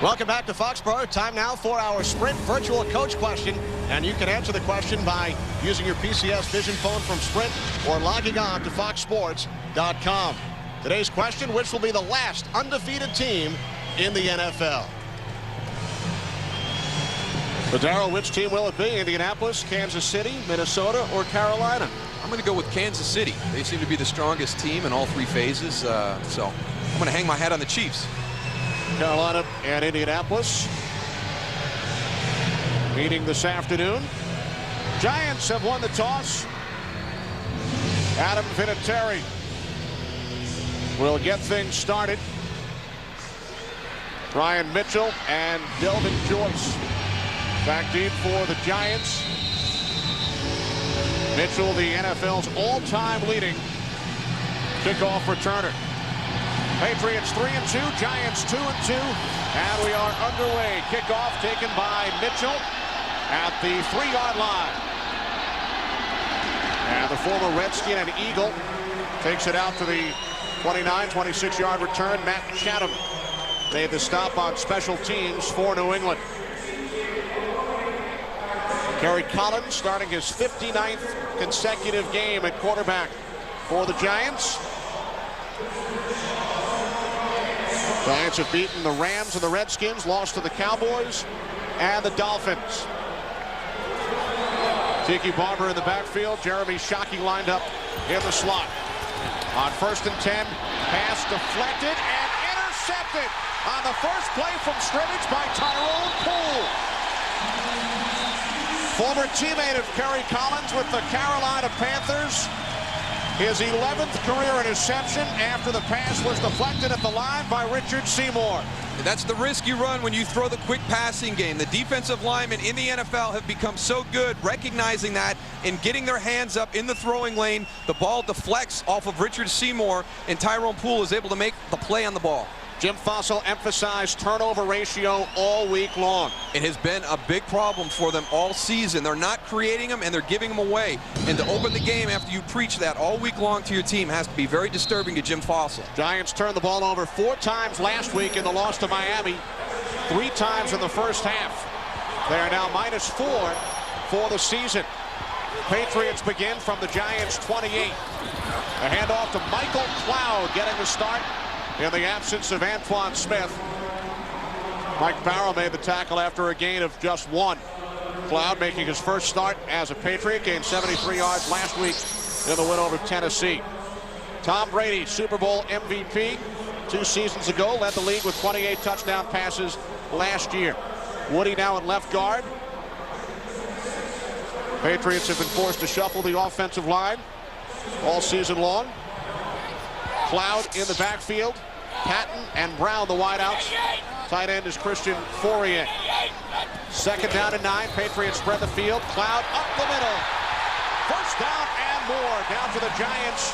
Welcome back to Foxborough. Time now for our Sprint virtual coach question. And you can answer the question by using your PCS Vision phone from Sprint or logging on to foxsports.com. Today's question, which will be the last undefeated team in the NFL? But Darryl, which team will it be? Indianapolis, Kansas City, Minnesota, or Carolina? I'm going to go with Kansas City. They seem to be the strongest team in all three phases. So I'm going to hang my hat on the Chiefs. Carolina and Indianapolis meeting this afternoon. Giants have won the toss. Adam Vinatieri will get things started. Ryan Mitchell and Delvin Joyce back deep for the Giants. Mitchell, the NFL's all-time leading kickoff returner. Patriots 3-2, Giants 2-2, and we are underway. Kickoff taken by Mitchell at the 3-yard line. And the former Redskin and Eagle takes it out to the 29, 26-yard return. Matt Chatham made the stop on special teams for New England. Kerry Collins starting his 59th consecutive game at quarterback for the Giants. Giants have beaten the Rams and the Redskins, lost to the Cowboys and the Dolphins. Tiki Barber in the backfield. Jeremy Shockey lined up in the slot. On 1st and 10, pass deflected and intercepted on the first play from scrimmage by Tyrone Poole. Former teammate of Kerry Collins with the Carolina Panthers. His 11th career interception after the pass was deflected at the line by Richard Seymour. That's the risk you run when you throw the quick passing game. The defensive linemen in the NFL have become so good recognizing that and getting their hands up in the throwing lane. The ball deflects off of Richard Seymour, and Tyrone Poole is able to make the play on the ball. Jim Fossil emphasized turnover ratio all week long. It has been a big problem for them all season. They're not creating them, and they're giving them away. And to open the game after you preach that all week long to your team has to be very disturbing to Jim Fossil. Giants turned the ball over 4 times last week in the loss to Miami, 3 times in the first half. They are now -4 for the season. Patriots begin from the Giants 28. A handoff to Michael Cloud getting the start in the absence of Antoine Smith. Mike Barrow made the tackle after a gain of just 1. Cloud making his first start as a Patriot, gained 73 yards last week in the win over Tennessee. Tom Brady, Super Bowl MVP 2 seasons ago, led the league with 28 touchdown passes last year. Woody now at left guard. Patriots have been forced to shuffle the offensive line all season long. Cloud in the backfield. Patton and Brown, the wideouts. Tight end is Christian Fourier. 2nd down and 9. Patriots spread the field. Cloud up the middle. First down and more. Down to the Giants'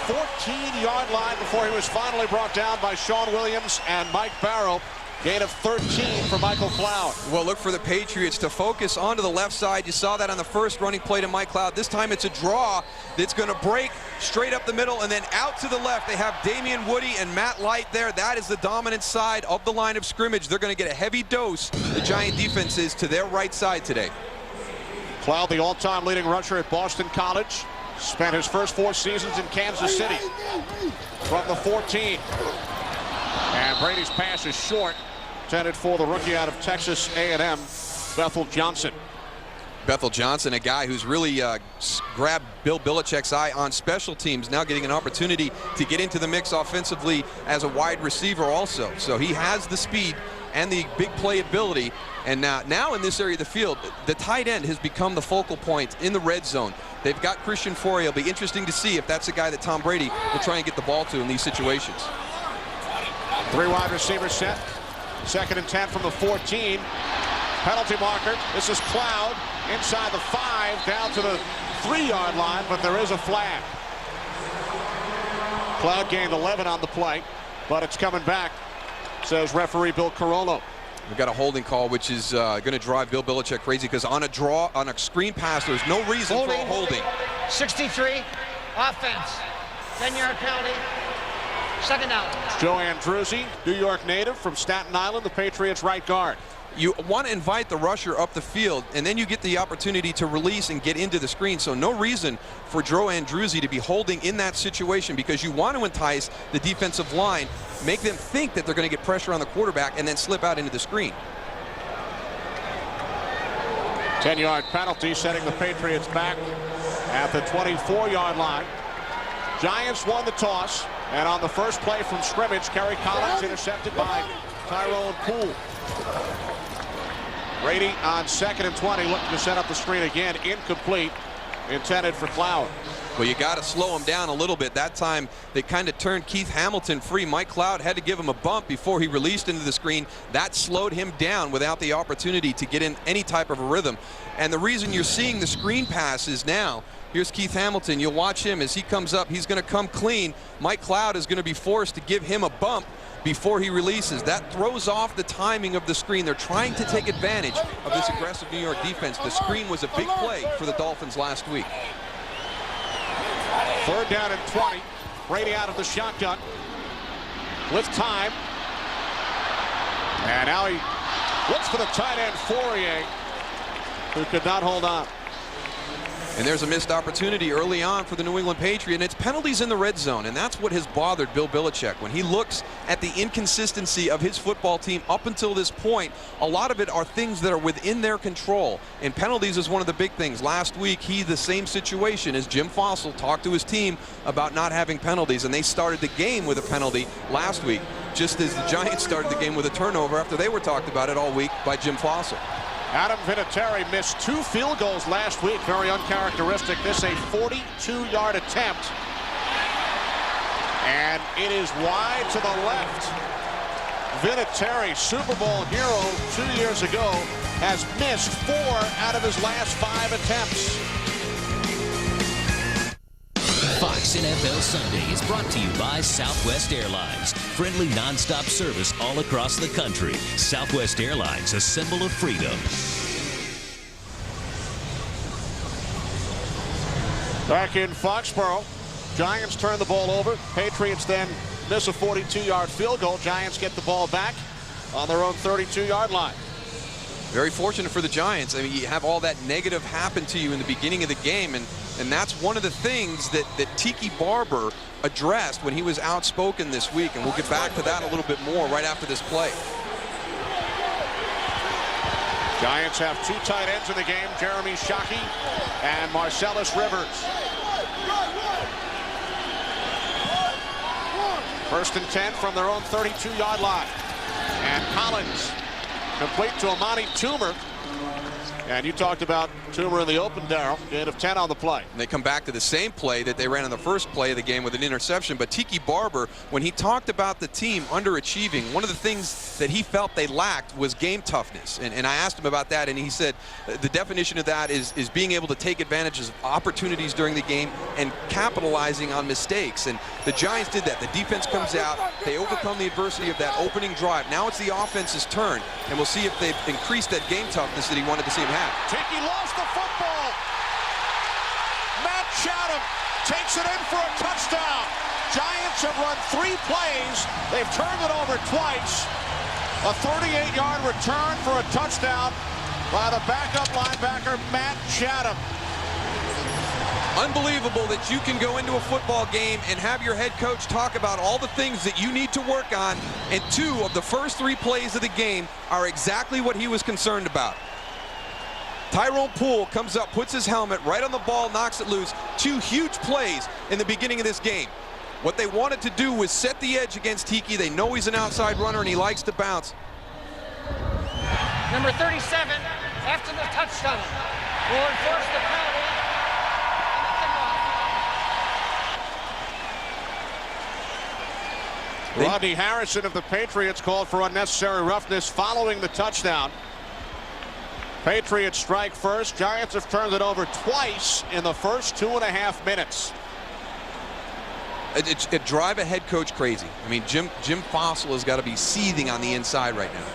14-yard line before he was finally brought down by Sean Williams and Mike Barrow. Gain of 13 for Michael Cloud. Well, look for the Patriots to focus onto the left side. You saw that on the first running play to Mike Cloud. This time it's a draw that's going to break straight up the middle and then out to the left. They have Damian Woody and Matt Light there. That is the dominant side of the line of scrimmage. They're going to get a heavy dose, the Giant defense is, to their right side today. Cloud, the all-time leading rusher at Boston College. Spent his first 4 seasons in Kansas City from the 14. And Brady's pass is short, intended for the rookie out of Texas A&M, Bethel Johnson. Bethel Johnson, a guy who's really grabbed Bill Belichick's eye on special teams, now getting an opportunity to get into the mix offensively as a wide receiver also. So he has the speed and the big play ability. And now in this area of the field, the tight end has become the focal point in the red zone. They've got Christian Fourier. It'll be interesting to see if that's a guy that Tom Brady will try and get the ball to in these situations. 3 wide receiver set. 2nd and 10 from the 14. Penalty marker. This is Cloud inside the 5 down to the 3-yard line, but there is a flag. Cloud gained 11 on the play, but it's coming back, says referee Bill Carollo. We've got a holding call, which is going to drive Bill Belichick crazy, because on a screen pass, there's no reason for a holding. 63, offense, 10-yard penalty. Second down. Joe Andruzzi, New York native from Staten Island, the Patriots right guard. You want to invite the rusher up the field, and then you get the opportunity to release and get into the screen. So no reason for Joe Andruzzi to be holding in that situation, because you want to entice the defensive line, make them think that they're going to get pressure on the quarterback, and then slip out into the screen. 10-yard penalty, setting the Patriots back at the 24-yard line. Giants won the toss, and on the first play from scrimmage, Kerry Collins intercepted by Tyrone Poole. Brady on 2nd and 20, looking to set up the screen again. Incomplete, intended for Cloud. Well, you got to slow him down a little bit. That time they kind of turned Keith Hamilton free. Mike Cloud had to give him a bump before he released into the screen. That slowed him down without the opportunity to get in any type of a rhythm. And the reason you're seeing the screen passes now, here's Keith Hamilton. You'll watch him as he comes up. He's going to come clean. Mike Cloud is going to be forced to give him a bump before he releases. That throws off the timing of the screen. They're trying to take advantage of this aggressive New York defense. The screen was a big play for the Dolphins last week. 3rd down and 20. Brady out of the shotgun with time. And now he looks for the tight end, Fourier, who could not hold on. And there's a missed opportunity early on for the New England Patriots, and it's penalties in the red zone, and that's what has bothered Bill Belichick. When he looks at the inconsistency of his football team up until this point, a lot of it are things that are within their control, and penalties is one of the big things. Last week, the same situation as Jim Fossil talked to his team about not having penalties, and they started the game with a penalty last week, just as the Giants started the game with a turnover after they were talked about it all week by Jim Fossil. Adam Vinatieri missed 2 field goals last week. Very uncharacteristic. This a 42-yard attempt. And it is wide to the left. Vinatieri, Super Bowl hero 2 years ago, has missed 4 out of his last 5 attempts. Fox NFL Sunday is brought to you by Southwest Airlines. Friendly nonstop service all across the country. Southwest Airlines, a symbol of freedom. Back in Foxborough, Giants turn the ball over. Patriots then miss a 42-yard field goal. Giants get the ball back on their own 32-yard line. Very fortunate for the Giants. I mean, you have all that negative happen to you in the beginning of the game, and that's one of the things that Tiki Barber addressed when he was outspoken this week, and we'll get back to that a little bit more right after this play. Giants have 2 tight ends in the game, Jeremy Shockey and Marcellus Rivers. 1st and 10 from their own 32-yard line. And Collins complete to Amani Toomer. And you talked about Toomer in the open, Darrell. Gain of 10 on the play. And they come back to the same play that they ran in the first play of the game with an interception. But Tiki Barber, when he talked about the team underachieving, one of the things that he felt they lacked was game toughness. And I asked him about that, and he said the definition of that is being able to take advantage of opportunities during the game and capitalizing on mistakes. And the Giants did that. The defense comes out. They overcome the adversity of that opening drive. Now it's the offense's turn, and we'll see if they've increased that game toughness that he wanted to see him have. Tiki lost the football. Matt Chatham takes it in for a touchdown. Giants have run 3 plays. They've turned it over twice. A 38-yard return for a touchdown by the backup linebacker, Matt Chatham. Unbelievable that you can go into a football game and have your head coach talk about all the things that you need to work on, and 2 of the first 3 plays of the game are exactly what he was concerned about. Tyrone Poole comes up, puts his helmet right on the ball, knocks it loose. 2 huge plays in the beginning of this game. What they wanted to do was set the edge against Tiki. They know he's an outside runner and he likes to bounce. Number 37, after the touchdown, will enforce the penalty. Rodney Harrison of the Patriots called for unnecessary roughness following the touchdown. Patriots strike first. Giants have turned it over twice in the first 2.5 minutes. It drive a head coach crazy. I mean, Jim Fossil has got to be seething on the inside right now.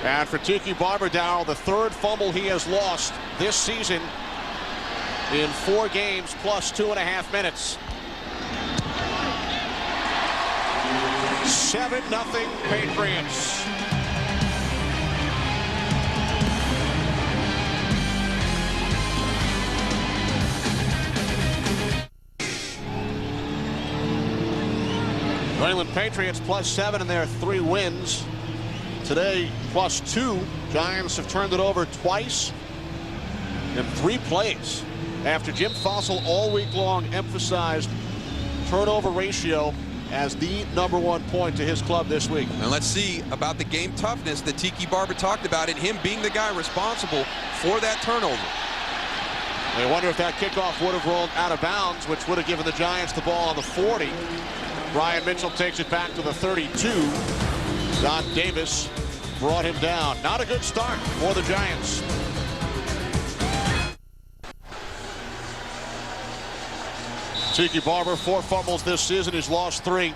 And for Tiki Barber, Darrell, the 3rd fumble he has lost this season in 4 games plus 2.5 minutes. 7-0 Patriots. New England Patriots +7 in their 3 wins. Today, +2. Giants have turned it over twice in 3 plays. After Jim Fossil all week long emphasized turnover ratio as the #1 point to his club this week. And let's see about the game toughness that Tiki Barber talked about, and him being the guy responsible for that turnover. They wonder if that kickoff would have rolled out of bounds, which would have given the Giants the ball on the 40. Brian Mitchell takes it back to the 32. Don Davis brought him down. Not a good start for the Giants. Tiki Barber, 4 fumbles this season. He's lost 3.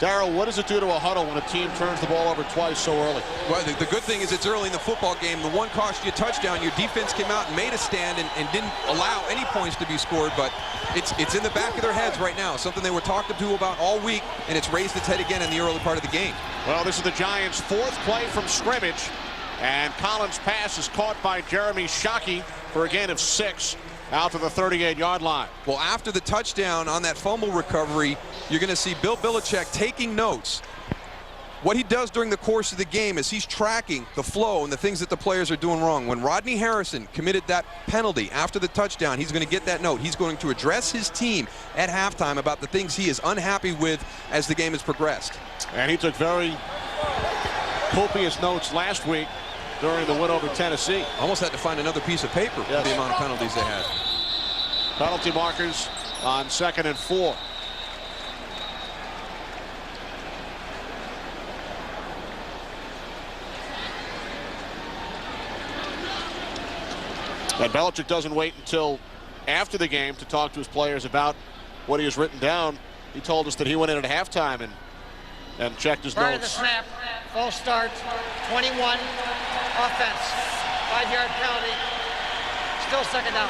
Darryl, what does it do to a huddle when a team turns the ball over twice so early? Well, the good thing is it's early in the football game. The one cost you a touchdown. Your defense came out and made a stand and didn't allow any points to be scored, but it's in the back of their heads right now. Something they were talked to about all week, and it's raised its head again in the early part of the game. Well, this is the Giants' 4th play from scrimmage, and Collins' pass is caught by Jeremy Shockey for a gain of 6. Out to the 38-yard line. Well, after the touchdown on that fumble recovery, you're going to see Bill Belichick taking notes. What he does during the course of the game is he's tracking the flow and the things that the players are doing wrong. When Rodney Harrison committed that penalty after the touchdown, he's going to get that note. He's going to address his team at halftime about the things he is unhappy with as the game has progressed. And he took very copious notes last week during the win over Tennessee. Almost had to find another piece of paper for the amount of penalties they had. Penalty markers on 2nd and 4. And Belichick doesn't wait until after the game to talk to his players about what he has written down. He told us that he went in at halftime and checked his Prior to the notes. snap, false start, 21, offense, 5-yard penalty, still 2nd down.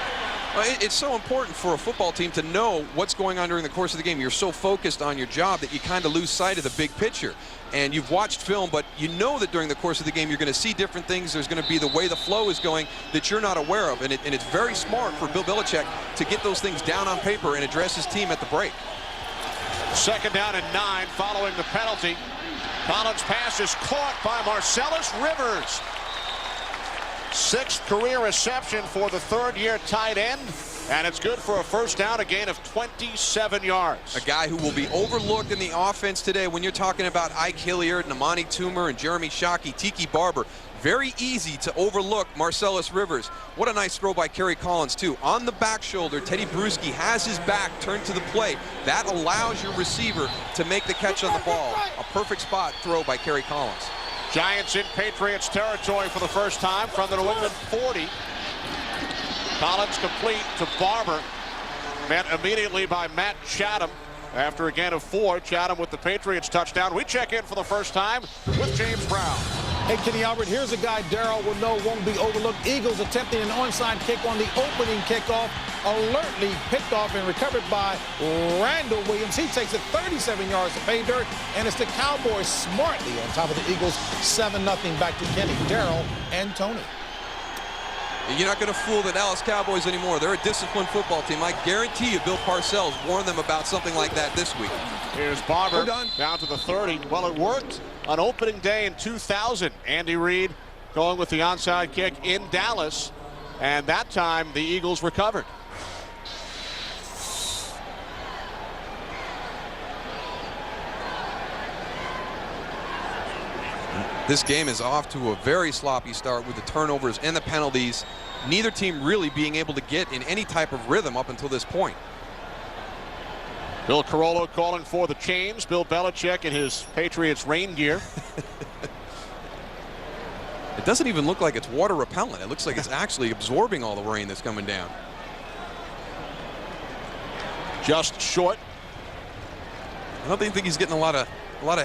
Well, it's so important for a football team to know what's going on during the course of the game. You're so focused on your job that you kind of lose sight of the big picture. And you've watched film, but you know that during the course of the game you're going to see different things. There's going to be the way the flow is going that you're not aware of. And it's very smart for Bill Belichick to get those things down on paper and address his team at the break. 2nd down and 9 following the penalty. Collins' pass is caught by Marcellus Rivers. 6th career reception for the 3rd-year tight end, and it's good for a 1st down, a gain of 27 yards. A guy who will be overlooked in the offense today. When you're talking about Ike Hilliard, Amani Toomer, and Jeremy Shockey, Tiki Barber, very easy to overlook Marcellus Rivers. What a nice throw by Kerry Collins, too. On the back shoulder, Teddy Bruschi has his back turned to the play. That allows your receiver to make the catch on the ball. A perfect spot throw by Kerry Collins. Giants in Patriots territory for the first time from the New England 40. Collins complete to Barber. Met immediately by Matt Chatham. After a gain of 4, Chatham with the Patriots touchdown. We check in for the first time with James Brown. Hey, Kenny Albert, here's a guy Darryl will know won't be overlooked. Eagles attempting an onside kick on the opening kickoff. Alertly picked off and recovered by Randall Williams. He takes it 37 yards to pay dirt, and it's the Cowboys smartly on top of the Eagles. 7-0 back to Kenny, Darryl, and Tony. You're not going to fool the Dallas Cowboys anymore. They're a disciplined football team. I guarantee you Bill Parcells warned them about something like that this week. Here's Barber down to the 30. Well, it worked on opening day in 2000. Andy Reid going with the onside kick in Dallas, and that time the Eagles recovered. This game is off to a very sloppy start with the turnovers and the penalties. Neither team really being able to get in any type of rhythm up until this point. Bill Carollo calling for the change. Bill Belichick in his Patriots rain gear. It doesn't even look like it's water repellent. It looks like it's actually absorbing all the rain that's coming down. Just short. I don't think he's getting a lot of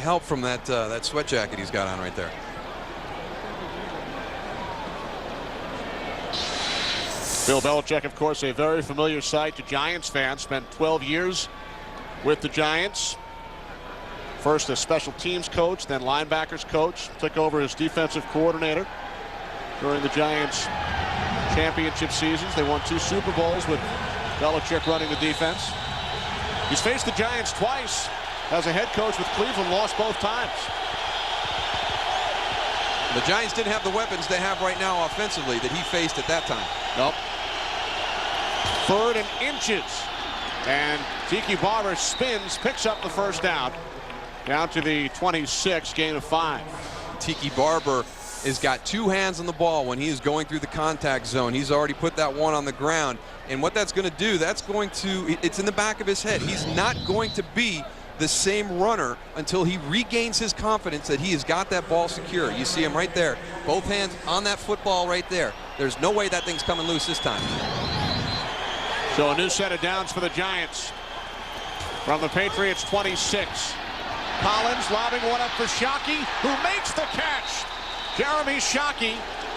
help from that that sweat jacket he's got on right there. Bill Belichick, of course, a very familiar sight to Giants fans. Spent 12 years with the Giants. First as special teams coach, then linebackers coach. Took over as defensive coordinator during the Giants' championship seasons. They won 2 Super Bowls with Belichick running the defense. He's faced the Giants twice as a head coach with Cleveland, lost both times. The Giants didn't have the weapons they have right now offensively that he faced at that time. Nope. 3rd and inches. And Tiki Barber spins, picks up the first down. Down to the 26, gain of 5. Tiki Barber has got 2 hands on the ball when he is going through the contact zone. He's already put that one on the ground. And what that's going to do, it's in the back of his head. He's not going to be the same runner until he regains his confidence that he has got that ball secure. You see him right there. Both hands on that football right there. There's no way that thing's coming loose this time. So a new set of downs for the Giants. From the Patriots 26. Collins lobbing one up for Shockey, who makes the catch. Jeremy Shockey,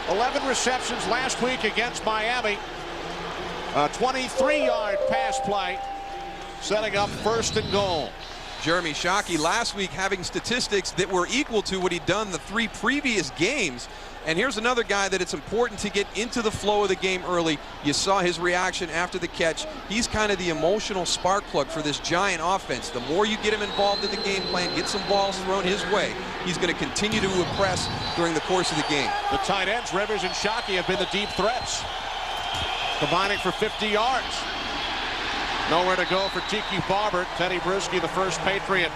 11 receptions last week against Miami. A 23-yard pass play, setting up 1st and goal. Jeremy Shockey last week having statistics that were equal to what he'd done the 3 previous games. And here's another guy that it's important to get into the flow of the game early. You saw his reaction after the catch. He's kind of the emotional spark plug for this Giant offense. The more you get him involved in the game plan, get some balls thrown his way, he's going to continue to impress during the course of the game. The tight ends, Rivers and Shockey, have been the deep threats, combining for 50 yards. Nowhere to go for Tiki Barber. Teddy Bruschi, the first Patriot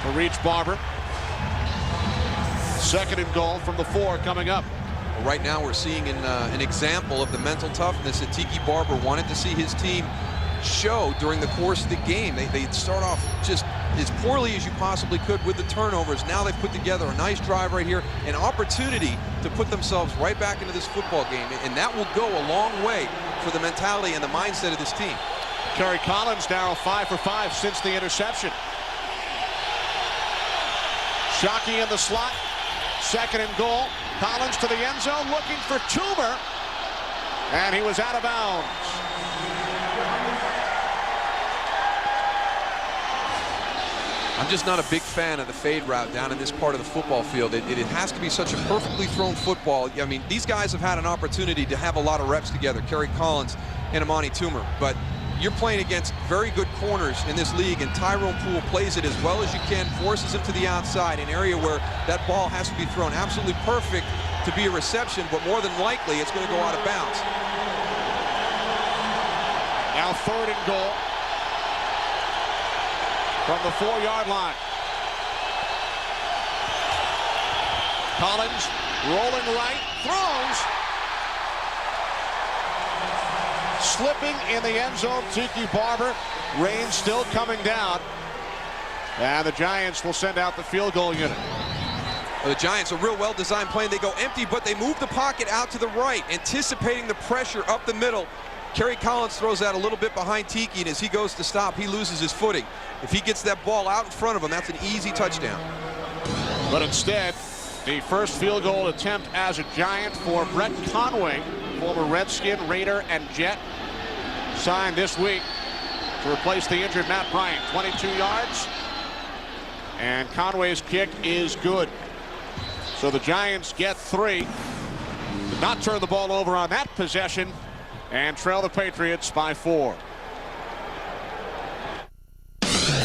to reach Barber. 2nd and goal from the 4 coming up. Well, right now we're seeing an example of the mental toughness that Tiki Barber wanted to see his team show during the course of the game. They'd start off just as poorly as you possibly could with the turnovers. Now they've put together a nice drive right here, an opportunity to put themselves right back into this football game, and that will go a long way for the mentality and the mindset of this team. Kerry Collins, Darryl, 5 for 5 since the interception. Shockey in the slot. 2nd and goal. Collins to the end zone looking for Toomer. And he was out of bounds. I'm just not a big fan of the fade route down in this part of the football field. It has to be such a perfectly thrown football. I mean, these guys have had an opportunity to have a lot of reps together, Kerry Collins and Amani Toomer. But you're playing against very good corners in this league, and Tyrone Poole plays it as well as you can, forces him to the outside, an area where that ball has to be thrown absolutely perfect to be a reception, but more than likely it's going to go out of bounds. Now 3rd and goal from the 4-yard line. Collins rolling right, throws. Slipping in the end zone, Tiki Barber. Rain still coming down. And the Giants will send out the field goal unit. The Giants, a real well-designed play. They go empty, but they move the pocket out to the right, anticipating the pressure up the middle. Kerry Collins throws that a little bit behind Tiki, and as he goes to stop, he loses his footing. If he gets that ball out in front of him, that's an easy touchdown. But instead, the first field goal attempt as a Giant for Brett Conway, former Redskin, Raider, and Jet, signed this week to replace the injured Matt Bryant. 22 yards, and Conway's kick is good. So the Giants get 3. Did not turn the ball over on that possession and trail the Patriots by 4.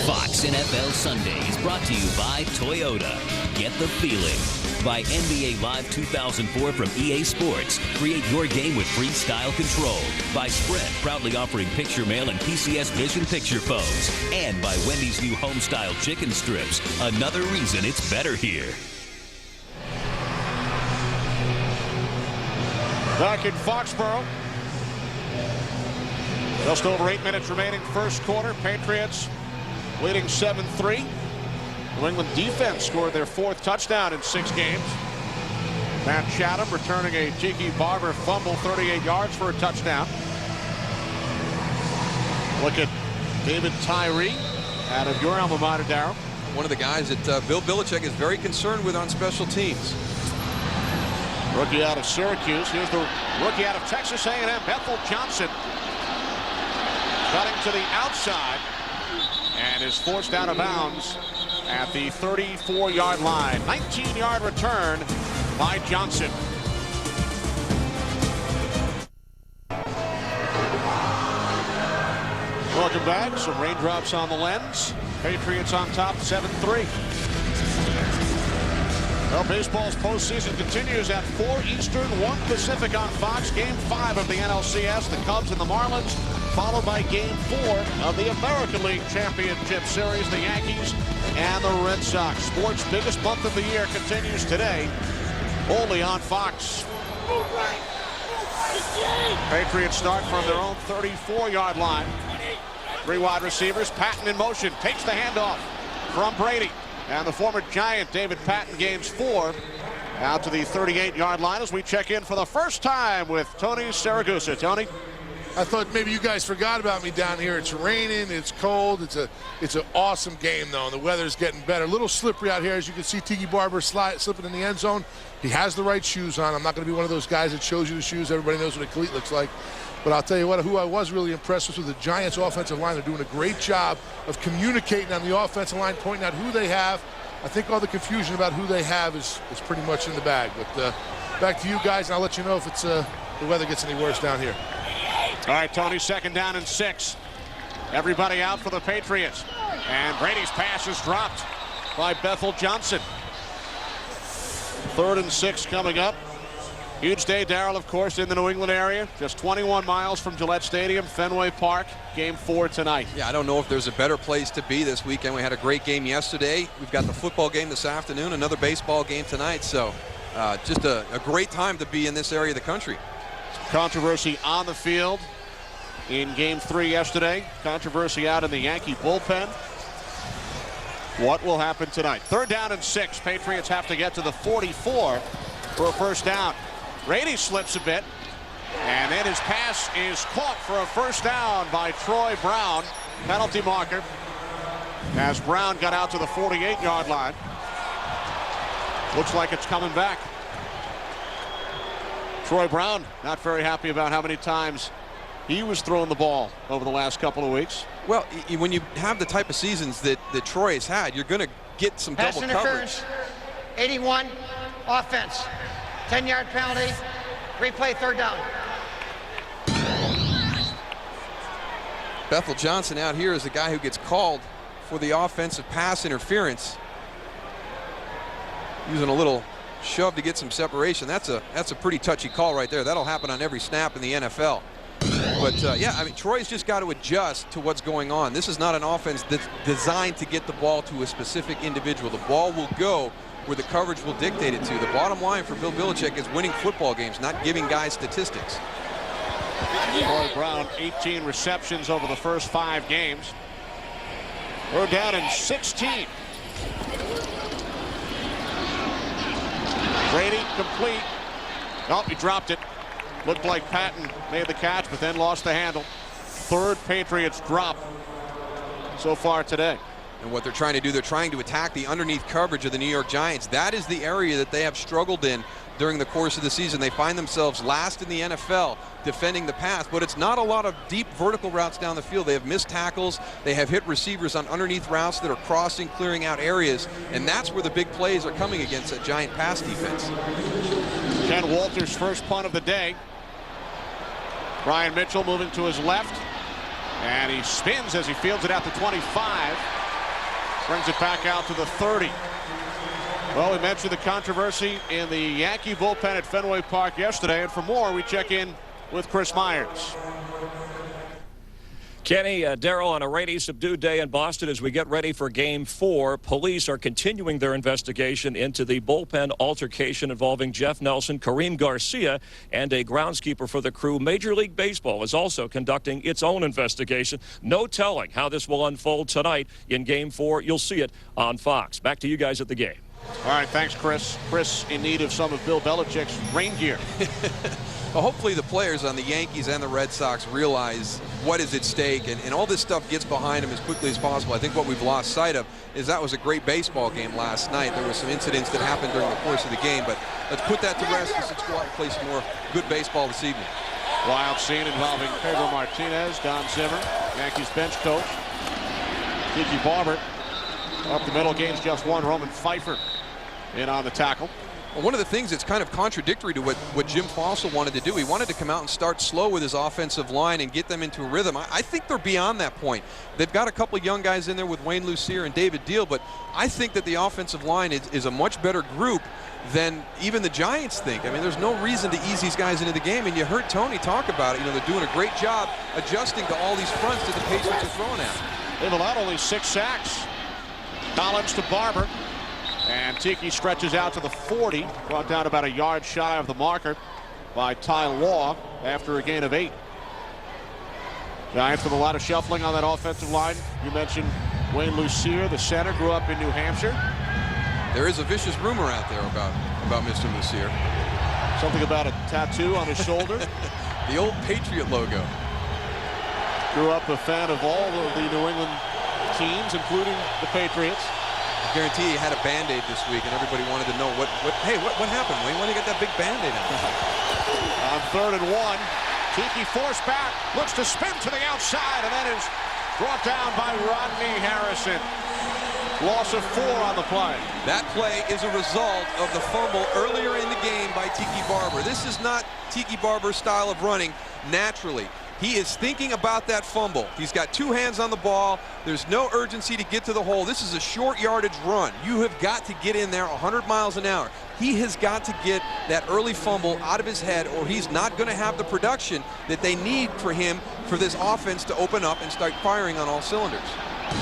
Fox NFL Sunday is brought to you by Toyota. Get the feeling. By NBA Live 2004 from EA Sports. Create your game with freestyle control. By Sprint, proudly offering picture mail and PCS Vision picture phones. And by Wendy's new home-style chicken strips. Another reason it's better here. Back in Foxborough. Just over 8 minutes remaining first quarter. Patriots leading 7-3. New England defense scored their 4th touchdown in 6 games. Matt Chatham returning a Tiki Barber fumble, 38 yards for a touchdown. Look at David Tyree out of your alma mater, Darryl. One of the guys that Bill Belichick is very concerned with on special teams. Rookie out of Syracuse. Here's the rookie out of Texas A&M, Bethel Johnson. Cutting to the outside and is forced out of bounds at the 34-yard line. 19-yard return by Johnson. Welcome back. Some raindrops on the lens. Patriots on top, 7-3. Well, baseball's postseason continues at 4 Eastern, 1 Pacific on Fox. Game 5 of the NLCS, the Cubs and the Marlins, followed by Game 4 of the American League Championship Series, the Yankees and the Red Sox. Sports' biggest month of the year continues today, only on Fox. Patriots start from their own 34-yard line. 3 wide receivers. Patton in motion. Takes the handoff from Brady. And the former Giant David Patton gains 4 out to the 38-yard line as we check in for the first time with Tony Siragusa. Tony? I thought maybe you guys forgot about me down here. It's raining, it's cold, it's an awesome game though, and the weather's getting better. A little slippery out here, as you can see. Tiki Barber slipping in the end zone. He has the right shoes on. I'm not going to be one of those guys that shows you the shoes. Everybody knows what a cleat looks like. But I'll tell you what, who I was really impressed with the Giants offensive line. They're doing a great job of communicating on the offensive line, pointing out who they have. I think all the confusion about who they have is pretty much in the bag. But back to you guys, and I'll let you know if it's the weather gets any worse down here. All right, Tony, 2nd down and 6. Everybody out for the Patriots. And Brady's pass is dropped by Bethel Johnson. 3rd and 6 coming up. Huge day, Darrell, of course, in the New England area. Just 21 miles from Gillette Stadium, Fenway Park. Game 4 tonight. Yeah, I don't know if there's a better place to be this weekend. We had a great game yesterday. We've got the football game this afternoon, another baseball game tonight. So just a great time to be in this area of the country. Controversy on the field in Game 3 yesterday. Controversy out in the Yankee bullpen. What will happen tonight? 3rd down and 6. Patriots have to get to the 44 for a first down. Brady slips a bit, and then his pass is caught for a first down by Troy Brown. Penalty marker as Brown got out to the 48-yard line. Looks like it's coming back. Troy Brown not very happy about how many times he was throwing the ball over the last couple of weeks. Well, when you have the type of seasons that Troy has had, you're going to get some Pass double interference. coverage. 81, offense. 10-yard penalty. Replay, 3rd down. Bethel Johnson out here is the guy who gets called for the offensive pass interference. Using a little shove to get some separation. That's a pretty touchy call right there. That'll happen on every snap in the NFL. But yeah, I mean, Troy's just got to adjust to what's going on. This is not an offense that's designed to get the ball to a specific individual. The ball will go where the coverage will dictate it to. The bottom line for Bill Belichick is winning football games, not giving guys statistics. Troy Brown, 18 receptions over the first 5 games. We're down in 16. Brady complete. Oh, he dropped it. Looked like Patton made the catch, but then lost the handle. 3rd Patriots drop so far today. And what they're trying to do, they're trying to attack the underneath coverage of the New York Giants. That is the area that they have struggled in during the course of the season. They find themselves last in the NFL defending the pass, but it's not a lot of deep vertical routes down the field. They have missed tackles. They have hit receivers on underneath routes that are crossing, clearing out areas, and that's where the big plays are coming against a Giant pass defense. Ken Walter's first punt of the day. Brian Mitchell moving to his left, and he spins as he fields it out to 25. Brings it back out to the 30. Well, we mentioned the controversy in the Yankee bullpen at Fenway Park yesterday, and for more, we check in with Chris Myers. Kenny, Darrell, on a rainy, subdued day in Boston as we get ready for Game 4, police are continuing their investigation into the bullpen altercation involving Jeff Nelson, Kareem Garcia, and a groundskeeper for the Crew. Major League Baseball is also conducting its own investigation. No telling how this will unfold tonight in Game 4. You'll see it on Fox. Back to you guys at the game. All right, thanks, Chris. Chris in need of some of Bill Belichick's rain gear. Well, hopefully the players on the Yankees and the Red Sox realize what is at stake, and all this stuff gets behind them as quickly as possible. I think what we've lost sight of is that was a great baseball game last night. There were some incidents that happened during the course of the game, but let's put that to rest. Let's go out and play some more good baseball this evening. Wild scene involving Pedro Martinez, Don Zimmer, Yankees bench coach, Tiki Barber, Up the middle, gains just one. Roman Pfeiffer in on the tackle. Well, one of the things that's kind of contradictory to what Jim Fossil wanted to do, he wanted to come out and start slow with his offensive line and get them into a rhythm. I think they're beyond that point. They've got a couple of young guys in there with Wayne Lucier and David Deal, but I think that the offensive line is a much better group than even the Giants think. I mean, there's no reason to ease these guys into the game, and you heard Tony talk about it. You know, they're doing a great job adjusting to all these fronts that the Patriots are throwing at them. They've allowed only 6 sacks. Collins to Barber. And Tiki stretches out to the 40, brought down about a yard shy of the marker by Ty Law after a gain of 8. Giants with a lot of shuffling on that offensive line. You mentioned Wayne Lucier, the center, grew up in New Hampshire. There is a vicious rumor out there about Mr. Lucier. Something about a tattoo on his shoulder. The old Patriot logo. Grew up a fan of all of the New England teams, including the Patriots. I guarantee he had a Band-Aid this week, and everybody wanted to know what happened, Wayne? Why did you get that big Band-Aid on? On 3rd and 1, Tiki forced back, looks to spin to the outside, and then is brought down by Rodney Harrison. Loss of 4 on the play. That play is a result of the fumble earlier in the game by Tiki Barber. This is not Tiki Barber's style of running naturally. He is thinking about that fumble. He's got 2 hands on the ball. There's no urgency to get to the hole. This is a short yardage run. You have got to get in there 100 miles an hour. He has got to get that early fumble out of his head, or he's not going to have the production that they need for him for this offense to open up and start firing on all cylinders.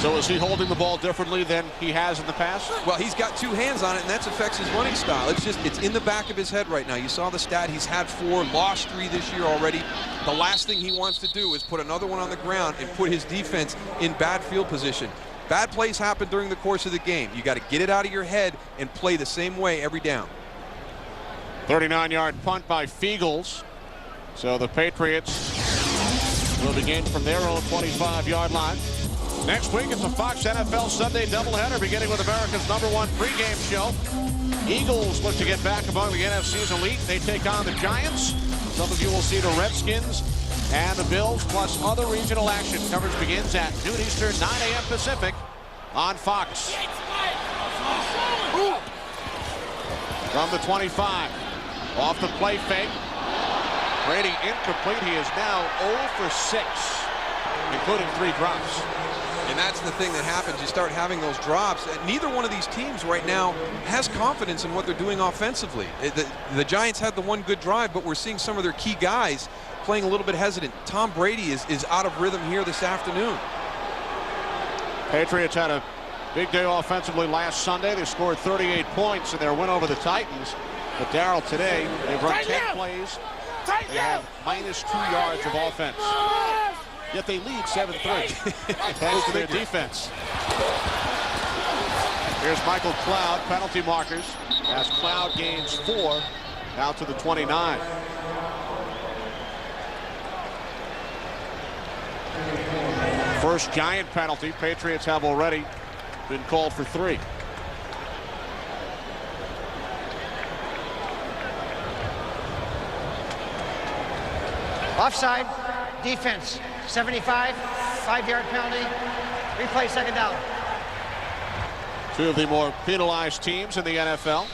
So is he holding the ball differently than he has in the past? Well, he's got 2 hands on it, and that affects his running style. It's in the back of his head right now. You saw the stat. He's had 4, lost 3 this year already. The last thing he wants to do is put another one on the ground and put his defense in bad field position. Bad plays happen during the course of the game. You got to get it out of your head and play the same way every down. 39-yard punt by Fiegels. So the Patriots will begin from their own 25-yard line. Next week, it's a Fox NFL Sunday doubleheader, beginning with America's #1 pregame show. Eagles look to get back among the NFC's elite. They take on the Giants. Some of you will see the Redskins and the Bills, plus other regional action. Coverage begins at noon Eastern, 9 a.m. Pacific on Fox. From the 25, off the play fake. Brady incomplete. He is now 0 for 6, including 3 drops. And that's the thing that happens. You start having those drops. Neither one of these teams right now has confidence in what they're doing offensively. The Giants had the one good drive, but we're seeing some of their key guys playing a little bit hesitant. Tom Brady is out of rhythm here this afternoon. Patriots had a big day offensively last Sunday. They scored 38 points in their win over the Titans. But Darryl, today, they've run 10 plays. They have minus 2 yards of offense. Yet they lead 7-3. Thanks to their defense. Here's Michael Cloud, penalty markers, as Cloud gains 4 out to the 29. First Giant penalty. Patriots have already been called for 3. Offside, defense, 75, 5-yard penalty, replay, 2nd down. 2 of the more penalized teams in the NFL.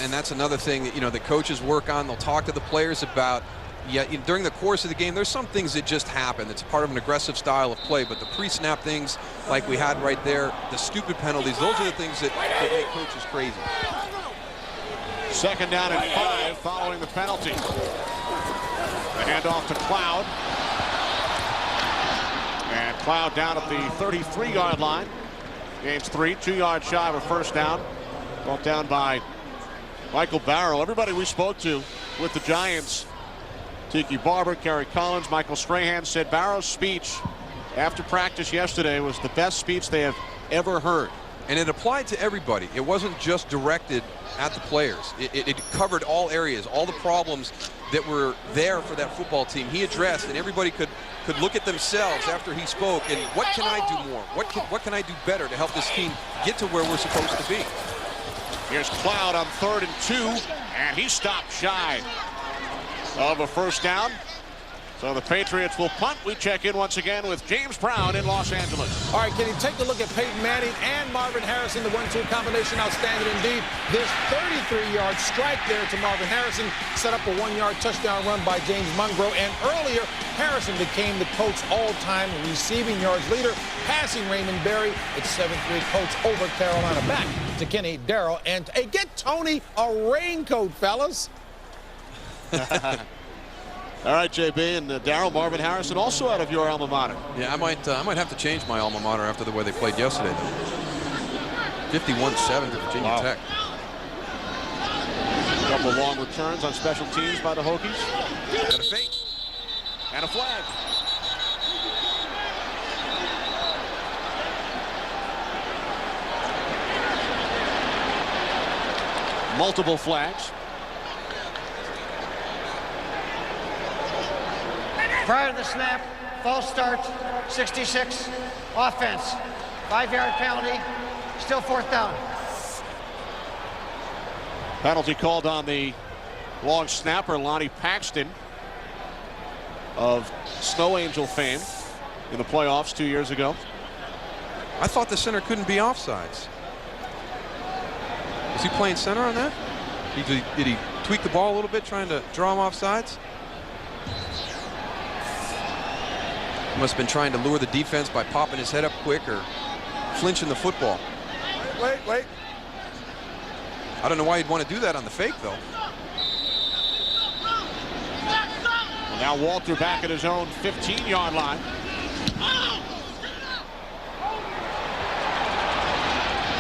And that's another thing that, the coaches work on. They'll talk to the players about. Yeah, during the course of the game, there's some things that just happen. It's part of an aggressive style of play, but the pre-snap things like we had right there, the stupid penalties, those are the things that make coaches crazy. 2nd down and 5 following the penalty. The handoff to Cloud. And Cloud down at the 33-yard line. Gains 3, 2 yards shy of a first down. Brought down by Michael Barrow. Everybody we spoke to with the Giants, Tiki Barber, Kerry Collins, Michael Strahan, said Barrow's speech after practice yesterday was the best speech they have ever heard. And it applied to everybody. It wasn't just directed at the players. It covered all areas, all the problems that were there for that football team. He addressed, and everybody could look at themselves after he spoke and what can I do more? What can I do better to help this team get to where we're supposed to be? Here's Cloud on 3rd and 2, and he stopped shy of a first down. So the Patriots will punt. We check in once again with James Brown in Los Angeles. All right, Kenny, take a look at Peyton Manning and Marvin Harrison. The 1-2 combination, outstanding indeed. This 33-yard strike there to Marvin Harrison set up a 1-yard touchdown run by James Monroe. And earlier, Harrison became the Colts' all-time receiving yards leader, passing Raymond Berry. It's 7-3 Colts over Carolina. Back to Kenny, Darrell, and hey, get Tony a raincoat, fellas. All right, JB and Darrell, Marvin Harrison also out of your alma mater. Yeah, I might have to change my alma mater after the way they played yesterday, though. 51-7 to Virginia Wow. Tech. A couple of long returns on special teams by the Hokies. Got a fake. And a flag. Multiple flags. Prior to the snap, false start, 66, offense, 5-yard penalty, still 4th down. Penalty called on the long snapper, Lonnie Paxton of Snow Angel fame in the playoffs 2 years ago. I thought the center couldn't be offsides. Was he playing center on that? Did he tweak the ball a little bit trying to draw him offsides? Must have been trying to lure the defense by popping his head up quick or flinching the football. Wait. I don't know why he'd want to do that on the fake, though. And now Walter back at his own 15-yard line.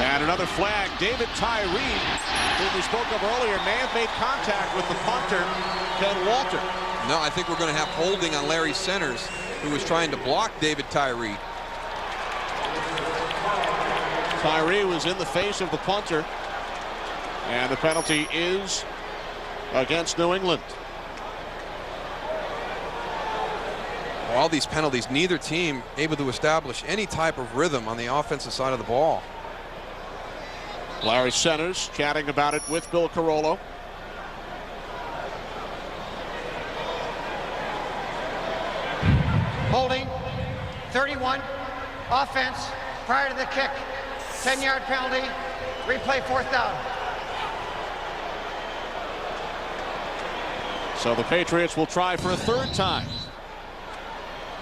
And another flag. David Tyree, who we spoke of earlier, may have made contact with the punter, Ken Walter. No, I think we're going to have holding on Larry Centers, who was trying to block David Tyree. Tyree was in the face of the punter. And the penalty is against New England. All these penalties, neither team able to establish any type of rhythm on the offensive side of the ball. Larry Centers chatting about it with Bill Carollo. Holding, 31, offense, prior to the kick, 10-yard penalty, replay 4th down. So the Patriots will try for a 3rd time.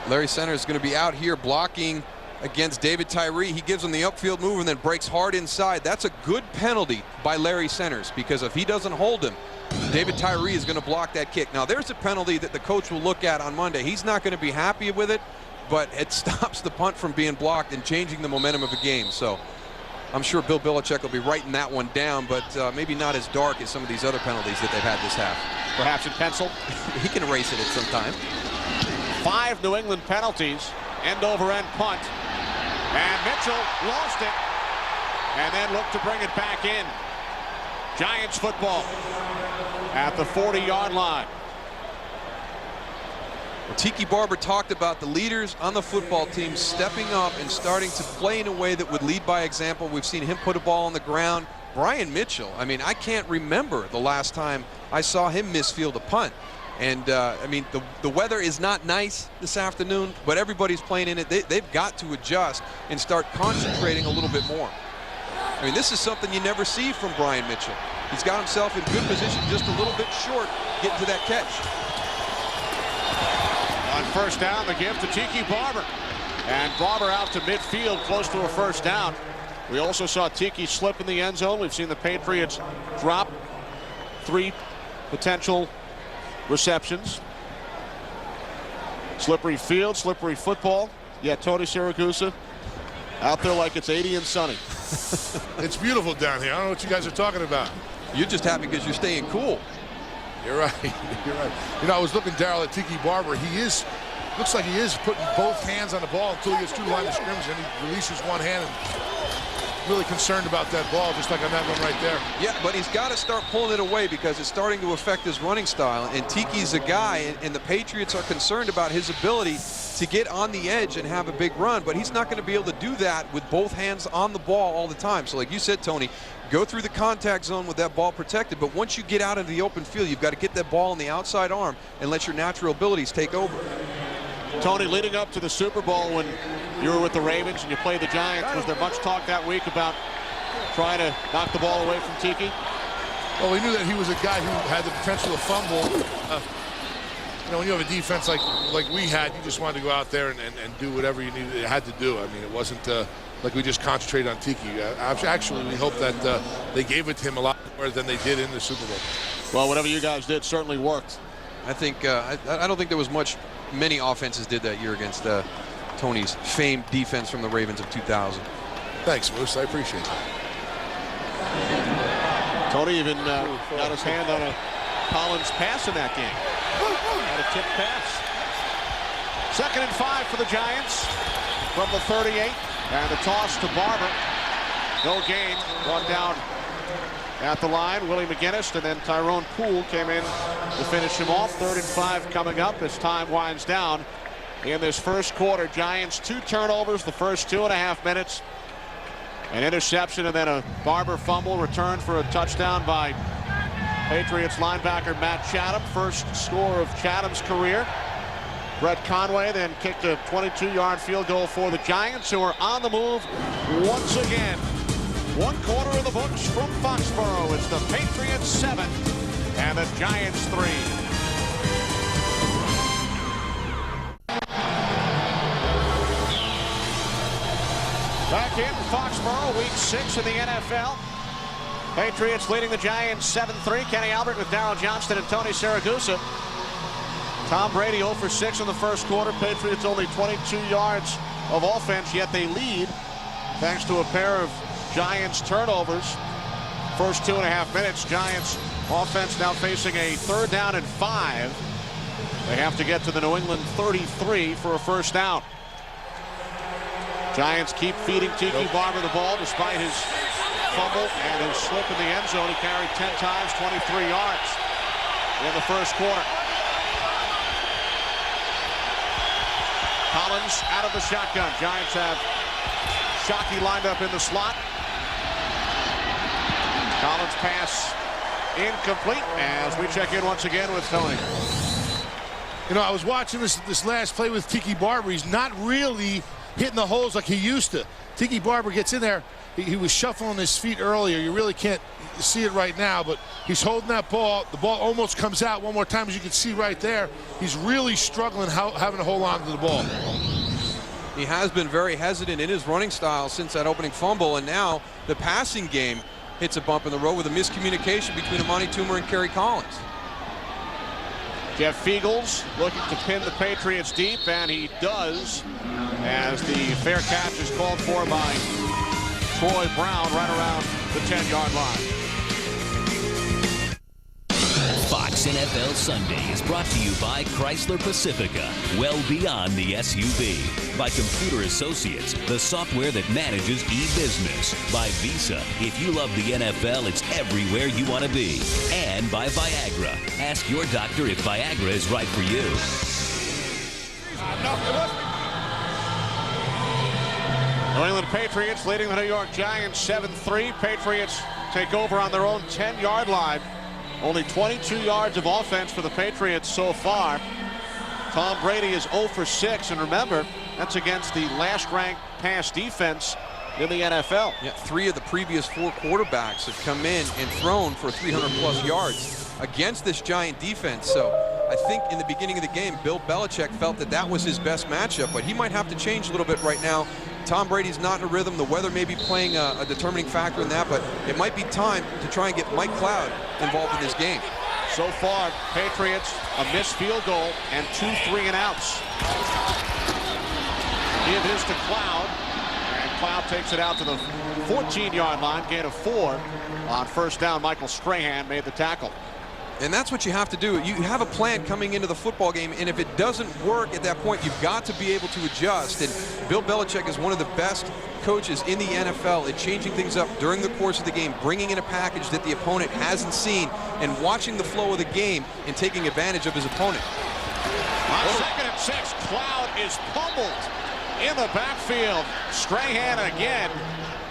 Larry Centers is going to be out here blocking against David Tyree. He gives him the upfield move and then breaks hard inside. That's a good penalty by Larry Centers, because if he doesn't hold him, David Tyree is going to block that kick. Now, there's a penalty that the coach will look at on Monday. He's not going to be happy with it, but it stops the punt from being blocked and changing the momentum of a game. So I'm sure Bill Belichick will be writing that one down, but maybe not as dark as some of these other penalties that they've had this half. Perhaps in pencil. He can erase it at some time. 5 New England penalties, end-over-end punt. And Mitchell lost it and then looked to bring it back in. Giants football at the 40-yard line. Well, Tiki Barber talked about the leaders on the football team stepping up and starting to play in a way that would lead by example. We've seen him put a ball on the ground. Brian Mitchell, I mean, I can't remember the last time I saw him misfield a punt. And, I mean, the weather is not nice this afternoon, but everybody's playing in it. They've got to adjust and start concentrating a little bit more. I mean, this is something you never see from Brian Mitchell. He's got himself in good position, just a little bit short getting to that catch. On 1st down, the give to Tiki Barber. And Barber out to midfield, close to a 1st down. We also saw Tiki slip in the end zone. We've seen the Patriots drop 3 potential receptions. Slippery field, slippery football. Yeah, Tony Siragusa out there like it's 80 and sunny. It's beautiful down here. I don't know what you guys are talking about. You're just happy because you're staying cool. You're right. You're right. You know, I was looking, Darrell, at Tiki Barber. Looks like he is putting both hands on the ball until he gets to the line of scrimmage, and he releases one hand. And really concerned about that ball, just like on that one right there. Yeah, but he's got to start pulling it away because it's starting to affect his running style. And Tiki's a guy, and the Patriots are concerned about his ability to get on the edge and have a big run, but he's not going to be able to do that with both hands on the ball all the time. So like you said, Tony, go through the contact zone with that ball protected, but once you get out into the open field, you've got to get that ball on the outside arm and let your natural abilities take over. Tony, leading up to the Super Bowl when you were with the Ravens and you played the Giants, was there much talk that week about trying to knock the ball away from Tiki? Well, we knew that he was a guy who had the potential to fumble. You know, when you have a defense like we had, you just wanted to go out there and do whatever you had to do. I mean, it wasn't like we just concentrated on Tiki. Actually, we hope that they gave it to him a lot more than they did in the Super Bowl. Well, whatever you guys did certainly worked. I think I don't think there was many offenses did that year against Tony's famed defense from the Ravens of 2000. Thanks, Moose. I appreciate that. Tony even got his hand on a Collins pass in that game. Had a tip pass. 2nd and 5 for the Giants from the 38. And the toss to Barber. No gain. Brought down at the line. Willie McGinnis and then Tyrone Poole came in to finish him off. 3rd and 5 coming up as time winds down in this first quarter. Giants 2 turnovers the first 2.5 minutes. An interception and then a Barber fumble returned for a touchdown by Patriots linebacker Matt Chatham. First score of Chatham's career. Brett Conway then kicked a 22-yard field goal for the Giants, who are on the move once again. 1 quarter of the books from Foxborough. It's the Patriots 7 and the Giants 3. Back in Foxborough, week 6 in the NFL. Patriots leading the Giants 7-3. Kenny Albert with Darryl Johnston and Tony Siragusa. Tom Brady 0 for 6 in the first quarter. Patriots only 22 yards of offense, yet they lead thanks to a pair of Giants turnovers. First 2.5 minutes, Giants offense now facing a 3rd down and 5. They have to get to the New England 33 for a first down. Giants keep feeding Tiki Barber the ball despite his fumble and his slip in the end zone. He carried 10 times, 23 yards in the first quarter. Collins out of the shotgun. Giants have Shockey lined up in the slot. Collins pass incomplete as we check in once again with Tony. You know, I was watching this last play with Tiki Barber. He's not really hitting the holes like he used to. Tiki Barber gets in there. He was shuffling his feet earlier. You really can't see it right now, but he's holding that ball. The ball almost comes out one more time, as you can see right there. He's really struggling having to hold on to the ball. He has been very hesitant in his running style since that opening fumble, and now the passing game hits a bump in the road with a miscommunication between Amani Toomer and Kerry Collins. Jeff Fiegels looking to pin the Patriots deep, and he does, as the fair catch is called for by Troy Brown right around the 10-yard line. Fox NFL Sunday is brought to you by Chrysler Pacifica, well beyond the SUV. By Computer Associates, the software that manages e-business. By Visa, if you love the NFL, it's everywhere you want to be. And by Viagra. Ask your doctor if Viagra is right for you. New England Patriots leading the New York Giants 7-3. Patriots take over on their own 10-yard line. Only 22 yards of offense for the Patriots so far. Tom Brady is 0 for 6, and remember, that's against the last-ranked pass defense in the NFL. Yeah, 3 of the previous 4 quarterbacks have come in and thrown for 300-plus yards against this Giant defense. So I think in the beginning of the game, Bill Belichick felt that was his best matchup, but he might have to change a little bit right now. Tom Brady's not in a rhythm. The weather may be playing a determining factor in that, but it might be time to try and get Mike Cloud involved in this game. So far, Patriots a missed field goal and 2 3-and-outs. Give his to Cloud, and Cloud takes it out to the 14-yard line, gain of 4 on first down. Michael Strahan made the tackle. And that's what you have to do. You have a plan coming into the football game, and if it doesn't work at that point, you've got to be able to adjust. And Bill Belichick is one of the best coaches in the NFL at changing things up during the course of the game, bringing in a package that the opponent hasn't seen, and watching the flow of the game and taking advantage of his opponent. On 2nd and 6, Cloud is pummeled in the backfield. Strahan again.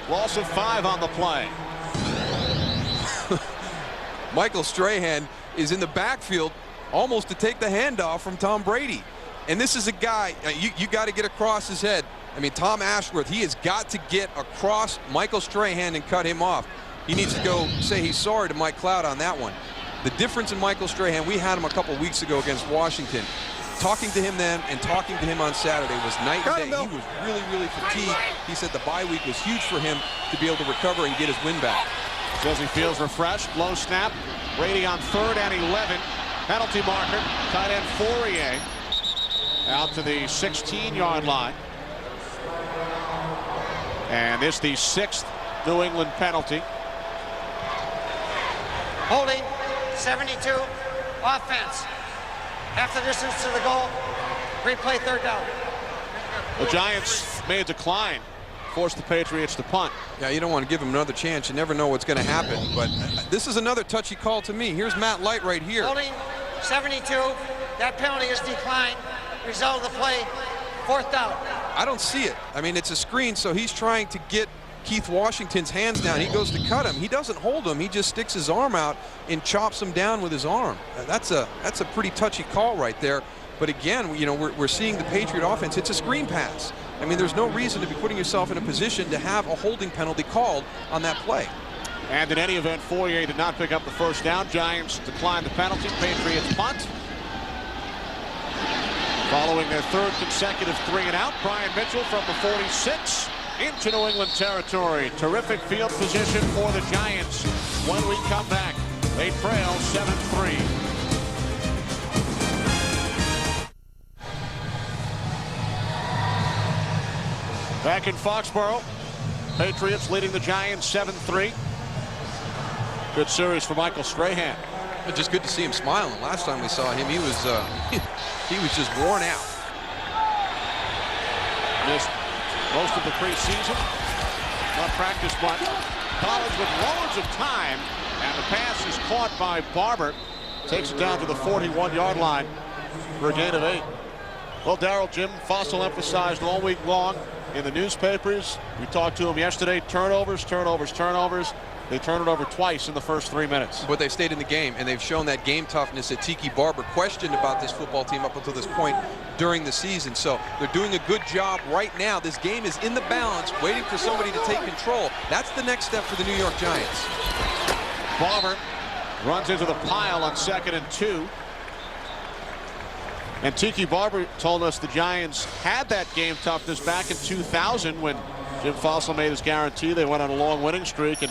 Loss of 5 on the play. Michael Strahan is in the backfield almost to take the handoff from Tom Brady. And this is a guy, you got to get across his head. I mean, Tom Ashworth, he has got to get across Michael Strahan and cut him off. He needs to go say he's sorry to Mike Cloud on that one. The difference in Michael Strahan, we had him a couple weeks ago against Washington. Talking to him then and talking to him on Saturday was night and day. He was really, really fatigued. He said the bye week was huge for him to be able to recover and get his win back. Says he feels refreshed. Low snap. Brady on 3rd and 11. Penalty marker. Tight end Fourier out to the 16-yard line. And this the 6th New England penalty. Holding, 72, offense. Half the distance to the goal. Replay 3rd down. The Giants may decline. Force the Patriots to punt. Yeah, you don't want to give him another chance. You never know what's going to happen. But this is another touchy call to me. Here's Matt Light right here. Holding, 72. That penalty is declined. Result of the play, 4th down. I don't see it. I mean, it's a screen, so he's trying to get Keith Washington's hands down. He goes to cut him. He doesn't hold him. He just sticks his arm out and chops him down with his arm. That's a pretty touchy call right there. But again, you know, we're seeing the Patriot offense. It's a screen pass. I mean, there's no reason to be putting yourself in a position to have a holding penalty called on that play. And in any event, Fourier did not pick up the 1st down. Giants decline the penalty. Patriots punt. Following their 3rd consecutive 3-and-out, Brian Mitchell from the 46 into New England territory. Terrific field position for the Giants. When we come back, they trail 7-3. Back in Foxborough, Patriots leading the Giants 7-3. Good series for Michael Strahan. It's just good to see him smiling. Last time we saw him, he was he was just worn out. Missed most of the preseason. Not practice much. Collins with loads of time, and the pass is caught by Barber. Takes it down to the 41-yard line for a gain of 8. Well, Darryl, Jim Fossil emphasized all week long in the newspapers. We talked to him yesterday. Turnovers, turnovers, turnovers. They turned it over twice in the first 3 minutes. But they've stayed in the game, and they've shown that game toughness that Tiki Barber questioned about this football team up until this point during the season. So they're doing a good job right now. This game is in the balance, waiting for somebody to take control. That's the next step for the New York Giants. Barber runs into the pile on 2nd and 2. And Tiki Barber told us the Giants had that game toughness back in 2000 when Jim Fossil made his guarantee. They went on a long winning streak and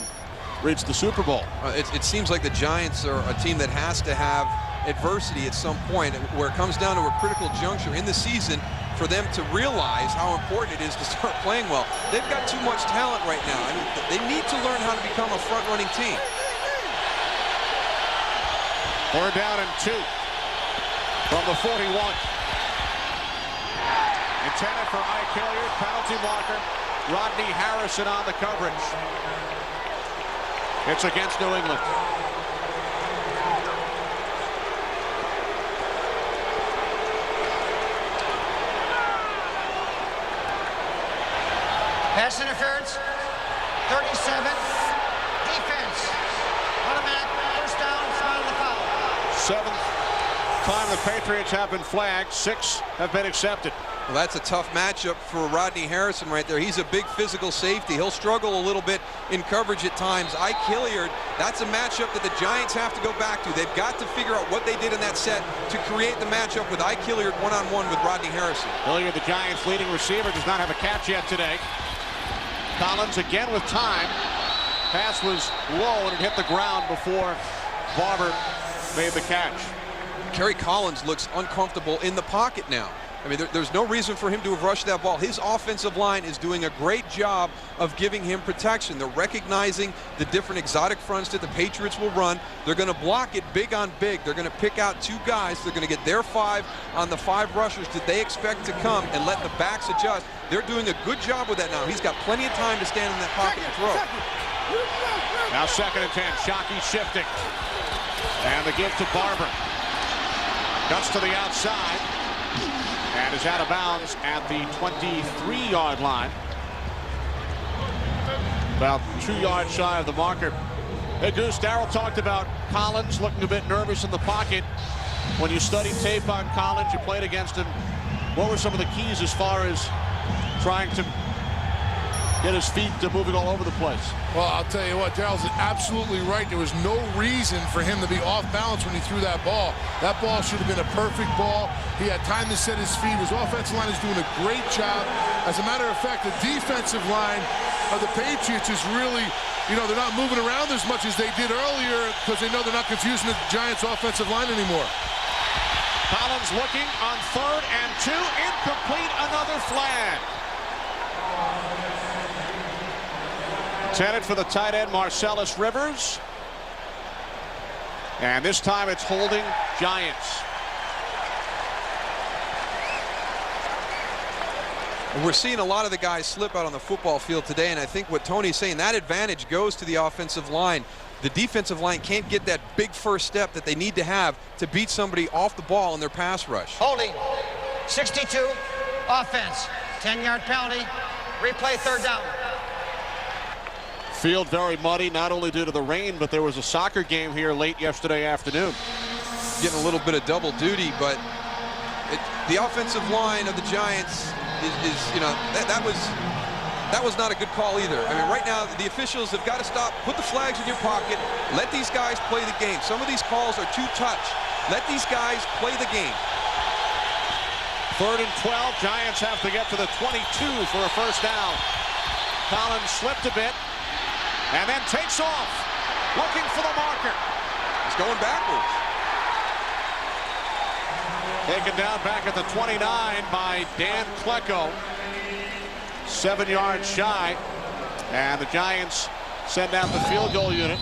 reached the Super Bowl. It seems like the Giants are a team that has to have adversity at some point where it comes down to a critical juncture in the season for them to realize how important it is to start playing well. They've got too much talent right now. I mean, they need to learn how to become a front-running team. 3rd down and 2 from the 41. Intended for Ike Hilliard. Penalty marker. Rodney Harrison on the coverage. It's against New England. Pass interference, 37. Defense, automatic, 1st down, foul the foul. 7th time the Patriots have been flagged. 6 have been accepted. Well, that's a tough matchup for Rodney Harrison right there. He's a big physical safety. He'll struggle a little bit in coverage at times. Ike Hilliard, that's a matchup that the Giants have to go back to. They've got to figure out what they did in that set to create the matchup with Ike Hilliard one-on-one with Rodney Harrison. Hilliard, the Giants' leading receiver, does not have a catch yet today. Collins again with time. Pass was low and it hit the ground before Barber made the catch. Kerry Collins looks uncomfortable in the pocket now. I mean, there's no reason for him to have rushed that ball. His offensive line is doing a great job of giving him protection. They're recognizing the different exotic fronts that the Patriots will run. They're going to block it big on big. They're going to pick out 2 guys. They're going to get their 5 on the 5 rushers that they expect to come and let the backs adjust. They're doing a good job with that now. He's got plenty of time to stand in that pocket and throw. Now 2nd and 10. Shockey shifting. And the give to Barber. Cuts to the outside. And is out of bounds at the 23-yard line. About 2 yards shy of the marker. Hey, Goose, Darryl talked about Collins looking a bit nervous in the pocket. When you studied tape on Collins, you played against him. What were some of the keys as far as trying to get his feet moving all over the place? Well, I'll tell you what, Darryl's absolutely right. There was no reason for him to be off balance when he threw that ball. That ball should have been a perfect ball. He had time to set his feet. His offensive line is doing a great job. As a matter of fact, the defensive line of the Patriots is really, you know, they're not moving around as much as they did earlier because they know they're not confusing the Giants' offensive line anymore. Collins looking on 3rd and 2. Incomplete, another flag. Intended for the tight end Marcellus Rivers. And this time it's holding Giants. We're seeing a lot of the guys slip out on the football field today, and I think what Tony's saying, that advantage goes to the offensive line. The defensive line can't get that big first step that they need to have to beat somebody off the ball in their pass rush. Holding. 62. Offense. 10-yard penalty. Replay 3rd down. Field very muddy, not only due to the rain, but there was a soccer game here late yesterday afternoon. Getting a little bit of double duty, but the offensive line of the Giants is you know, that was not a good call either. I mean, right now the officials have got to stop, put the flags in your pocket, let these guys play the game. Some of these calls are too touch. Let these guys play the game. 3rd and 12. Giants have to get to the 22 for a first down. Collins slipped a bit and then takes off, looking for the marker. He's going backwards. Taken down back at the 29 by Dan Klecko. 7 yards shy. And the Giants send out the field goal unit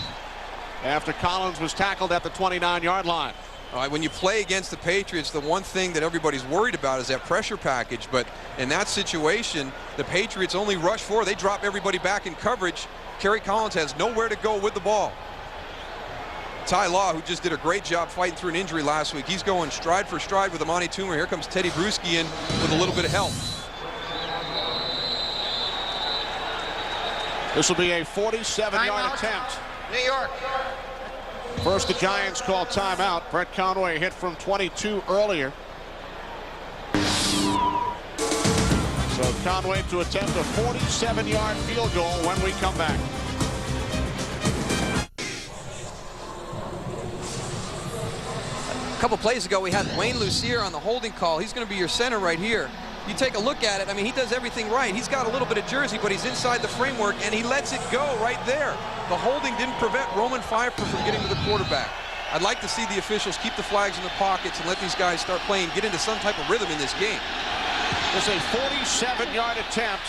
after Collins was tackled at the 29-yard line. All right, when you play against the Patriots, the one thing that everybody's worried about is that pressure package. But in that situation, the Patriots only rush 4. They drop everybody back in coverage. Kerry Collins has nowhere to go with the ball. Ty Law, who just did a great job fighting through an injury last week, he's going stride for stride with Amani Toomer. Here comes Teddy Bruschi in with a little bit of help. This will be a 47-yard attempt. New York. First, the Giants call timeout. Brett Conway hit from 22 earlier. So Conway to attempt a 47-yard field goal when we come back. A couple plays ago, we had Wayne Lucier on the holding call. He's going to be your center right here. You take a look at it. I mean, he does everything right. He's got a little bit of jersey, but he's inside the framework, and he lets it go right there. The holding didn't prevent Roman Pfeiffer from getting to the quarterback. I'd like to see the officials keep the flags in the pockets and let these guys start playing, get into some type of rhythm in this game. It's a 47-yard attempt.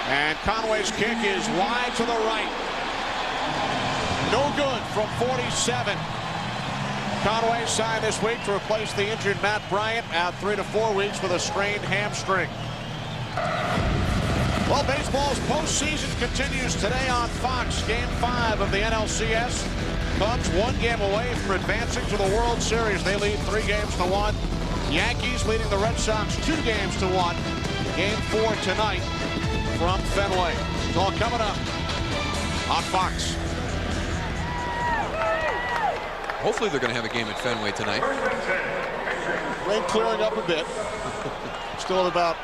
And Conway's kick is wide to the right. No good from 47. Conway signed this week to replace the injured Matt Bryant, out 3 to 4 weeks with a strained hamstring. Well, baseball's postseason continues today on Fox. Game 5 of the NLCS. Cubs 1 game away from advancing to the World Series. They lead 3 games to 1. Yankees leading the Red Sox 2 games to 1. Game 4 tonight from Fenway. It's all coming up on Fox. Hopefully they're going to have a game at Fenway tonight. Rain clearing up a bit. Still about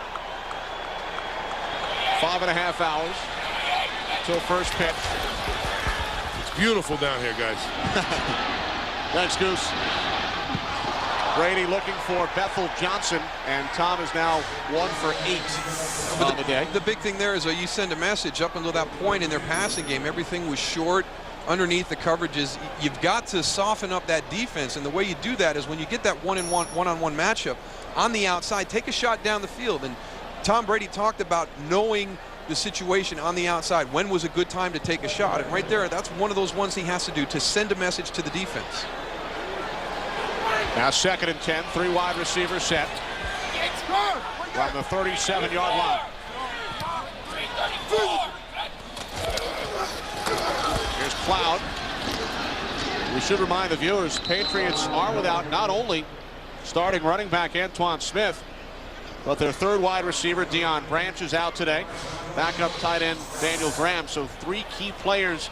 5.5 hours till first pitch. It's beautiful down here, guys. Thanks, Goose. Brady looking for Bethel Johnson, and Tom is now 1 for 8 on the day. The big thing there is you send a message up until that point in their passing game. Everything was short. underneath the coverages. You've got to soften up that defense, and the way you do that is when you get that one-on-one matchup on the outside, take a shot down the field. And Tom Brady talked about knowing the situation on the outside. When was a good time to take a shot? And right there, that's one of those ones he has to do to send a message to the defense. Now 2nd and 10, 3 wide receivers set from the 37-yard line. Here's Cloud. We should remind the viewers, Patriots are without not only starting running back Antoine Smith, but their 3rd wide receiver, Deion Branch, is out today. Backup tight end, Daniel Graham. So 3 key players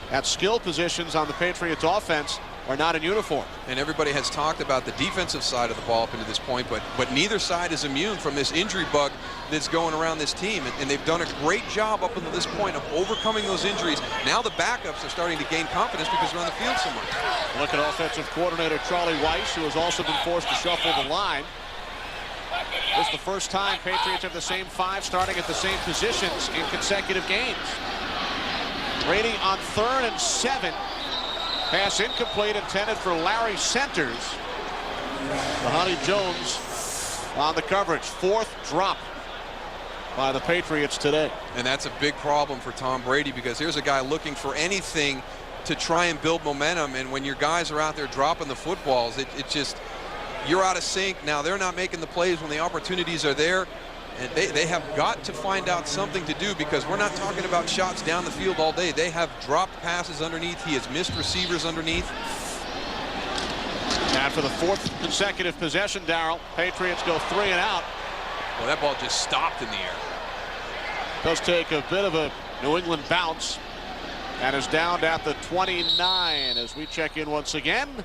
at skill positions on the Patriots offense are not in uniform. And everybody has talked about the defensive side of the ball up into this point, but neither side is immune from this injury bug that's going around this team. And they've done a great job up until this point of overcoming those injuries. Now the backups are starting to gain confidence because they're on the field so much. Look at offensive coordinator Charlie Weiss, who has also been forced to shuffle the line. This is the first time Patriots have the same 5 starting at the same positions in consecutive games. Brady on 3rd and 7. Pass incomplete, intended for Larry Centers. Honey Jones on the coverage. 4th drop by the Patriots today. And that's a big problem for Tom Brady, because here's a guy looking for anything to try and build momentum, and when your guys are out there dropping the footballs, it just, you're out of sync. Now they're not making the plays when the opportunities are there. And they have got to find out something to do, because we're not talking about shots down the field all day. They have dropped passes underneath. He has missed receivers underneath. And for the 4th consecutive possession, Darrell, Patriots go 3 and out. Well, that ball just stopped in the air. Does take a bit of a New England bounce and is down at the 29 as we check in once again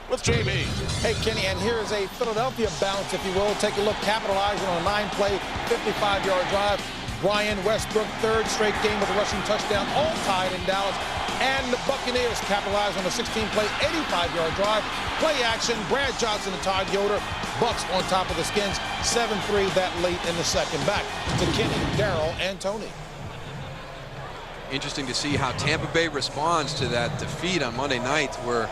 with JB. Hey, Kenny, and here's a Philadelphia bounce, if you will. Take a look, capitalizing on a 9-play, 55-yard drive. Brian Westbrook, 3rd straight game with a rushing touchdown, all tied in Dallas. And the Buccaneers capitalized on a 16-play, 85-yard drive. Play action, Brad Johnson and Todd Yoder. Bucks on top of the Skins, 7-3 that late in the second. Back to Kenny, Darrell, and Tony. Interesting to see how Tampa Bay responds to that defeat on Monday night, where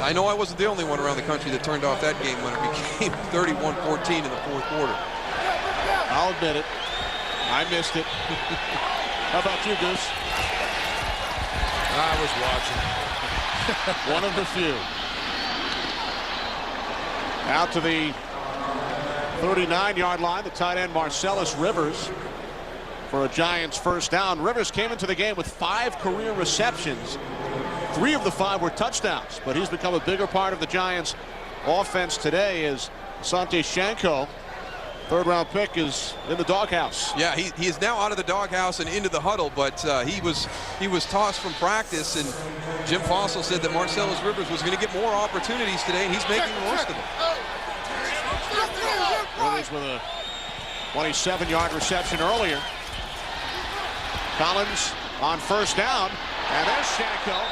I know I wasn't the only one around the country that turned off that game when it became 31-14 in the 4th quarter. I'll admit it. I missed it. How about you, Goose? I was watching. One of the few. Out to the 39-yard line, the tight end Marcellus Rivers for a Giants 1st down. Rivers came into the game with 5 career receptions. 3 of the 5 were touchdowns, but he's become a bigger part of the Giants offense today as Asante Shanko, 3rd-round pick, is in the doghouse. Yeah, he is now out of the doghouse and into the huddle, but he was tossed from practice, and Jim Fossil said that Marcellus Rivers was going to get more opportunities today, and he's making the most of them. Rivers with a 27-yard reception earlier. Collins on 1st down, and there's Shanko.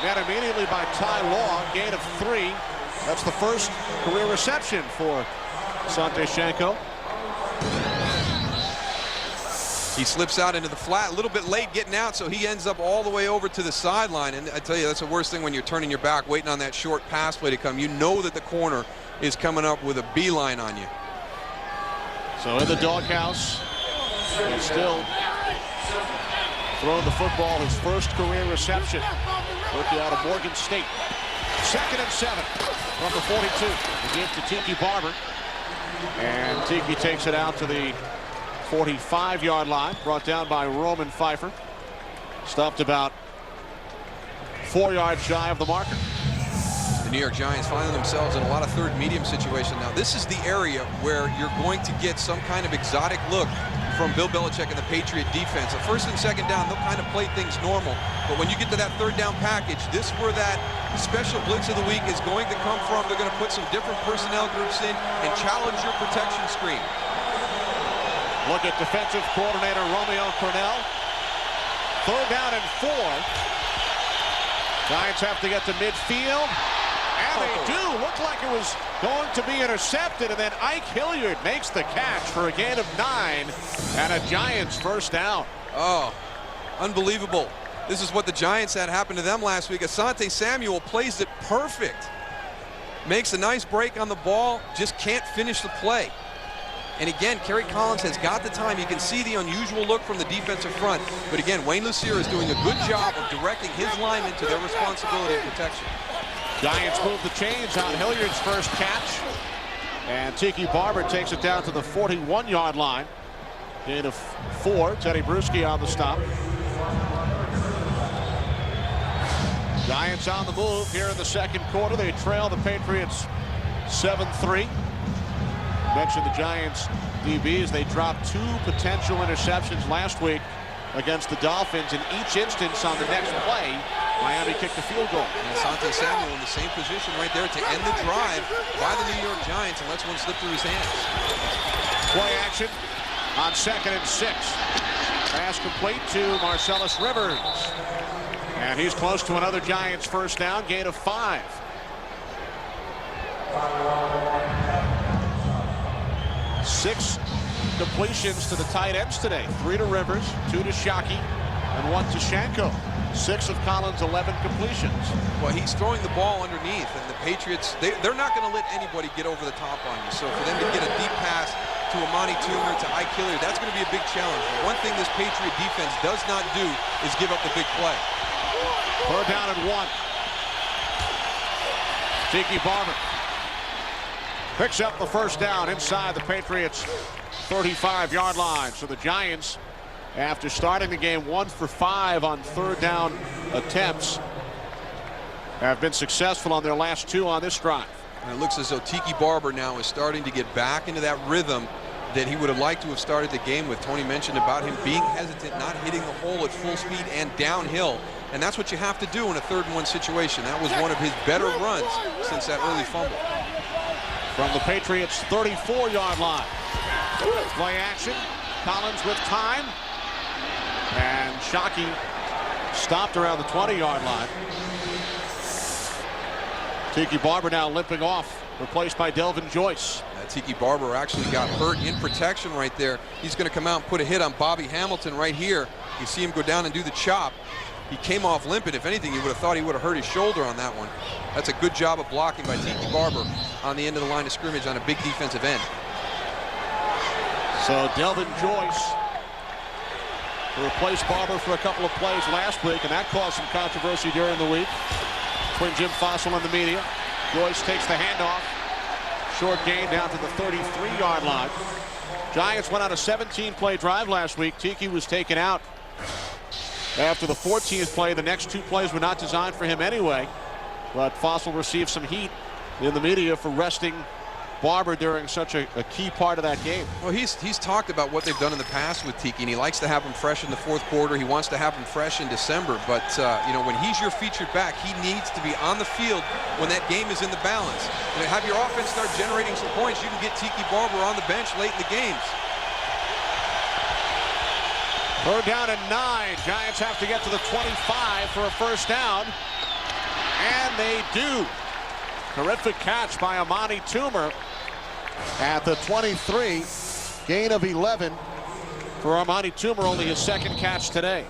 Met immediately by Ty Law, gain of 3. That's the 1st career reception for Asante Shanko. He slips out into the flat, a little bit late getting out, so he ends up all the way over to the sideline. And I tell you, that's the worst thing when you're turning your back, waiting on that short pass play to come. You know that the corner is coming up with a beeline on you. So in the doghouse, he's still throwing the football, his 1st career reception. Rookie out of Morgan State. 2nd and 7 from the 42. The give to Tiki Barber. And Tiki takes it out to the 45-yard line. Brought down by Roman Pfeiffer. Stopped about 4 yards shy of the marker. The New York Giants finding themselves in a lot of 3rd medium situation. Now, this is the area where you're going to get some kind of exotic look from Bill Belichick and the Patriot defense. At 1st and 2nd down, they'll kind of play things normal. But when you get to that 3rd down package, this is where that special blitz of the week is going to come from. They're going to put some different personnel groups in and challenge your protection screen. Look at defensive coordinator Romeo Cornell. 3rd down and 4. Giants have to get to midfield. And they do. Looked like it was going to be intercepted, and then Ike Hilliard makes the catch for a gain of 9 and a Giants 1st down. Oh, unbelievable. This is what the Giants had happen to them last week. Asante Samuel plays it perfect. Makes a nice break on the ball, just can't finish the play. And again, Kerry Collins has got the time. You can see the unusual look from the defensive front. But again, Wayne Lucier is doing a good job of directing his linemen to their responsibility of protection. Giants move the chains on Hilliard's first catch. And Tiki Barber takes it down to the 41-yard line. Gain of 4. Teddy Bruschi on the stop. Giants on the move here in the second quarter. They trail the Patriots 7-3. Mentioned the Giants DBs. They dropped 2 potential interceptions last week against the Dolphins. In each instance on the next play, Miami kicked a field goal. And Asante Samuel in the same position right there to end the drive by the New York Giants and lets one slip through his hands. Play action on 2nd and 6. Pass complete to Marcellus Rivers. And he's close to another Giants first down, gain of 5. Six completions to the tight ends today. 3 to Rivers, 2 to Shockey, and 1 to Shanko. 6 of Collins' 11 completions. Well, he's throwing the ball underneath, and the Patriots, they're not going to let anybody get over the top on you. So for them to get a deep pass to Amani Toomer, to Ike Hilliard, that's going to be a big challenge. One thing this Patriot defense does not do is give up the big play. 3rd down and 1. Tiki Barber picks up the first down inside the Patriots' 35-yard line. So the Giants, after starting the game 1 for 5 on 3rd down attempts, have been successful on their last 2 on this drive. And it looks as though Tiki Barber now is starting to get back into that rhythm that he would have liked to have started the game with. Tony mentioned about him being hesitant, not hitting the hole at full speed and downhill. And that's what you have to do in a 3rd and 1 situation. That was one of his better runs since that early fumble. From the Patriots' 34-yard line. Play action. Collins with time. And Shockey stopped around the 20-yard line. Tiki Barber now limping off, replaced by Delvin Joyce. Tiki Barber actually got hurt in protection right there. He's going to come out and put a hit on Bobby Hamilton right here. You see him go down and do the chop. He came off limping. If anything, you would have thought he would have hurt his shoulder on that one. That's a good job of blocking by Tiki Barber on the end of the line of scrimmage on a big defensive end. So Delvin Joyce to replace Barber for a couple of plays last week, and that caused some controversy during the week between Jim Fossil and the media. Joyce takes the handoff. Short gain down to the 33-yard line. Giants went on a 17-play drive last week. Tiki was taken out after the 14th play. The next 2 plays were not designed for him anyway. But Fossil received some heat in the media for resting Barber during such a key part of that game. Well, he's talked about what they've done in the past with Tiki, and he likes to have him fresh in the 4th quarter. He wants to have him fresh in December. But, you know, when he's your featured back, he needs to be on the field when that game is in the balance. And have your offense start generating some points, you can get Tiki Barber on the bench late in the games. 3rd down and 9. Giants have to get to the 25 for a first down. And they do. Terrific catch by Amani Toomer at the 23. Gain of 11 for Amani Toomer, only his 2nd catch today.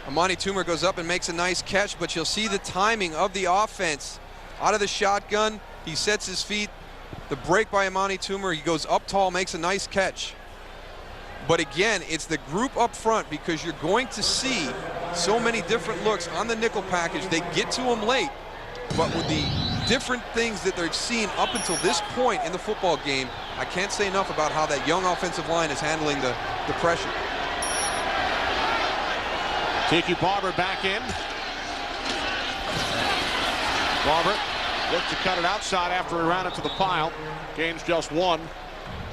Amani Toomer goes up and makes a nice catch, but you'll see the timing of the offense. Out of the shotgun, he sets his feet. The break by Amani Toomer, he goes up tall, makes a nice catch. But again, it's the group up front, because you're going to see so many different looks on the nickel package. They get to him late, but with the different things that they've seen up until this point in the football game, I can't say enough about how that young offensive line is handling the pressure. Tiki Barber back in. Barber looked to cut it outside after he ran it to the pile. Gains just 1.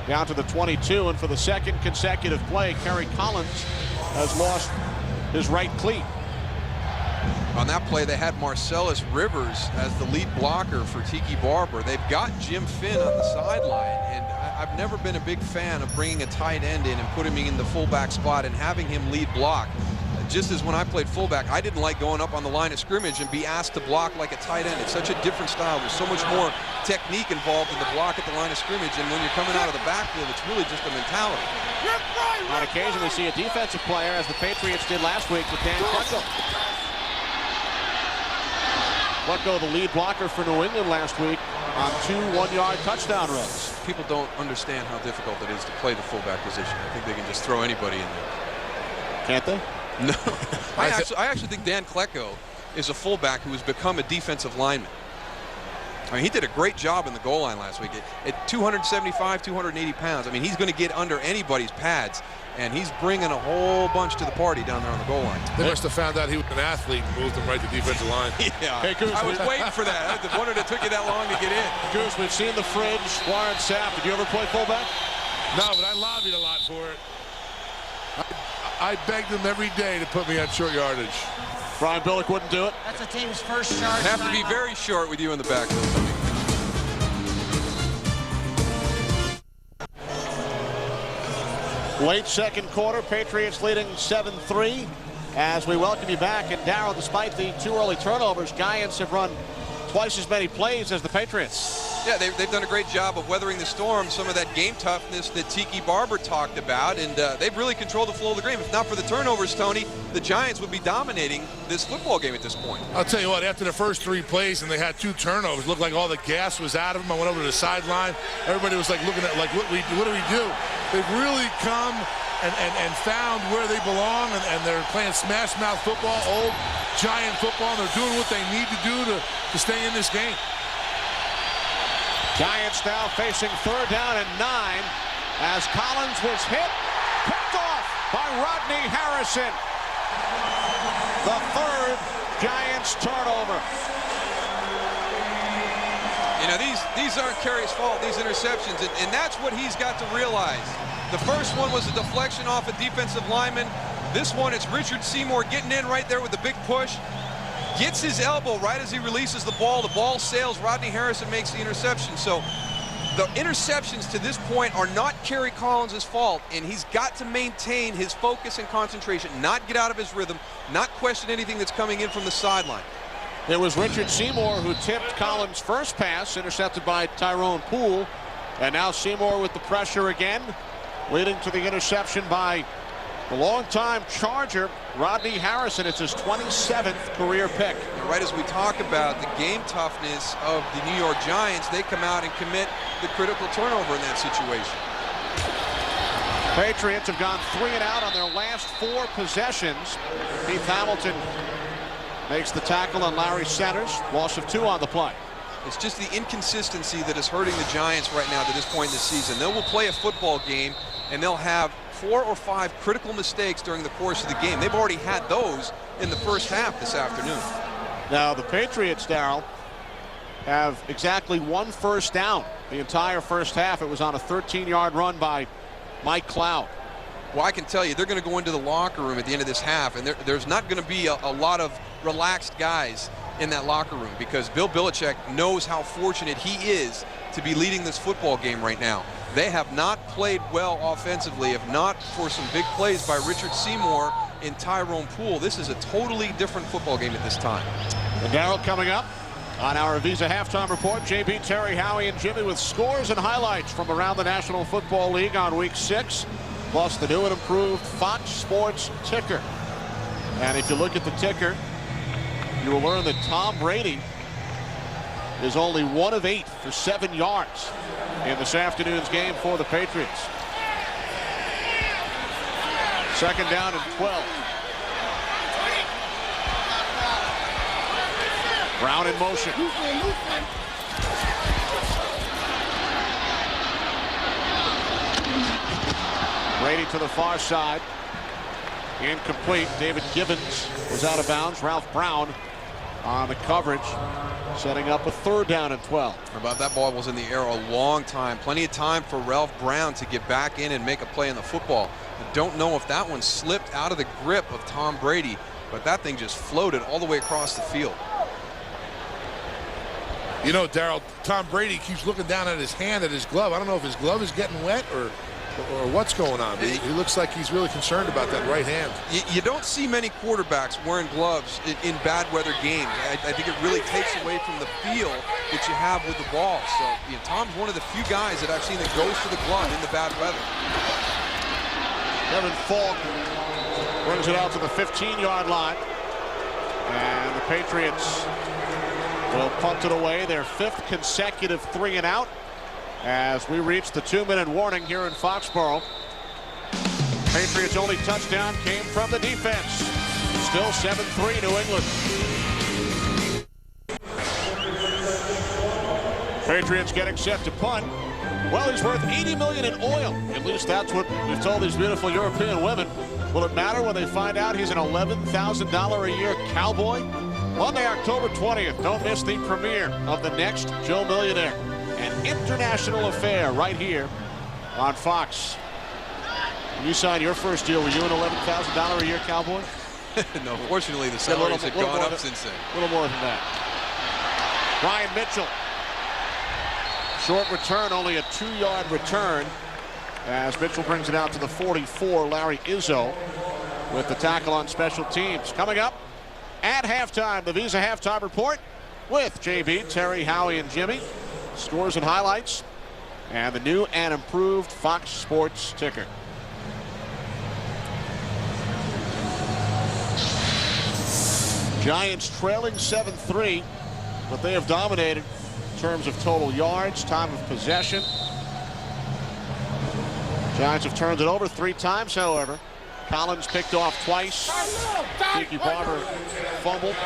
Down to the 22, and for the 2nd consecutive play, Kerry Collins has lost his right cleat. On that play, they had Marcellus Rivers as the lead blocker for Tiki Barber. They've got Jim Finn on the sideline, and I've never been a big fan of bringing a tight end in and putting him in the fullback spot and having him lead block. Just as when I played fullback, I didn't like going up on the line of scrimmage and be asked to block like a tight end. It's such a different style. There's so much more technique involved in the block at the line of scrimmage, and when you're coming out of the backfield, it's really just a mentality. On occasion, we see a defensive player, as the Patriots did last week with Dan Klecko. Klecko, the lead blocker for New England last week on 2 one-yard touchdown runs. People don't understand how difficult it is to play the fullback position. I think they can just throw anybody in there. Can't they? No. I actually think Dan Klecko is a fullback who has become a defensive lineman. I mean, he did a great job in the goal line last week. At 275, 280 pounds, I mean, he's going to get under anybody's pads, and he's bringing a whole bunch to the party down there on the goal line. They must have found out he was an athlete and moved him right to defensive line. Yeah, Hey, Goose, I was waiting for that. I wondered it took you that long to get in. Goose, we've seen the fridge. Warren Sapp, did you ever play fullback? No, but I lobbied a lot for it. I begged him every day to put me on short yardage. Brian Billick wouldn't do it. That's the team's first charge. Have to be very short with you in the backfield. Late second quarter, Patriots leading 7-3 as we welcome you back. And Darryl, despite the 2 early turnovers, Giants have run twice as many plays as the Patriots. Yeah, they've done a great job of weathering the storm, some of that game toughness that Tiki Barber talked about, and they've really controlled the flow of the game. If not for the turnovers, Tony, the Giants would be dominating this football game at this point. I'll tell you what, after the first 3 plays and they had 2 turnovers, looked like all the gas was out of them. I went over to the sideline. Everybody was like looking at like, what do we do? They've really come and found where they belong, and they're playing smash mouth football, old Giant football, and they're doing what they need to do to stay in this game. Giants now facing 3rd down and 9 as Collins was hit, picked off by Rodney Harrison. The 3rd Giants turnover. You know, these aren't Kerry's fault, these interceptions, and that's what he's got to realize. The first one was a deflection off a defensive lineman. This one, it's Richard Seymour getting in right there with the big push. Gets his elbow right as he releases the ball. The ball sails. Rodney Harrison makes the interception. So the interceptions to this point are not Kerry Collins' fault, and he's got to maintain his focus and concentration, not get out of his rhythm, not question anything that's coming in from the sideline. It was Richard Seymour who tipped Collins' first pass, intercepted by Tyrone Poole. And now Seymour with the pressure again, leading to the interception by the longtime Charger, Rodney Harrison. It's his 27th career pick. And right as we talk about the game toughness of the New York Giants, they come out and commit the critical turnover in that situation. Patriots have gone 3 and out on their last 4 possessions. Keith Hamilton makes the tackle on Larry Centers. Loss of 2 on the play. It's just the inconsistency that is hurting the Giants right now to this point in the season. They will play a football game, and they'll have 4 or 5 critical mistakes during the course of the game. They've already had those in the first half this afternoon. Now the Patriots, Darryl, have exactly 1 first down the entire first half. It was on a 13-yard run by Mike Cloud. Well, I can tell you, they're going to go into the locker room at the end of this half, and there's not going to be a lot of relaxed guys in that locker room, because Bill Belichick knows how fortunate he is to be leading this football game right now. They have not played well offensively, if not for some big plays by Richard Seymour and Tyrone Poole. This is a totally different football game at this time. And Darryl, coming up on our Visa Halftime Report, JB, Terry, Howie, and Jimmy with scores and highlights from around the National Football League on Week 6, plus the new and improved Fox Sports ticker. And if you look at the ticker, you will learn that Tom Brady is only 1 of 8 for 7 yards in this afternoon's game for the Patriots. 2nd down and 12. Brown in motion. Brady to the far side. Incomplete. David Gibbons was out of bounds. Ralph Brown on the coverage, setting up a 3rd down and 12. About that ball was in the air a long time. Plenty of time for Ralph Brown to get back in and make a play in the football. I don't know if that one slipped out of the grip of Tom Brady, but that thing just floated all the way across the field. You know, Darryl, Tom Brady keeps looking down at his hand, at his glove. I don't know if his glove is getting wet or what's going on. He looks like he's really concerned about that right hand. You don't see many quarterbacks wearing gloves in bad weather games. I think it really takes away from the feel that you have with the ball. So Tom's one of the few guys that I've seen that goes for the glove in the bad weather. Kevin Falk brings it out to the 15-yard line. And the Patriots will punt it away, their 5th consecutive 3-and-out, as we reach the 2-minute warning here in Foxborough. Patriots' only touchdown came from the defense. Still 7-3 New England. Patriots getting set to punt. Well, he's worth $80 million in oil. At least that's what we've told these beautiful European women. Will it matter when they find out he's an $11,000 a year cowboy? Monday, October 20th. Don't miss the premiere of The Next Joe Millionaire, an international affair right here on Fox. When you signed your first deal, were you an $11,000 a year cowboy? No, fortunately, the salaries have gone up since then. A little more than that. Brian Mitchell. Short return, only a 2-yard return, as Mitchell brings it out to the 44. Larry Izzo with the tackle on special teams. Coming up at halftime, the Visa Halftime Report with JB, Terry, Howie, and Jimmy. Scores and highlights, and the new and improved Fox Sports ticker. Giants trailing 7-3, but they have dominated in terms of total yards, time of possession. Giants have turned it over 3 times, however. Collins picked off twice. Tiki Barber fumbled.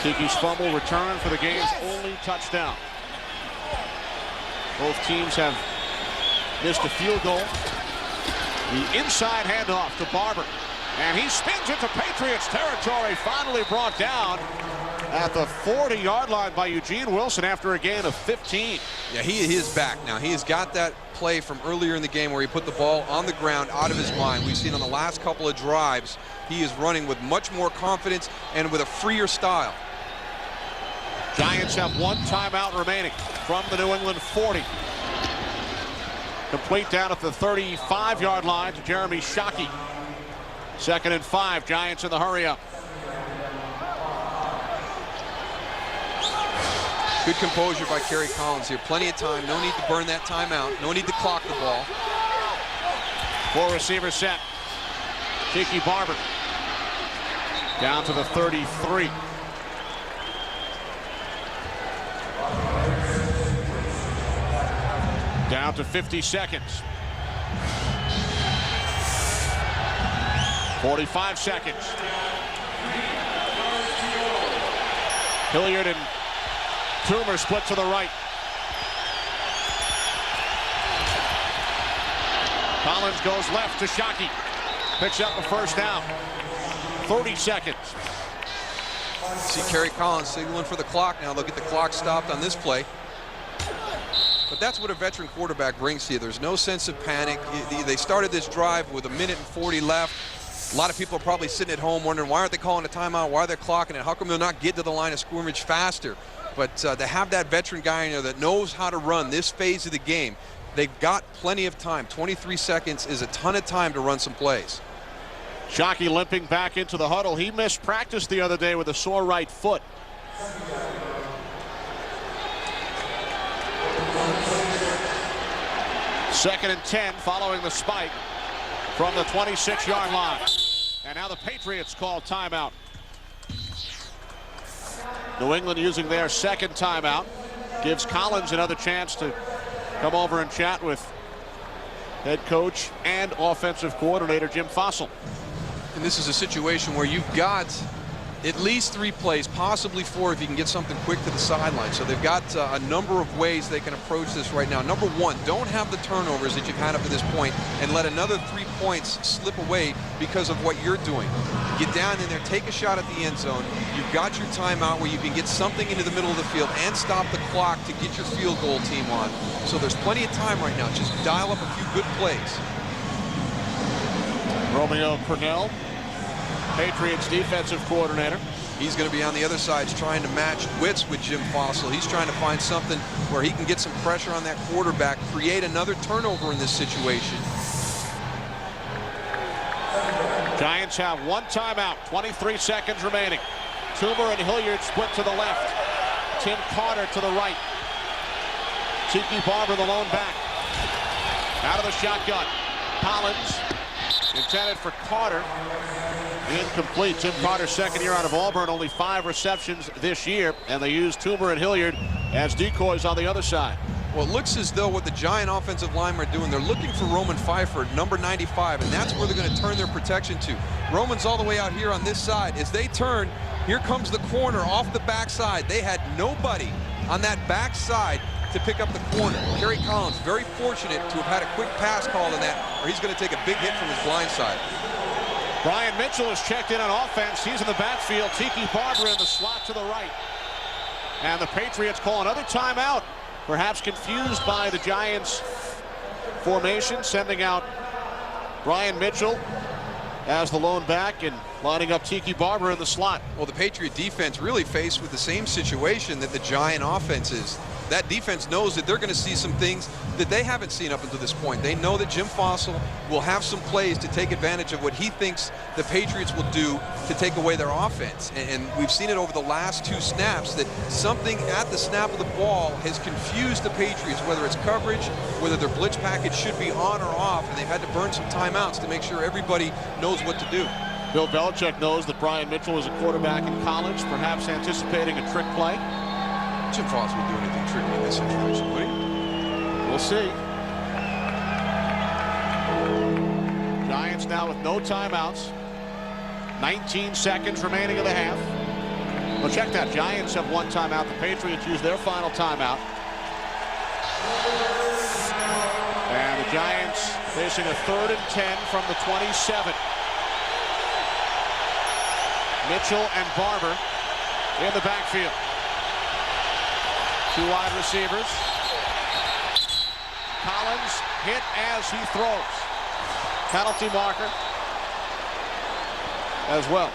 Tiki's fumble return for the game's only touchdown. Both teams have missed a field goal. The inside handoff to Barber. And he spins into Patriots territory, finally brought down at the 40-yard line by Eugene Wilson after a gain of 15. Yeah, he is back now. He has got that play from earlier in the game where he put the ball on the ground out of his mind. We've seen on the last couple of drives, he is running with much more confidence and with a freer style. Giants have 1 timeout remaining from the New England 40. Complete down at the 35-yard line to Jeremy Shockey. 2nd and 5, Giants in the hurry up. Good composure by Kerry Collins here. Plenty of time. No need to burn that timeout. No need to clock the ball. 4 receiver set. Tiki Barber down to the 33. Down to 50 seconds. 45 seconds. Hilliard and Toomer split to the right. Collins goes left to Shockey. Picks up a first down. 30 seconds. See Kerry Collins signaling for the clock now. They'll get the clock stopped on this play. But that's what a veteran quarterback brings to you. There's no sense of panic. They started this drive with 1:40 left. A lot of people are probably sitting at home wondering, why aren't they calling a timeout? Why are they clocking it? How come they'll not get to the line of scrimmage faster? But to have that veteran guy in there that knows how to run this phase of the game, they've got plenty of time. 23 seconds is a ton of time to run some plays. Shockey limping back into the huddle. He missed practice the other day with a sore right foot. Second and 10 following the spike from the 26-yard line. And now the Patriots call timeout. New England using their 2nd timeout. Gives Collins another chance to come over and chat with head coach and offensive coordinator Jim Fassel. And this is a situation where you've got at least 3 plays, possibly 4 if you can get something quick to the sideline. So they've got a number of ways they can approach this right now. Number 1, don't have the turnovers that you've had up to this point and let another 3 points slip away because of what you're doing. Get down in there, take a shot at the end zone. You've got your timeout where you can get something into the middle of the field and stop the clock to get your field goal team on. So there's plenty of time right now. Just dial up a few good plays. Romeo Crennel, Patriots defensive coordinator. He's going to be on the other side trying to match wits with Jim Fassel. He's trying to find something where he can get some pressure on that quarterback, create another turnover in this situation. Giants have 1 timeout, 23 seconds remaining. Toomer and Hilliard split to the left. Tim Carter to the right. Tiki Barber the lone back. Out of the shotgun. Collins, intended for Carter. Incomplete. Tim Carter, second year out of Auburn, only 5 receptions this year, and they use Toomer and Hilliard as decoys on the other side. Well, it looks as though what the Giant offensive linemen are doing, they're looking for Roman Pfeiffer, number 95, and that's where they're going to turn their protection to. Roman's all the way out here on this side. As they turn, here comes the corner off the backside. They had nobody on that backside to pick up the corner. Kerry Collins, very fortunate to have had a quick pass call in that, or he's going to take a big hit from his blind side. Brian Mitchell is checked in on offense. He's in the backfield. Tiki Barber in the slot to the right. And the Patriots call another timeout. Perhaps confused by the Giants formation, sending out Brian Mitchell as the lone back and lining up Tiki Barber in the slot. Well, the Patriot defense really faced with the same situation that the Giant offense is. That defense knows that they're going to see some things that they haven't seen up until this point. They know that Jim Fossil will have some plays to take advantage of what he thinks the Patriots will do to take away their offense. And we've seen it over the last 2 snaps that something at the snap of the ball has confused the Patriots, whether it's coverage, whether their blitz package should be on or off, and they've had to burn some timeouts to make sure everybody knows what to do. Bill Belichick knows that Brian Mitchell is a quarterback in college, perhaps anticipating a trick play. Jim Fossil would do anything tricky in this situation, would he? We'll see. Giants now with no timeouts. 19 seconds remaining of the half. Well, check that. Giants have 1 timeout. The Patriots use their final timeout. And the Giants facing a 3rd and 10 from the 27. Mitchell and Barber in the backfield. 2 wide receivers. Collins hit as he throws. Penalty marker as well.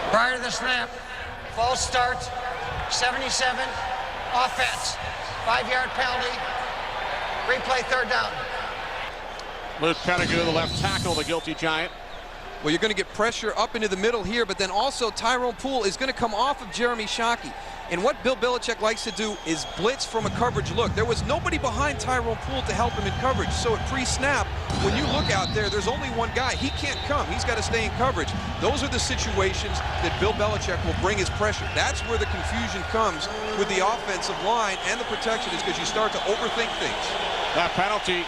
Prior to the snap, false start, 77, offense, 5-yard penalty, replay 3rd down. Luke Pettigrew, the left tackle, the guilty Giant. Well, you're going to get pressure up into the middle here, but then also Tyrone Poole is going to come off of Jeremy Shockey. And what Bill Belichick likes to do is blitz from a coverage look. There was nobody behind Tyrone Poole to help him in coverage. So at pre-snap, when you look out there, there's only one guy. He can't come. He's got to stay in coverage. Those are the situations that Bill Belichick will bring his pressure. That's where the confusion comes with the offensive line and the protection, is because you start to overthink things. That penalty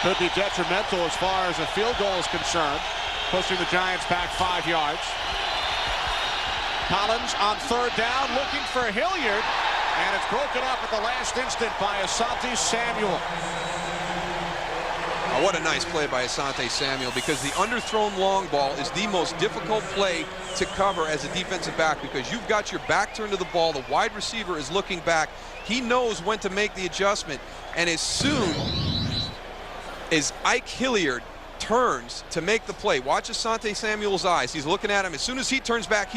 could be detrimental as far as a field goal is concerned, pushing the Giants back 5 yards. Collins on 3rd down, looking for Hilliard, and it's broken up at the last instant by Asante Samuel. Oh, what a nice play by Asante Samuel, because the underthrown long ball is the most difficult play to cover as a defensive back, because you've got your back turned to the ball. The wide receiver is looking back. He knows when to make the adjustment, and as soon as Ike Hilliard turns to make the play, watch Asante Samuel's eyes. He's looking at him. As soon as he turns back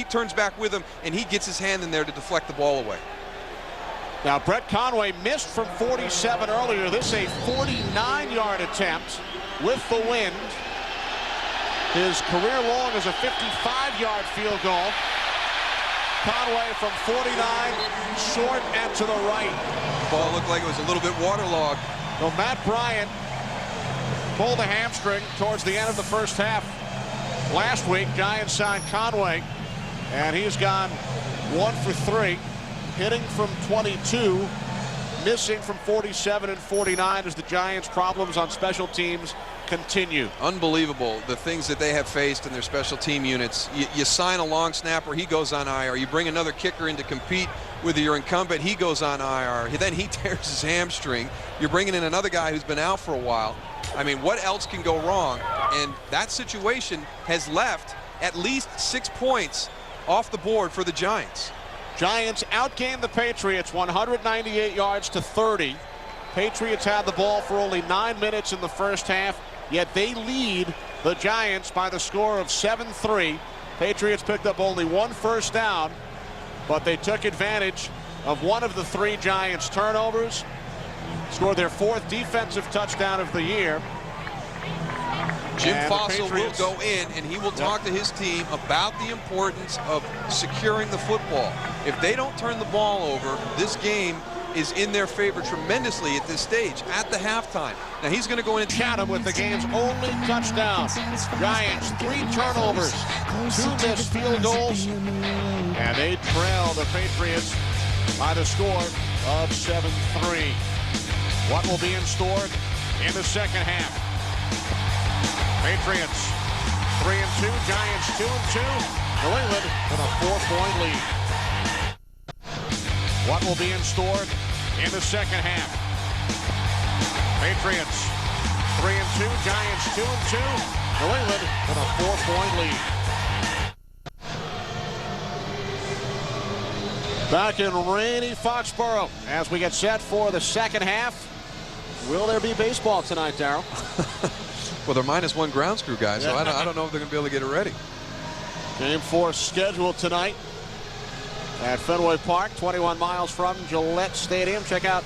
with him, and he gets his hand in there to deflect the ball away. Now, Brett Conway missed from 47 earlier. This is a 49-yard attempt with the wind. His career long is a 55-yard field goal. Conway from 49, short and to the right. Ball looked like it was a little bit waterlogged. Well, Matt Bryant pulled a hamstring towards the end of the first half. Last week, Giants signed Conway, and he's gone 1 for 3, hitting from 22, missing from 47 and 49 as the Giants' problems on special teams continue. Unbelievable, the things that they have faced in their special team units. You sign a long snapper, he goes on IR. You bring another kicker in to compete with your incumbent, he goes on IR. Then he tears his hamstring. You're bringing in another guy who's been out for a while. I mean, what else can go wrong? And that situation has left at least 6 points off the board for the Giants. Giants outgained the Patriots 198 yards to 30. Patriots had the ball for only 9 minutes in the first half, yet they lead the Giants by the score of 7-3. Patriots picked up only 1 first down, but they took advantage of one of the 3 Giants turnovers, scored their 4th defensive touchdown of the year, Jim And the Fossil will Patriots- go in, and he will talk to his team about the importance of securing the football. If they don't turn the ball over, this game is in their favor tremendously at this stage, at the halftime. Now he's going to go in and Chatham with the game's only touchdown. Giants 3 turnovers, 2 missed field goals, and they trail the Patriots by the score of 7-3. What will be in store in the second half? Patriots 3-2, Giants 2-2. New England with a 4-point lead. What will be in store in the second half? Patriots 3-2, Giants 2-2. New England with a 4-point lead. Back in rainy Foxborough as we get set for the second half. Will there be baseball tonight, Darryl? well, they're -1 ground crew, guys, so I don't know if they're going to be able to get it ready. Game 4 scheduled tonight at Fenway Park, 21 miles from Gillette Stadium. Check out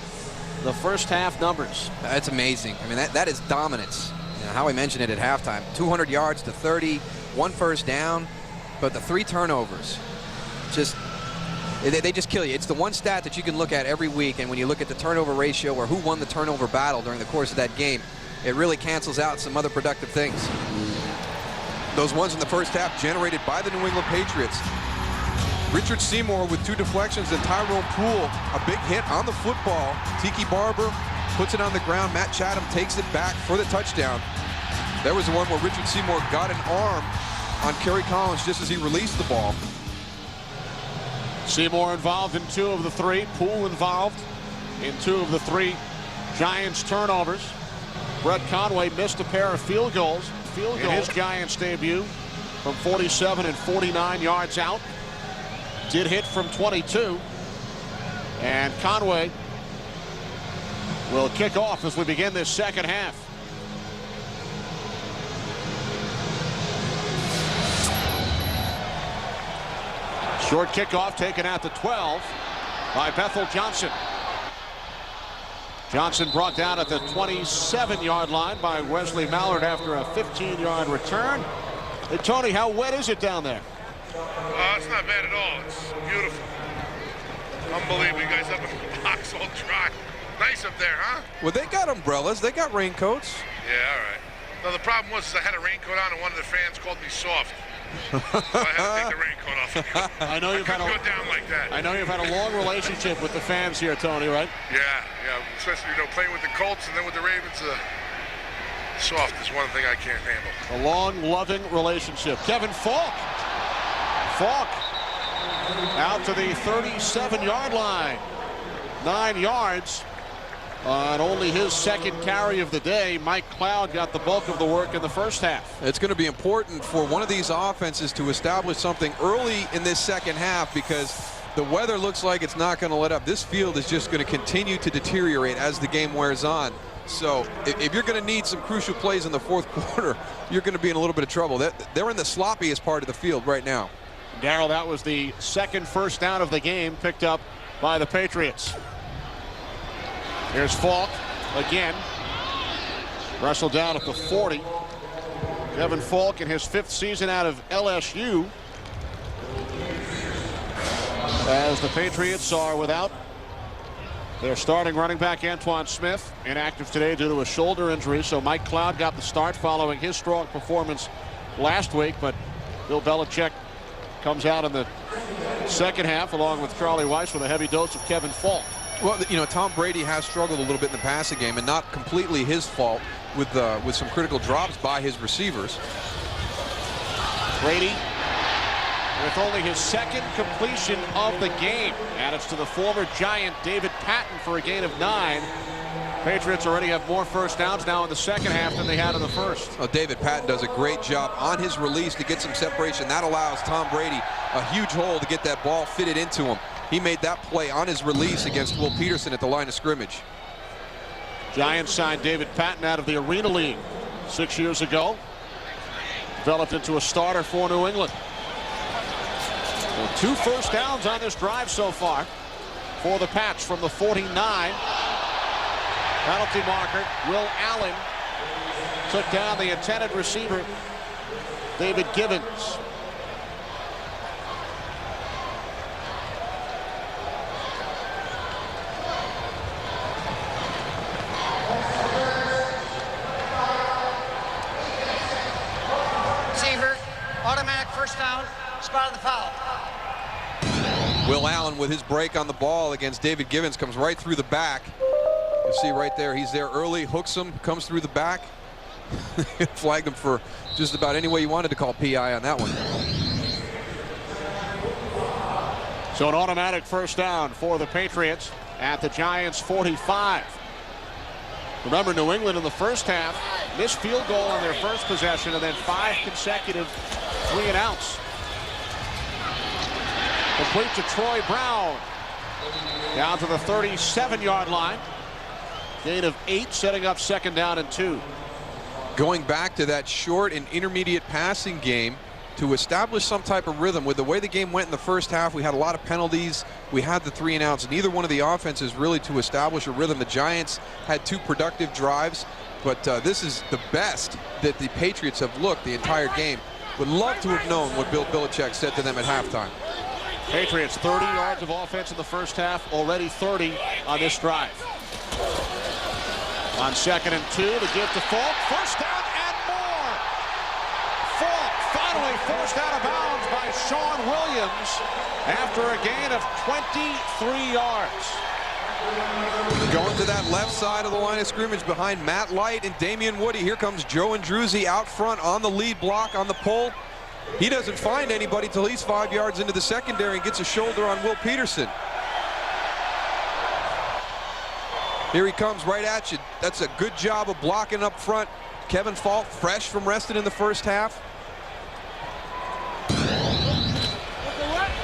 the first half numbers. That's amazing. I mean, that is dominance. You know, Howie mentioned it at halftime. 200 yards to 30, 1 first down, but the 3 turnovers. They just kill you. It's the one stat that you can look at every week, and when you look at the turnover ratio or who won the turnover battle during the course of that game, it really cancels out some other productive things. Those ones in the first half generated by the New England Patriots. Richard Seymour with 2 deflections and Tyrone Poole, a big hit on the football. Tiki Barber puts it on the ground. Matt Chatham takes it back for the touchdown. There was the one where Richard Seymour got an arm on Kerry Collins just as he released the ball. Seymour involved in 2 of the 3. Poole involved in 2 of the 3 Giants turnovers. Brett Conway missed a pair of field goals in his Giants debut from 47 and 49 yards out. Did hit from 22. And Conway will kick off as we begin this second half. Short kickoff taken at the 12 by Bethel Johnson. Johnson brought down at the 27-yard line by Wesley Mallard after a 15-yard return. Hey, Tony, how wet is it down there? It's not bad at all. It's beautiful. Unbelievable. You guys up in the box all dry. Nice up there, huh? Well, they got umbrellas. They got raincoats. Yeah, all right. No, the problem was I had a raincoat on and one of the fans called me soft. So I had to take the raincoat off. I know you've had go down like that. I know you've had a long relationship with the fans here, Tony, right? Yeah. Especially, playing with the Colts and then with the Ravens. Soft is one thing I can't handle. A long, loving relationship. Kevin Falk. Falk out to the 37-yard line. 9 yards on only his second carry of the day. Mike Cloud got the bulk of the work in the first half. It's going to be important for one of these offenses to establish something early in this second half because the weather looks like it's not going to let up. This field is just going to continue to deteriorate as the game wears on. So if you're going to need some crucial plays in the fourth quarter, you're going to be in a little bit of trouble. They're in the sloppiest part of the field right now. Darryl, that was the second first down of the game picked up by the Patriots. Here's Falk again. Wrestled down at the 40. Kevin Falk in his 5th season out of LSU. As the Patriots are without their starting running back Antoine Smith, inactive today due to a shoulder injury. So Mike Cloud got the start following his strong performance last week. But Bill Belichick comes out in the second half along with Charlie Weiss with a heavy dose of Kevin Falk. Well, Tom Brady has struggled a little bit in the passing game, and not completely his fault with some critical drops by his receivers. Brady with only his 2nd completion of the game. Added to the former Giant David Patton for a gain of 9. Patriots already have more first downs now in the second half than they had in the first. Well, David Patton does a great job on his release to get some separation. That allows Tom Brady a huge hole to get that ball fitted into him. He made that play on his release against Will Peterson at the line of scrimmage. Giants signed David Patton out of the Arena League 6 years ago. Developed into a starter for New England. Well, 2 first downs on this drive so far for the Pats from the 49. Penalty marker, Will Allen took down the intended receiver, David Givens. Receiver, automatic first down, spot of the foul. Will Allen with his break on the ball against David Givens comes right through the back. You see right there, he's there early, hooks him, comes through the back. Flagged him for just about any way you wanted to call PI on that one. So an automatic first down for the Patriots at the Giants 45. Remember, New England in the first half missed field goal on their first possession and then 5 consecutive 3-and-outs. Complete to Troy Brown. Down to the 37-yard line. Gain of 8, setting up second down and 2. Going back to that short and intermediate passing game to establish some type of rhythm. With the way the game went in the first half, we had a lot of penalties. We had the 3-and-outs. Neither one of the offenses really to establish a rhythm. The Giants had 2 productive drives, but this is the best that the Patriots have looked the entire game. Would love to have known what Bill Belichick said to them at halftime. Patriots 30 yards of offense in the first half, already 30 on this drive. On 2nd and 2, the give to Falk. First down and more. Falk finally forced out of bounds by Sean Williams after a gain of 23 yards. Going to that left side of the line of scrimmage behind Matt Light and Damian Woody. Here comes Joe Andruzzi out front on the lead block on the pull. He doesn't find anybody till he's 5 yards into the secondary and gets a shoulder on Will Peterson. Here he comes right at you. That's a good job of blocking up front. Kevin Falk, fresh from resting in the first half.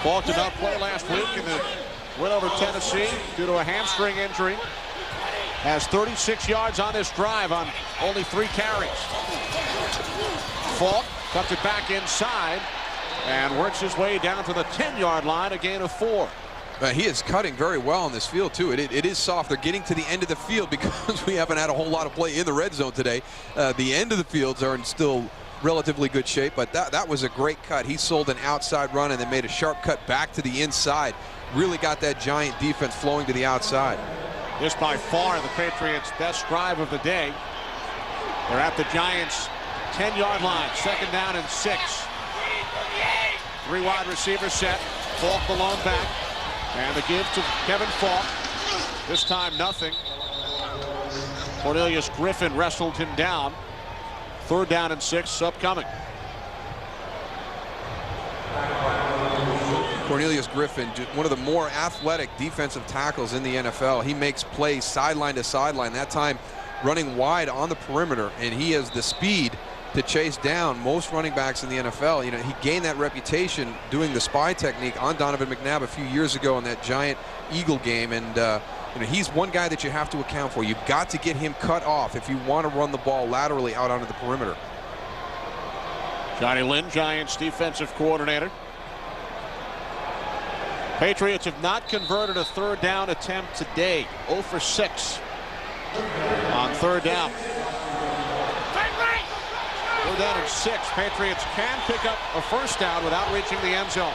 Falk did not play last week in the win over Tennessee due to a hamstring injury. Has 36 yards on this drive on only 3 carries. Falk tucks it back inside and works his way down to the 10-yard line, a gain of 4. He is cutting very well on this field, too. It is soft. They're getting to the end of the field because we haven't had a whole lot of play in the red zone today. The end of the fields are in still relatively good shape, but that was a great cut. He sold an outside run and then made a sharp cut back to the inside. Really got that Giant defense flowing to the outside. This by far the Patriots' best drive of the day. They're at the Giants' 10-yard line, 2nd down and 6. 3 wide receiver set. Falk the lone back. And the give to Kevin Falk. This time nothing. Cornelius Griffin wrestled him down. 3rd down and 6 upcoming. Cornelius Griffin, one of the more athletic defensive tackles in the NFL. He makes plays sideline to sideline, that time running wide on the perimeter, and he has the speed to chase down most running backs in the NFL. You know, he gained that reputation doing the spy technique on Donovan McNabb a few years ago in that Giant Eagle game, and you know, he's one guy that you have to account for. You've got to get him cut off if you want to run the ball laterally out onto the perimeter. Johnny Lynn, Giants defensive coordinator. Patriots have not converted a 3rd down attempt today. 0 for 6 on 3rd down. 3rd down and 6. Patriots can pick up a 1st down without reaching the end zone.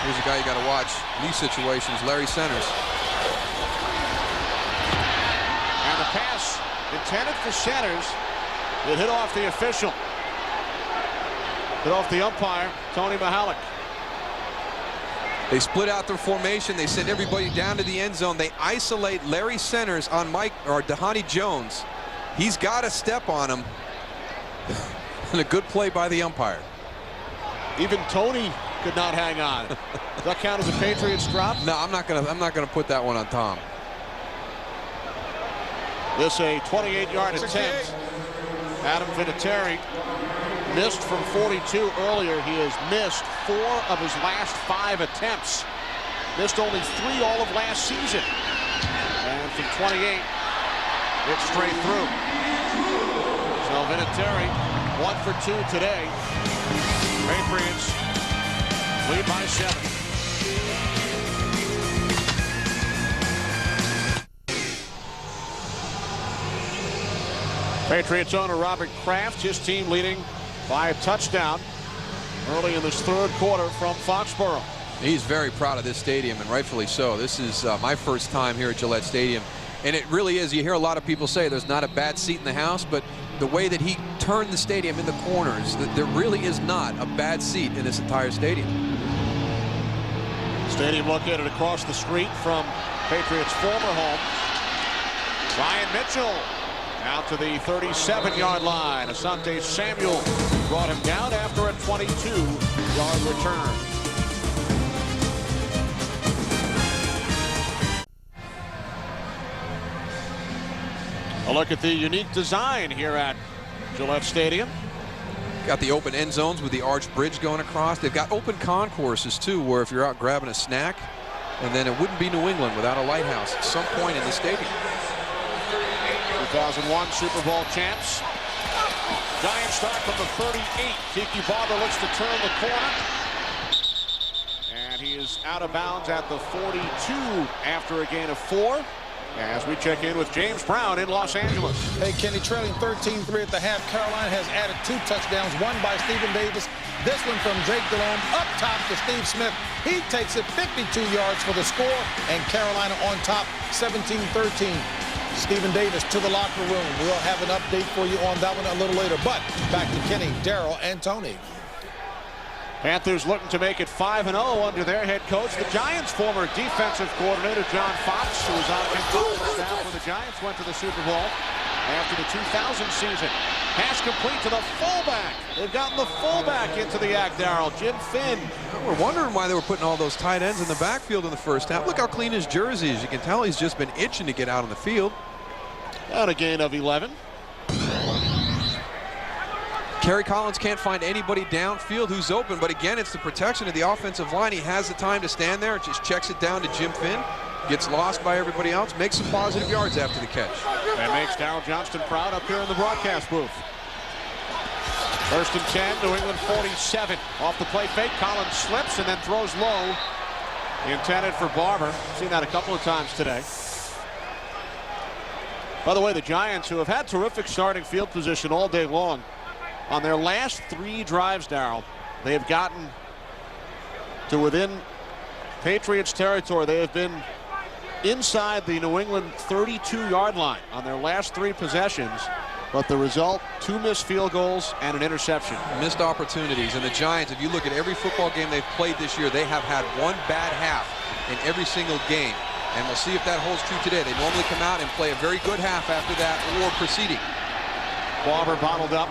Here's a guy you got to watch in these situations, Larry Centers. And the pass intended for Centers. It hit off the official. Hit off the umpire, Tony Mahalik. They split out their formation. They send everybody down to the end zone. They isolate Larry Centers on Dhani Jones. He's got to step on him. And a good play by the umpire. Even Tony could not hang on. Does that count as a Patriots drop? No, I'm not gonna put that one on Tom. This a 28-yard attempt. Adam Vinatieri missed from 42 earlier. He has missed 4 of his last 5 attempts. Missed only 3 all of last season. And from 28, it's straight through. So Vinatieri 1 for 2 today. Patriots lead by 7. Patriots owner Robert Kraft, his team leading by a touchdown early in this third quarter from Foxborough. He's very proud of this stadium, and rightfully so. This is my first time here at Gillette Stadium, and it really is. You hear a lot of people say there's not a bad seat in the house, but the way that he turned the stadium in the corners, there really is not a bad seat in this entire stadium. Stadium located across the street from Patriots' former home. Ryan Mitchell out to the 37-yard line. Asante Samuel brought him down after a 22-yard return. A look at the unique design here at Gillette Stadium. Got the open end zones with the arched bridge going across. They've got open concourses too, where if you're out grabbing a snack, and then it wouldn't be New England without a lighthouse at some point in the stadium. 2001 Super Bowl champs. Giants start from the 38. Tiki Barber looks to turn the corner. And he is out of bounds at the 42 after a gain of 4. As we check in with James Brown in Los Angeles. Hey, Kenny, trailing 13-3 at the half. Carolina has added 2 touchdowns, one by Stephen Davis. This one from Drake Delhomme up top to Steve Smith. He takes it 52 yards for the score, and Carolina on top 17-13. Stephen Davis to the locker room. We'll have an update for you on that one a little later. But back to Kenny, Darrell, and Tony. Panthers looking to make it 5-0 under their head coach. The Giants' former defensive coordinator, John Fox, who was on the staff when the Giants went to the Super Bowl after the 2000 season. Pass complete to the fullback. They've gotten the fullback into the act, Darrell. Jim Finn. We're wondering why they were putting all those tight ends in the backfield in the first half. Look how clean his jersey is. You can tell he's just been itching to get out on the field. And a gain of 11. Kerry Collins can't find anybody downfield who's open, but again, it's the protection of the offensive line. He has the time to stand there, just checks it down to Jim Finn, gets lost by everybody else, makes some positive yards after the catch. That makes Darrell Johnston proud up here in the broadcast booth. First and 10, New England 47. Off the play fake, Collins slips and then throws low. Intended for Barber. Seen that a couple of times today. By the way, the Giants, who have had terrific starting field position all day long, on their last 3 drives, Darrell, they have gotten to within Patriots territory. They have been inside the New England 32-yard line on their last 3 possessions. But the result, 2 missed field goals and an interception. Missed opportunities. And the Giants, if you look at every football game they've played this year, they have had one bad half in every single game. And we'll see if that holds true today. They normally come out and play a very good half after that or preceding. Barber bottled up,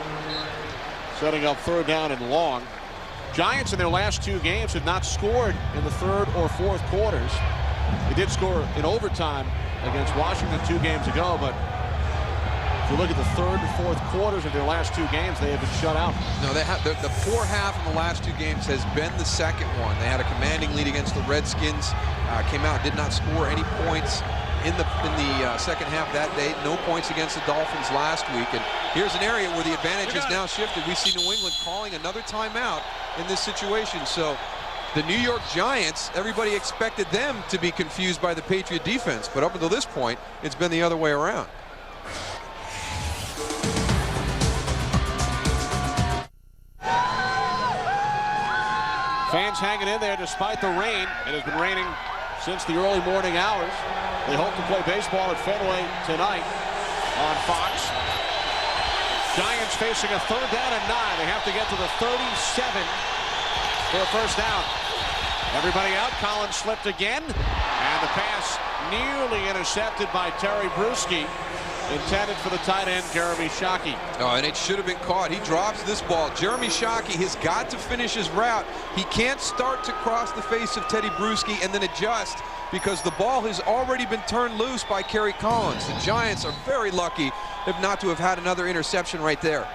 setting up third down and long. Giants in their last 2 games have not scored in the third or fourth quarters. They did score in overtime against Washington 2 games ago, but if you look at the third and fourth quarters of their last 2 games, they have been shut out. No, they have the poor half in the last 2 games has been the second one. They had a commanding lead against the Redskins, came out, did not score any points in the second half that day. No points against the Dolphins last week. And here's an area where the advantage has now shifted. We see New England calling another timeout in this situation. So the New York Giants, everybody expected them to be confused by the Patriot defense. But up until this point, it's been the other way around. Fans hanging in there despite the rain. It has been raining since the early morning hours. They hope to play baseball at Fenway tonight on Fox. Giants facing a third down and 9. They have to get to the 37 for a first down. Everybody out. Collins slipped again. And the pass nearly intercepted by Terry Bruschi. Intended for the tight end, Jeremy Shockey. Oh, and it should have been caught. He drops this ball. Jeremy Shockey has got to finish his route. He can't start to cross the face of Teddy Bruschi and then adjust because the ball has already been turned loose by Kerry Collins. The Giants are very lucky if not to have had another interception right there.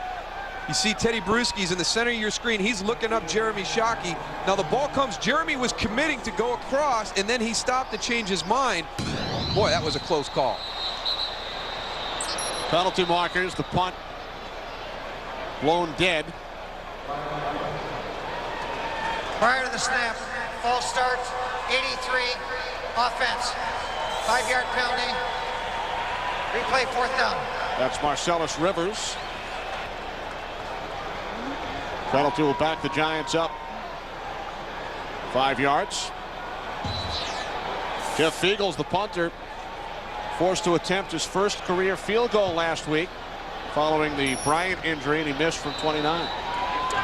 You see Teddy Bruschi's in the center of your screen. He's looking up Jeremy Shockey. Now the ball comes. Jeremy was committing to go across, and then he stopped to change his mind. Boy, that was a close call. Penalty markers, the punt blown dead. Prior to the snap, false start, 83, offense, 5-yard penalty, replay 4th down. That's Marcellus Rivers. Penalty will back the Giants up 5 yards. Jeff Fiegels, the punter, forced to attempt his first career field goal last week following the Bryant injury, and he missed from 29.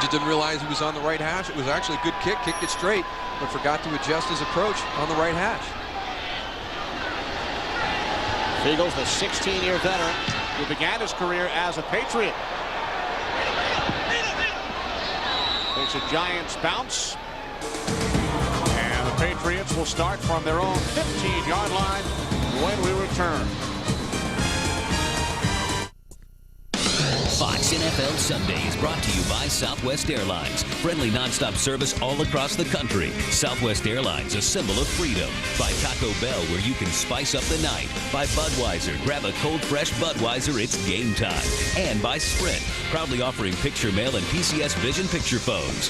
Just didn't realize he was on the right hash. It was actually a good kick, kicked it straight, but forgot to adjust his approach on the right hash. Fiegels, the 16-year veteran who began his career as a Patriot. Takes a Giants bounce. And the Patriots will start from their own 15-yard line when we return. Fox NFL Sunday is brought to you by Southwest Airlines. Friendly nonstop service all across the country. Southwest Airlines, a symbol of freedom. By Taco Bell, where you can spice up the night. By Budweiser, grab a cold fresh Budweiser, it's game time. And by Sprint, proudly offering picture mail and PCS Vision picture phones.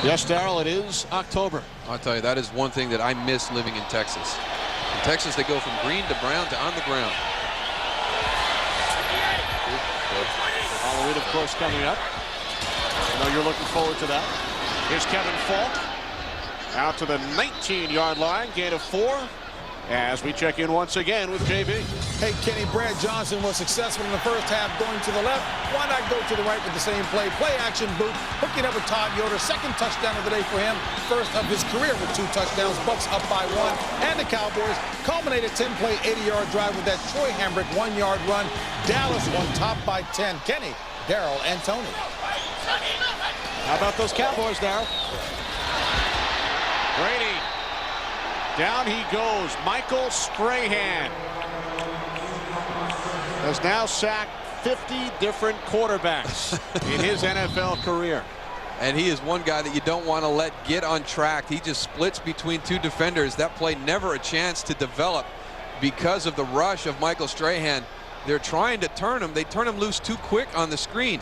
Yes, Darrell, it is October. I'll tell you, that is one thing that I miss living in Texas. In Texas, they go from green to brown to on the ground. Halloween, of course, coming up. I know you're looking forward to that. Here's Kevin Falk out to the 19-yard line, gain of 4. As we check in once again with JB. Hey, Kenny, Brad Johnson was successful in the first half going to the left. Why not go to the right with the same play? Play action boot, hooking up with Todd Yoder. Second touchdown of the day for him. First of his career with 2 touchdowns. Bucks up by 1. And the Cowboys culminated 10-play, 80-yard drive with that Troy Hambrick 1-yard run. Dallas on top by 10. Kenny, Darrell, and Tony. How about those Cowboys, Darrell? Brady. Down he goes. Michael Strahan has now sacked 50 different quarterbacks in his NFL career. And he is one guy that you don't want to let get untracked. He just splits between 2 defenders. That play never a chance to develop because of the rush of Michael Strahan. They're trying to turn him. They turn him loose too quick on the screen.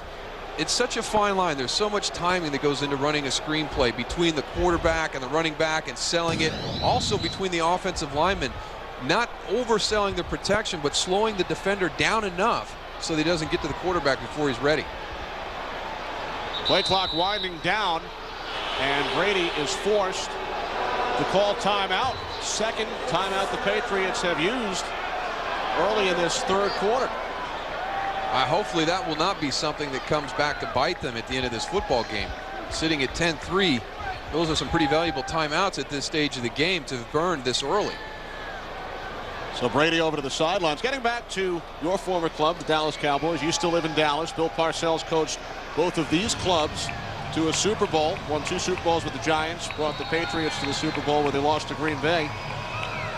It's such a fine line. There's so much timing that goes into running a screenplay between the quarterback and the running back and selling it. Also between the offensive linemen, not overselling the protection, but slowing the defender down enough so that he doesn't get to the quarterback before he's ready. Play clock winding down, and Brady is forced to call timeout. Second timeout the Patriots have used early in this third quarter. Hopefully that will not be something that comes back to bite them at the end of this football game. Sitting at 10-3, those are some pretty valuable timeouts at this stage of the game to burn this early. So Brady over to the sidelines. Getting back to your former club, the Dallas Cowboys. You still live in Dallas. Bill Parcells coached both of these clubs to a Super Bowl. Won 2 Super Bowls with the Giants. Brought the Patriots to the Super Bowl where they lost to Green Bay.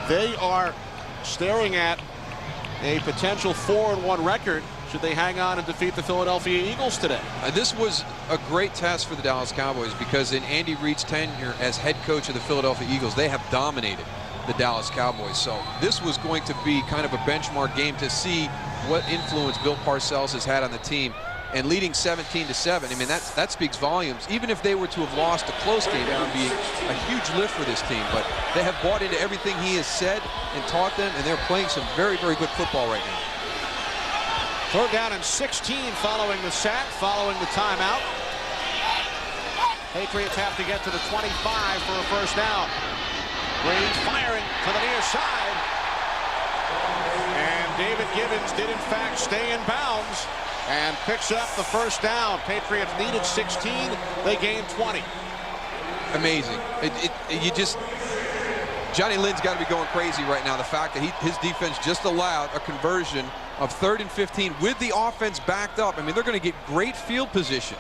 They are staring at a potential 4-1 record should they hang on and defeat the Philadelphia Eagles today. This was a great test for the Dallas Cowboys because in Andy Reid's tenure as head coach of the Philadelphia Eagles, they have dominated the Dallas Cowboys. So this was going to be kind of a benchmark game to see what influence Bill Parcells has had on the team. And leading 17-7, I mean, that speaks volumes. Even if they were to have lost a close game, it would be a huge lift for this team. But they have bought into everything he has said and taught them, and they're playing some very, very good football right now. Third down and 16 following the sack, following the timeout. Patriots have to get to the 25 for a first down. Brady firing to the near side. And David Gibbons did in fact stay in bounds and picks up the first down. Patriots needed 16. They gained 20. Amazing. Johnny Lynn's got to be going crazy right now. The fact that his defense just allowed a conversion of 3rd and 15 with the offense backed up. I mean, they're going to get great field position.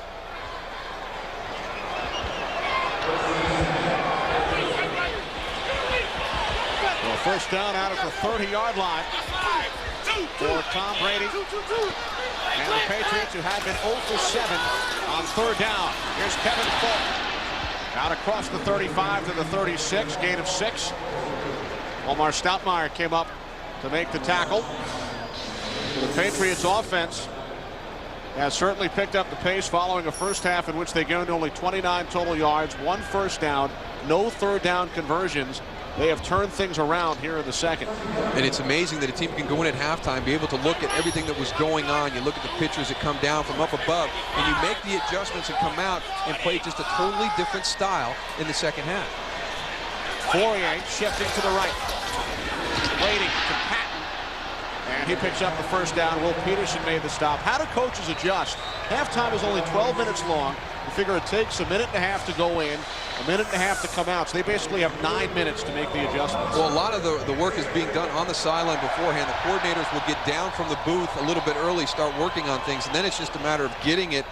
Well, first down out of the 30-yard line for Tom Brady. And the Patriots, who had been 0 for 7 on third down. Here's Kevin Falk. Out across the 35 to the 36, gain of 6. Omar Stoutmire came up to make the tackle. The Patriots offense has certainly picked up the pace following a first half in which they gained only 29 total yards, 1 first down, no third down conversions, they have turned things around here in the second. And it's amazing that a team can go in at halftime, be able to look at everything that was going on. You look at the pitchers that come down from up above, and you make the adjustments and come out and play just a totally different style in the second half. Fourier shifting to the right. Waiting to Patton. And he picks up the first down. Will Peterson made the stop. How do coaches adjust? Halftime is only 12 minutes long. You figure it takes a minute and a half to go in, a minute and a half to come out. So they basically have 9 minutes to make the adjustments. Well, a lot of the work is being done on the sideline beforehand. The coordinators will get down from the booth a little bit early, start working on things, and then it's just a matter of getting it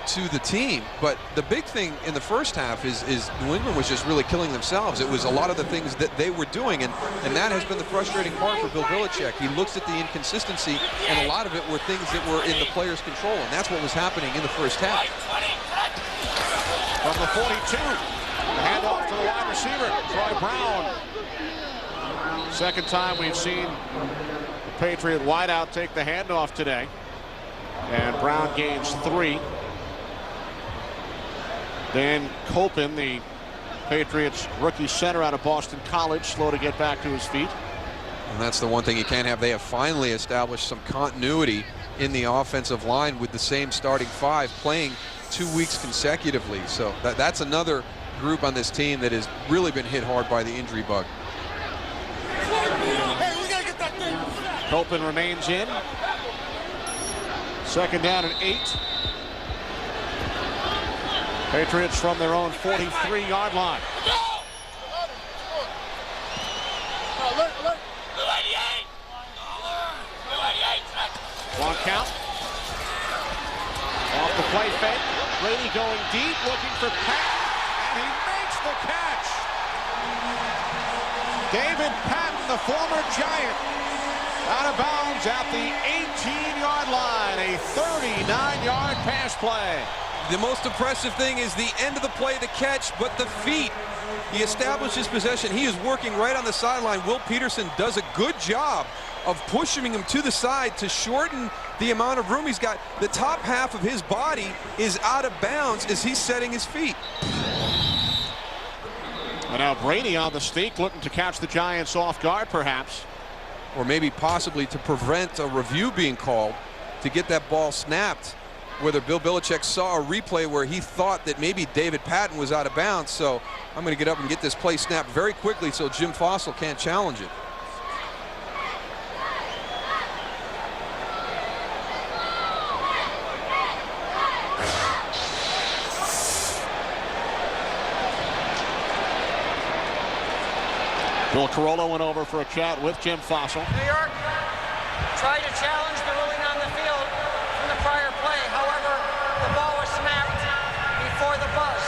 to the team. But the big thing in the first half is New England was just really killing themselves. It was a lot of the things that they were doing, and that has been the frustrating part for Bill Belichick. He looks at the inconsistency, and a lot of it were things that were in the players' control, and that's what was happening in the first half. From the 42, the handoff to the wide receiver, Troy Brown. Second time we've seen the Patriot wideout take the handoff today, and Brown gains 3. Dan Copen, the Patriots rookie center out of Boston College, slow to get back to his feet. And that's the one thing you can't have. They have finally established some continuity in the offensive line with the same starting 5 playing 2 weeks consecutively. So that's another group on this team that has really been hit hard by the injury bug. Copen remains in. Second down and 8. Patriots from their own 43-yard line. 1 count. Off the play fake. Brady going deep, looking for Patton, and he makes the catch. David Patton, the former Giant, out of bounds at the 18-yard line. A 39-yard pass play. The most impressive thing is the end of the play, the catch, but the feet. He establishes possession. He is working right on the sideline. Will Peterson does a good job of pushing him to the side to shorten the amount of room he's got. The top half of his body is out of bounds as he's setting his feet. And now Brady on the sneak, looking to catch the Giants off guard, perhaps. Or maybe possibly to prevent a review being called to get that ball snapped. Whether Bill Belichick saw a replay where he thought that maybe David Patton was out of bounds. So I'm going to get up and get this play snapped very quickly so Jim Fossil can't challenge it. Bill Carollo went over for a chat with Jim Fossil. New York tried to challenge the ruling on the field from the prior play. However, the ball was snapped before the buzz.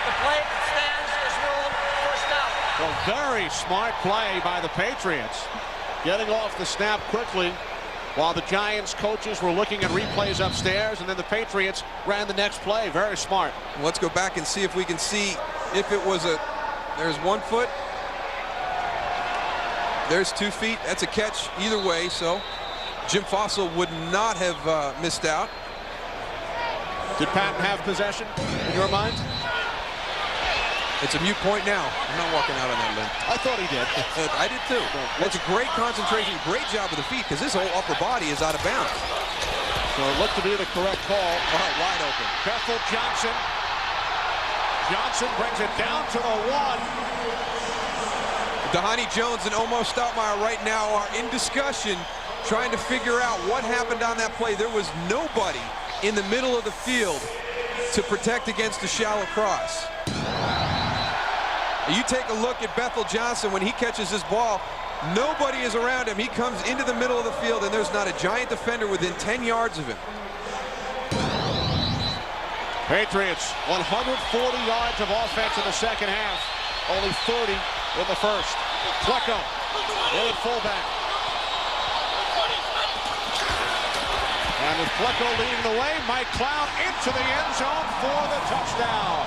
The play that stands is ruled first down. A very smart play by the Patriots, getting off the snap quickly while the Giants coaches were looking at replays upstairs, and then the Patriots ran the next play. Very smart. Let's go back and see if we can see if it was a, there's 1 foot. There's 2 feet. That's a catch either way, so Jim Fossil would not have missed out. Did Patton have possession in your mind? It's a mute point now. I'm not walking out on that limb. I thought he did. I did too. That's a great concentration, great job with the feet, because this whole upper body is out of bounds. So it looked to be the correct call. All right, wide open. Bethel Johnson. Johnson brings it down to the 1. Dhani Jones and Omo Stoutmeyer right now are in discussion, trying to figure out what happened on that play. There was nobody in the middle of the field to protect against the shallow cross. You take a look at Bethel Johnson when he catches this ball. Nobody is around him. He comes into the middle of the field, and there's not a Giant defender within 10 yards of him. Patriots, 140 yards of offense in the second half. Only 30 in the first. Flecko in at fullback. And with Flecko leading the way, Mike Cloud into the end zone for the touchdown.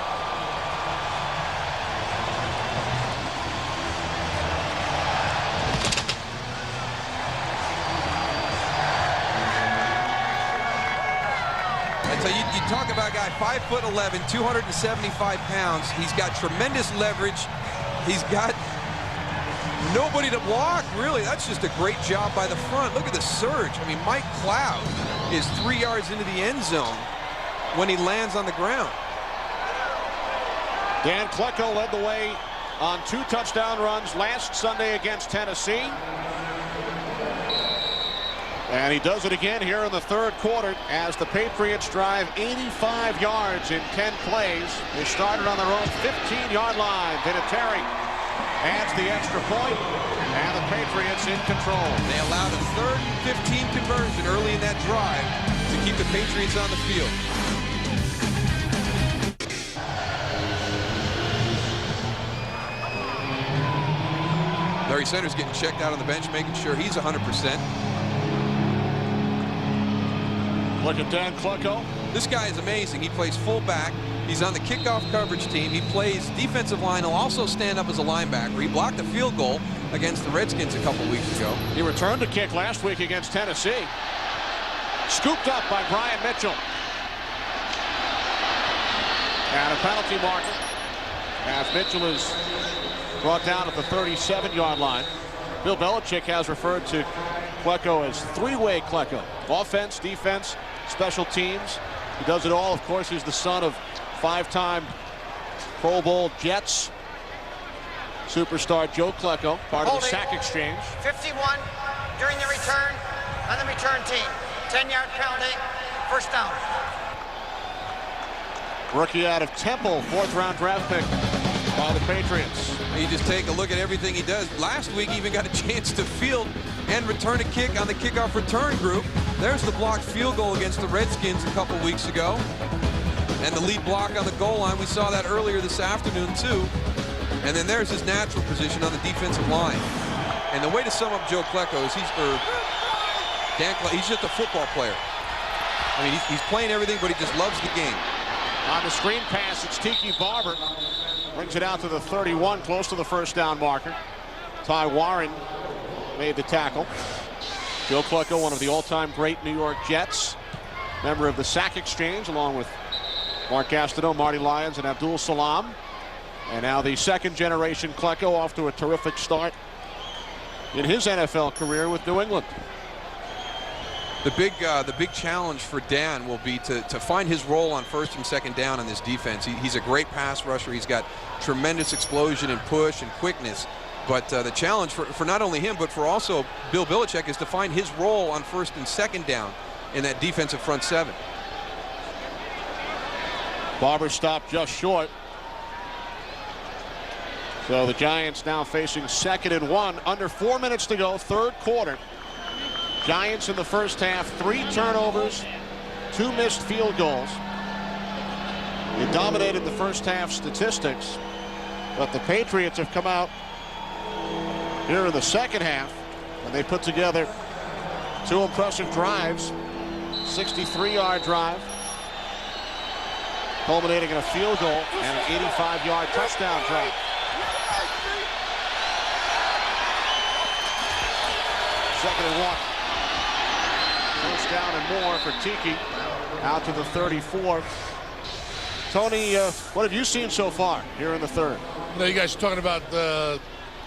And so you talk about a guy 5'11", 275 pounds. He's got tremendous leverage. He's got Nobody to block, really. That's just a great job by the front. Look at the surge. I mean, Mike Cloud is 3 yards into the end zone when he lands on the ground. Dan Klecko led the way on 2 touchdown runs last Sunday against Tennessee. And he does it again here in the third quarter as the Patriots drive 85 yards in 10 plays. They started on their own 15-yard line. Vinatieri adds the extra point, and the Patriots in control. They allowed a 3rd and 15 conversion early in that drive to keep the Patriots on the field. Larry Sanders getting checked out on the bench, making sure he's 100%. Look at Dan Klecko. This guy is amazing. He plays fullback. He's on the kickoff coverage team. He plays defensive line. He'll also stand up as a linebacker. He blocked a field goal against the Redskins a couple weeks ago. He returned a kick last week against Tennessee. Scooped up by Brian Mitchell. And a penalty marker as Mitchell is brought down at the 37-yard line. Bill Belichick has referred to Klecko as three-way Klecko. Offense, defense, special teams. He does it all. Of course, he's the son of 5-time Pro Bowl Jets superstar Joe Klecko, part of the sack exchange. 51 during the return on the return team. 10-yard penalty, first down. Rookie out of Temple, 4th-round draft pick by the Patriots. You just take a look at everything he does. Last week, he even got a chance to field and return a kick on the kickoff return group. There's the blocked field goal against the Redskins a couple weeks ago. And the lead block on the goal line. We saw that earlier this afternoon, too. And then there's his natural position on the defensive line. And the way to sum up Joe Klecko is he's just a football player. I mean, he's playing everything, but he just loves the game. On the screen pass, it's Tiki Barber. Brings it out to the 31, close to the first down marker. Ty Warren made the tackle. Joe Klecko, one of the all-time great New York Jets. Member of the sack exchange, along with Mark Gastineau, Marty Lyons, and Abdul Salam. And now the second-generation Klecko off to a terrific start in his NFL career with New England. The big challenge for Dan will be to find his role on 1st and 2nd down in this defense. He's a great pass rusher. He's got tremendous explosion and push and quickness. But the challenge for not only him, but for also Bill Belichick is to find his role on 1st and 2nd down in that defensive front 7. Barber stopped just short. So the Giants now facing 2nd and 1. Under 4 minutes to go, third quarter. Giants in the first half, 3 turnovers, 2 missed field goals. They dominated the first half statistics, but the Patriots have come out here in the second half, and they put together 2 impressive drives. 63-yard drive, culminating in a field goal and an 85-yard touchdown drive. Second and 1. First down and more for Tiki, out to the 34. Tony, what have you seen so far here in the third? You know, you guys are talking about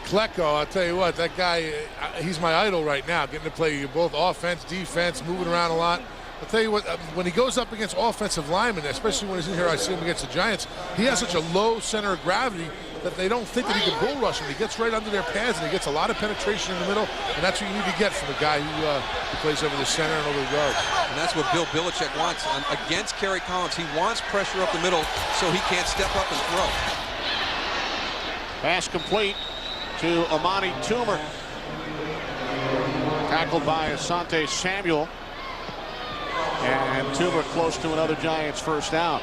Klecko. I'll tell you what, that guy, he's my idol right now, getting to play both offense, defense, moving around a lot. I'll tell you what, when he goes up against offensive linemen, especially when he's in here, I see him against the Giants, he has such a low center of gravity that they don't think that he can bull rush him. He gets right under their pads and he gets a lot of penetration in the middle, and that's what you need to get from a guy who plays over the center and over the guards. And that's what Bill Belichick wants against Kerry Collins. He wants pressure up the middle so he can't step up and throw. Pass complete to Amani Toomer. Tackled by Asante Samuel. And Toomer close to another Giants first down.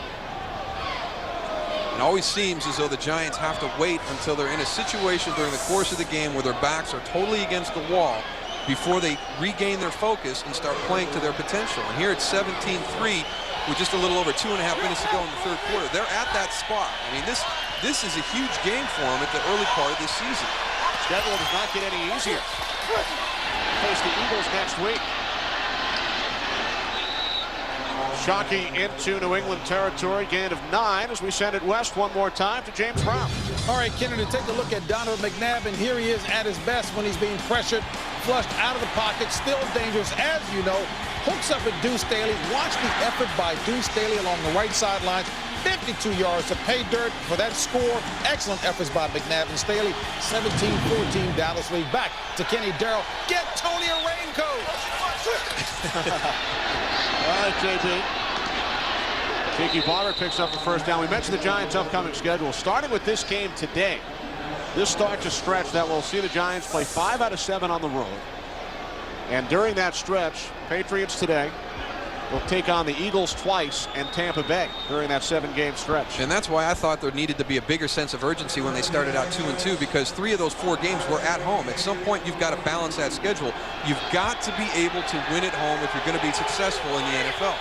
It always seems as though the Giants have to wait until they're in a situation during the course of the game where their backs are totally against the wall before they regain their focus and start playing to their potential. And here it's 17-3 with just a little over 2.5 minutes to go in the third quarter. They're at that spot. I mean, this is a huge game for them at the early part of this season. Schedule does not get any easier. Face the Eagles next week. Shockey into New England territory, gain of 9 as we send it west one more time to James Brown. All right, Kennedy, take a look at Donovan McNabb, and here he is at his best when he's being pressured, flushed out of the pocket, still dangerous, as you know. Hooks up at Deuce Staley. Watch the effort by Deuce Staley along the right sideline. 52 yards to pay dirt for that score. Excellent efforts by McNabb and Staley. 17-14 Dallas lead. Back to Kenny Darrell. Get Tony a raincoat. All right, JB. Tiki Barber picks up the first down. We mentioned the Giants' upcoming schedule. Starting with this game today, this starts a stretch that will see the Giants play 5 out of 7 on the road. And during that stretch, Patriots today will take on the Eagles twice and Tampa Bay during that 7-game stretch. And that's why I thought there needed to be a bigger sense of urgency when they started out 2-2, because 3 of those 4 games were at home. At some point, you've got to balance that schedule. You've got to be able to win at home if you're going to be successful in the NFL.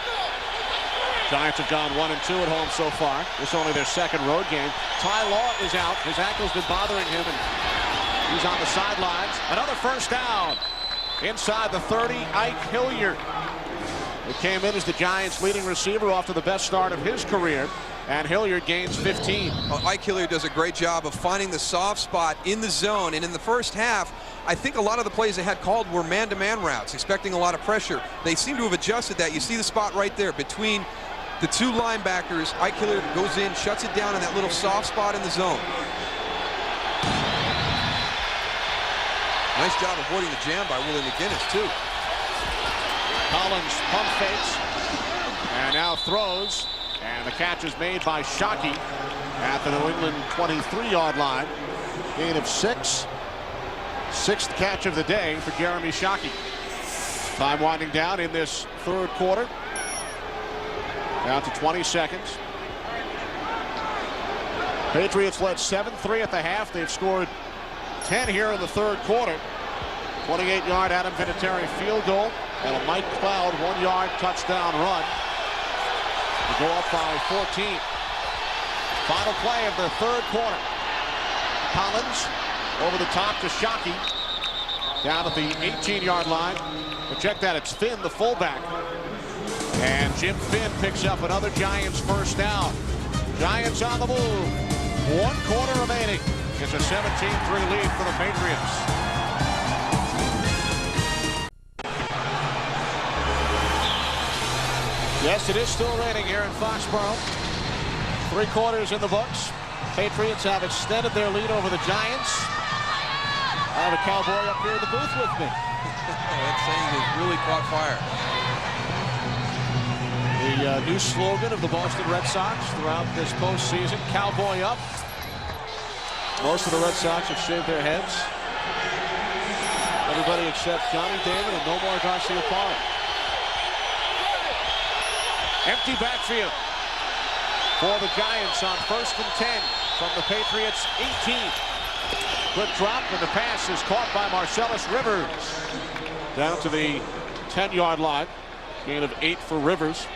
Giants have gone 1-2 at home so far. This is only their 2nd road game. Ty Law is out. His ankle's been bothering him, and he's on the sidelines. Another first down. Inside the 30, Ike Hilliard. It came in as the Giants' leading receiver off to the best start of his career, and Hilliard gains 15. Well, Ike Hilliard does a great job of finding the soft spot in the zone, and in the first half, I think a lot of the plays they had called were man-to-man routes, expecting a lot of pressure. They seem to have adjusted that. You see the spot right there between the 2 linebackers. Ike Hilliard goes in, shuts it down in that little soft spot in the zone. Nice job avoiding the jam by Willie McGinnis, too. Collins pump fakes and now throws, and the catch is made by Shockey at the New England 23-yard line. Gain of 6. 6th catch of the day for Jeremy Shockey. Time winding down in this 3rd quarter. Down to 20 seconds. Patriots led 7-3 at the half. They've scored 10 here in the 3rd quarter. 28-yard Adam Vinatieri field goal and a Mike Cloud 1-yard touchdown run to go up by 14. Final play of the 3rd quarter. Collins over the top to Shockey down at the 18-yard line. But check that, it's Finn, the fullback. And Jim Finn picks up another Giants first down. Giants on the move. 1 quarter remaining. It's a 17-3 lead for the Patriots. Yes, it is still raining here in Foxborough. 3 quarters in the books. Patriots have extended their lead over the Giants. I have a cowboy up here in the booth with me. That saying has really caught fire. The new slogan of the Boston Red Sox throughout this postseason, Cowboy Up. Most of the Red Sox have shaved their heads. Everybody except Johnny David and Nomar Garciaparra. Empty backfield for the Giants on 1st and 10 from the Patriots 18. Quick drop, and the pass is caught by Marcellus Rivers. Down to the 10-yard line. Gain of 8 for Rivers.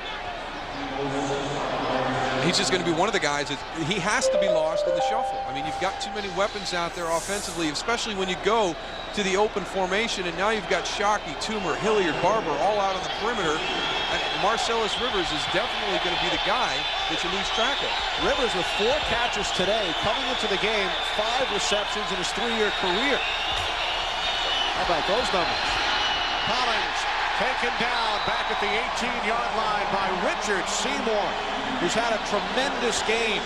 He's just going to be one of the guys that he has to be lost in the shuffle. I mean, you've got too many weapons out there offensively, especially when you go to the open formation, and now you've got Shockey, Toomer, Hilliard, Barber all out on the perimeter. And Marcellus Rivers is definitely going to be the guy that you lose track of. Rivers with 4 catches today, coming into the game, 5 receptions in his 3-year career. How about those numbers? Collins taken down back at the 18-yard line by Richard Seymour, who's had a tremendous game.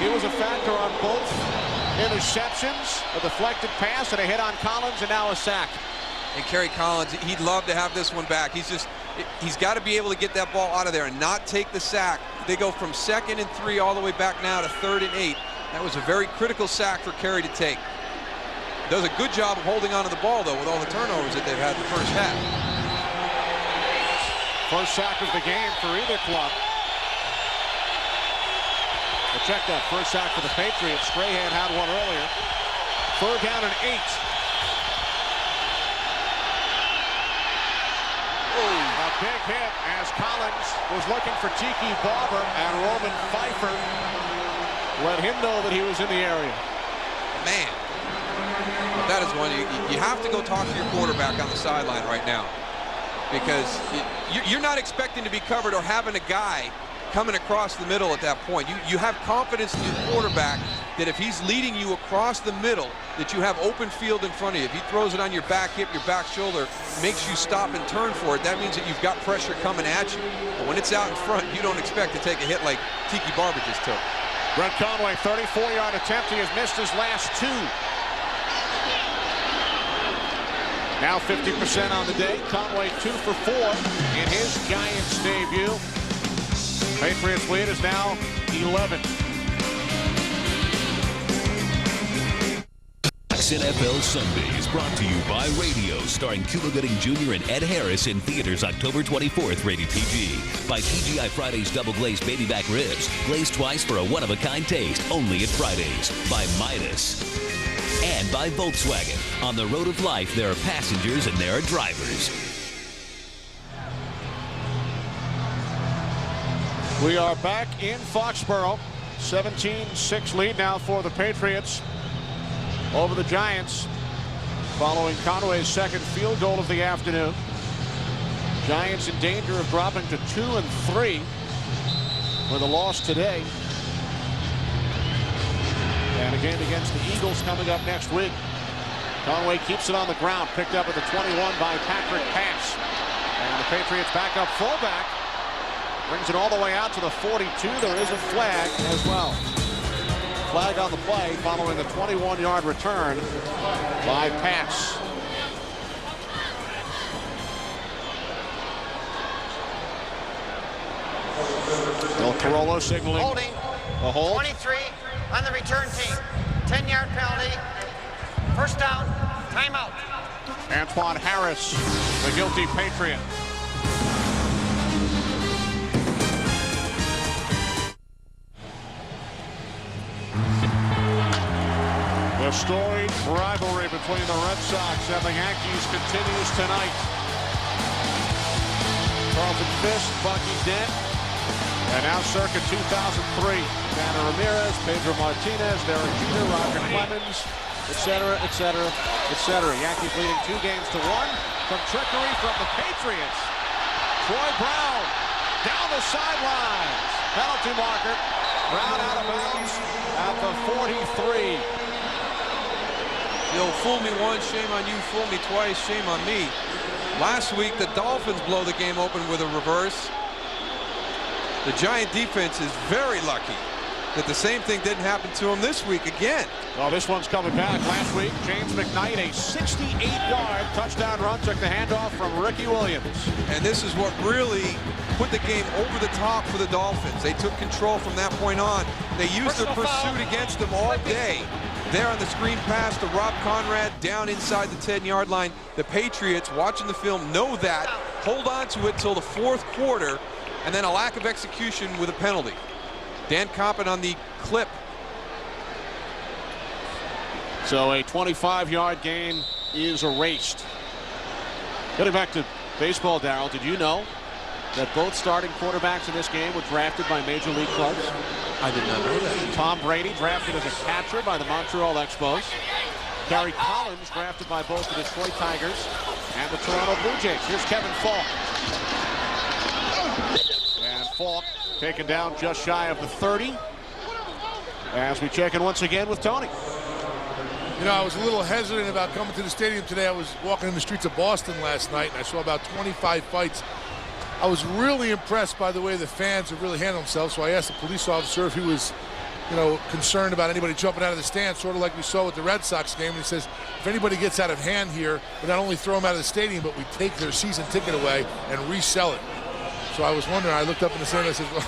He was a factor on both interceptions, a deflected pass, and a hit on Collins, and now a sack. And Kerry Collins, he'd love to have this one back. He's got to be able to get that ball out of there and not take the sack. They go from 2nd and 3 all the way back now to 3rd and 8. That was a very critical sack for Kerry to take. Does a good job of holding onto the ball, though, with all the turnovers that they've had in the first half. First sack of the game for either club. But check that, first sack for the Patriots. Strahan had one earlier. 3rd down and 8. A big hit as Collins was looking for Tiki Barber, and Roman Pfeiffer let him know that he was in the area. Man, that is one you have to go talk to your quarterback on the sideline right now, because you're not expecting to be covered or having a guy coming across the middle at that point. You have confidence in your quarterback that if he's leading you across the middle, that you have open field in front of you. If he throws it on your back hip, your back shoulder, makes you stop and turn for it, that means that you've got pressure coming at you. But when it's out in front, you don't expect to take a hit like Tiki Barber just took. Brett Conway, 34-yard attempt. He has missed his last 2. Now 50% on the day. Conway 2 for 4 in his Giants debut. Patriots lead is now 11. Fox NFL Sunday is brought to you by Radio, starring Cuba Gooding Jr. and Ed Harris in theaters October 24th, rated PG. By TGI Fridays double glazed baby back ribs, glazed twice for a one-of-a-kind taste, only at Fridays. By Midas. And by Volkswagen. On the road of life, there are passengers and there are drivers. We are back in Foxborough. 17-6 lead now for the Patriots over the Giants, following Conway's second field goal of the afternoon. Giants in danger of dropping to 2-3 with a loss today. And a game against the Eagles coming up next week. Conway keeps it on the ground, picked up at the 21 by Patrick Pass. And the Patriots back up fullback. Brings it all the way out to the 42. There is a flag as well. Flag on the play following the 21-yard return by Pass. Del Carollo signaling Holding. a hold. 23 on the return team. 10-yard penalty. First down. Timeout. Antoine Harris, the guilty Patriot. The storied rivalry between the Red Sox and the Yankees continues tonight. Carlton Fisk, Bucky Dent, and now circa 2003. Tanner Ramirez, Pedro Martinez, Derek Jeter, Roger Clemens, etc., etc., etc. Yankees leading 2-1 from trickery from the Patriots. Troy Brown down the sidelines. Penalty marker. Brown out of bounds at the 43. You'll fool me once, shame on you. Fool me twice, shame on me. Last week, the Dolphins blow the game open with a reverse. The Giant defense is very lucky that the same thing didn't happen to them this week again. Well, this one's coming back. Last week, James McKnight, a 68-yard touchdown run, took the handoff from Ricky Williams. And this is what really put the game over the top for the Dolphins. They took control from that point on. They used their pursuit against them all day. There on the screen pass to Rob Conrad down inside the 10-yard line. The Patriots, watching the film, know that, hold on to it till the fourth quarter, and then a lack of execution with a penalty. Dan Coppin on the clip. So a 25-yard gain is erased. Getting back to baseball, Darryl, did you know that both starting quarterbacks in this game were drafted by major league clubs? I did not know that. Tom Brady drafted as a catcher by the Montreal Expos. Gary Collins drafted by both the Detroit Tigers and the Toronto Blue Jays. Here's Kevin Falk. And Falk taken down just shy of the 30. As we check in once again with Tony. You know, I was a little hesitant about coming to the stadium today. I was walking in the streets of Boston last night, and I saw about 25 fights. I was really impressed by the way the fans have really handled themselves, so I asked the police officer if he was, you know, concerned about anybody jumping out of the stand, sort of like we saw with the Red Sox game. And he says, if anybody gets out of hand here, we not only throw them out of the stadium, but we take their season ticket away and resell it. So I was wondering, I looked up in the stand and I said, well,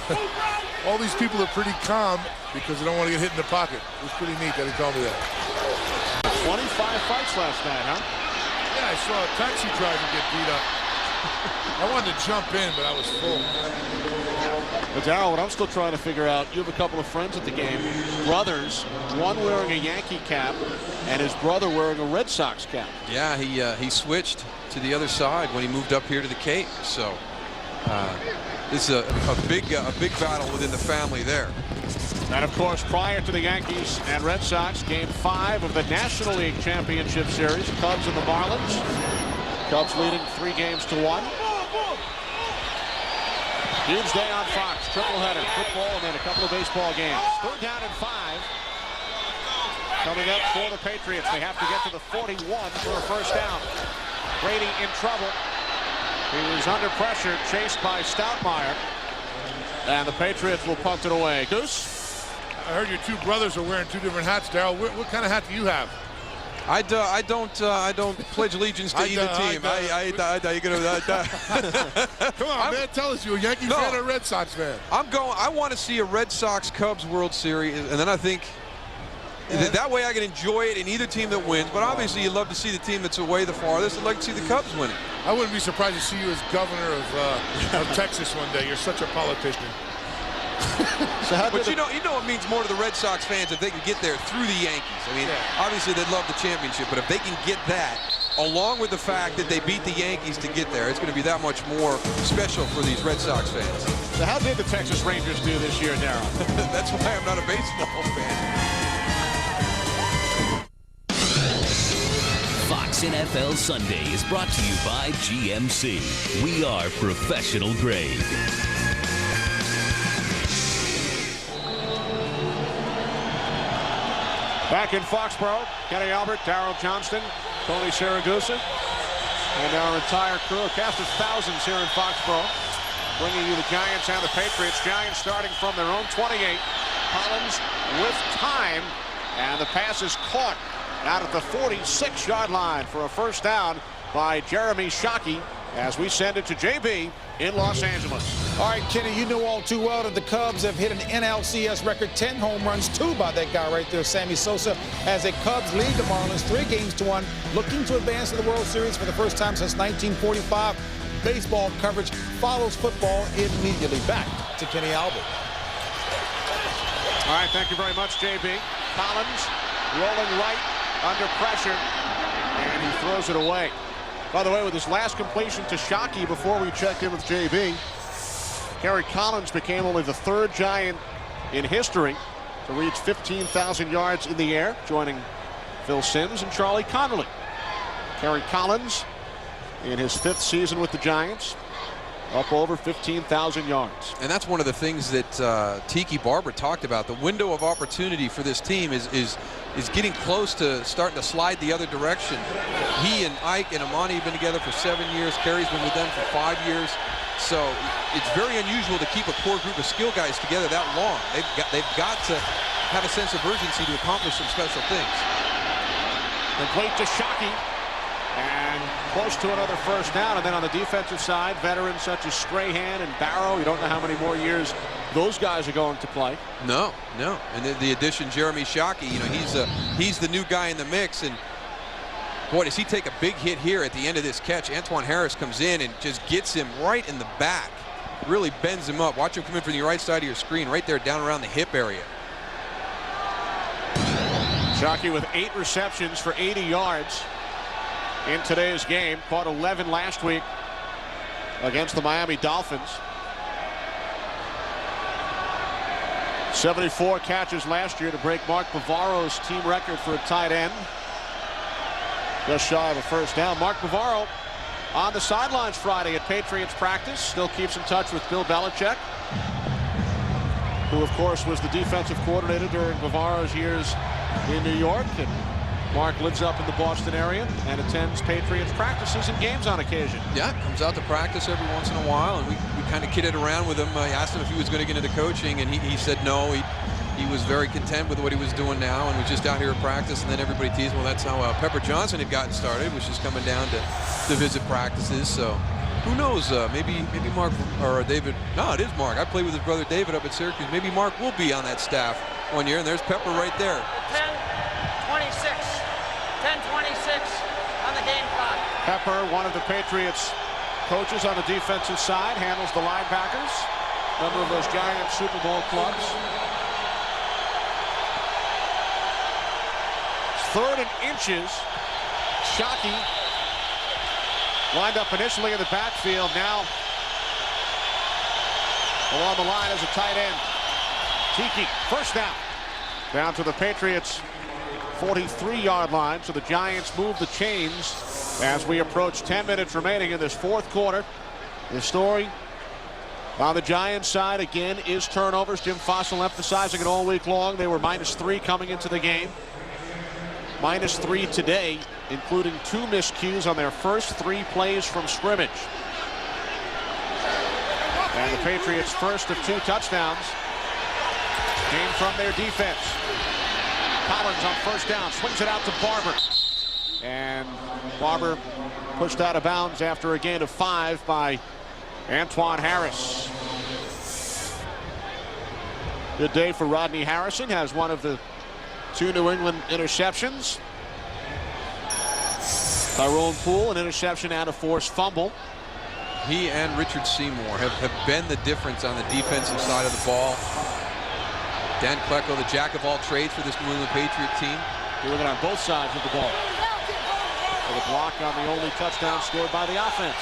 all these people are pretty calm because they don't want to get hit in the pocket. It was pretty neat that he told me that. 25 fights last night, huh? Yeah, I saw a taxi driver get beat up. I wanted to jump in, but I was full. But Darryl, what I'm still trying to figure out, you have a couple of friends at the game, brothers, one wearing a Yankee cap and his brother wearing a Red Sox cap. Yeah, he switched to the other side when he moved up here to the Cape. So this is a big battle within the family there. And of course, prior to the Yankees and Red Sox, Game 5 of the National League Championship Series, Cubs and the Marlins. Cubs leading 3-1. Huge day on Fox, triple header, football, and then a couple of baseball games. 3rd down and 5. coming up for the Patriots. They have to get to the 41 for a first down. Brady in trouble. He was under pressure, chased by Stoudemire. And the Patriots will punt it away. Goose? I heard your two brothers are wearing two different hats, Darryl. What kind of hat do you have? I don't pledge allegiance to either team. Come on, man. Tell us, you a Yankee fan or a Red Sox fan? I want to see a Red Sox-Cubs World Series, and then I think that way I can enjoy it in either team that wins. But obviously, you'd love to see the team that's away the farthest. I'd like to see the Cubs winning. I wouldn't be surprised to see you as governor of Texas one day. You're such a politician. But you know it means more to the Red Sox fans if they can get there through the Yankees. I mean, obviously they'd love the championship, but if they can get that, along with the fact that they beat the Yankees to get there, it's going to be that much more special for these Red Sox fans. So how did the Texas Rangers do this year, Darryl? That's why I'm not a baseball fan. Fox NFL Sunday is brought to you by GMC. We are professional grade. Back in Foxborough, Kenny Albert, Darryl Johnston, Tony Siragusa, and our entire crew, a cast of thousands here in Foxborough, bringing you the Giants and the Patriots. Giants starting from their own 28. Collins with time, and the pass is caught out at the 46-yard line for a first down by Jeremy Shockey as we send it to JB in Los Angeles. All right, Kenny, you know all too well that the Cubs have hit an NLCS record 10 home runs, 2 by that guy right there, Sammy Sosa, as the Cubs lead the Marlins 3-1, looking to advance to the World Series for the first time since 1945. Baseball coverage follows football immediately. Back to Kenny Albert. All right, thank you very much, JB. Collins rolling right under pressure, and he throws it away. By the way, with his last completion to Shockey before we checked in with JB, Kerry Collins became only the 3rd Giant in history to reach 15,000 yards in the air, joining Phil Simms and Charlie Connolly. Kerry Collins, in his 5th season with the Giants, up over 15,000 yards. And that's one of the things that Tiki Barber talked about. The window of opportunity for this team is getting close to starting to slide the other direction. He and Ike and Amani have been together for 7 years. Kerry's been with them for 5 years. So it's very unusual to keep a core group of skill guys together that long. They've got to have a sense of urgency to accomplish some special things. Complete to Shockey, and close to another first down. And then on the defensive side, veterans such as Strahan and Barrow, you don't know how many more years those guys are going to play. No. And the addition, Jeremy Shockey, you know, he's the new guy in the mix. And boy, does he take a big hit here at the end of this catch. Antoine Harris comes in and just gets him right in the back. Really bends him up. Watch him come in from the right side of your screen, right there down around the hip area. Shockey with 8 receptions for 80 yards in today's game. Caught 11 last week against the Miami Dolphins. 74 catches last year to break Mark Bavaro's team record for a tight end. Just shy of a first down. Mark Bavaro on the sidelines Friday at Patriots practice. Still keeps in touch with Bill Belichick, who of course was the defensive coordinator during Bavaro's years in New York. And Mark lives up in the Boston area and attends Patriots practices and games on occasion. Yeah, comes out to practice every once in a while, and we kind of kidded around with him. I asked him if he was going to get into coaching, and he said no. He was very content with what he was doing now and was just out here at practice. And then everybody teased, well, that's how Pepper Johnson had gotten started, was just coming down to visit practices. So who knows? Maybe Mark or David. No, it is Mark. I played with his brother David up at Syracuse. Maybe Mark will be on that staff one year. And there's Pepper right there. 10:26 on the game clock. Pepper, one of the Patriots coaches on the defensive side, handles the linebackers. Member of those Giant Super Bowl clubs. 3rd and inches. Shockey lined up initially in the backfield. Now along the line as a tight end. Tiki, first down. Down to the Patriots' 43-yard line. So the Giants move the chains as we approach 10 minutes remaining in this 4th quarter. The story on the Giants side again is turnovers. Jim Fossil emphasizing it all week long. They were -3 coming into the game. -3 today, including 2 miscues on their first 3 plays from scrimmage. And the Patriots' first of 2 touchdowns came from their defense. Collins on first down, swings it out to Barber. And Barber pushed out of bounds after a gain of 5 by Antoine Harris. Good day for Rodney Harrison, has one of the 2 New England interceptions. Tyrone Poole, an interception and a forced fumble. He and Richard Seymour have been the difference on the defensive side of the ball. Dan Klecko, the jack of all trades for this New England Patriot team. Doing it on both sides of the ball. For the block on the only touchdown scored by the offense.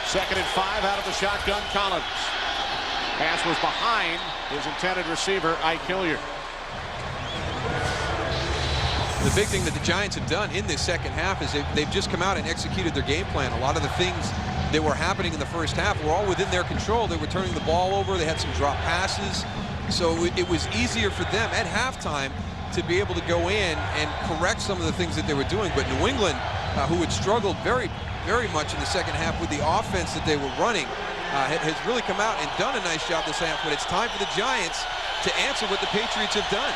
2nd and 5 out of the shotgun. Collins. Pass was behind his intended receiver, Ike Hilliard. The big thing that the Giants have done in this second half is they've just come out and executed their game plan. A lot of the things that were happening in the first half were all within their control. They were turning the ball over. They had some drop passes. So it was easier for them at halftime to be able to go in and correct some of the things that they were doing. But New England, who had struggled very, very much in the second half with the offense that they were running, has really come out and done a nice job this half. But it's time for the Giants to answer what the Patriots have done.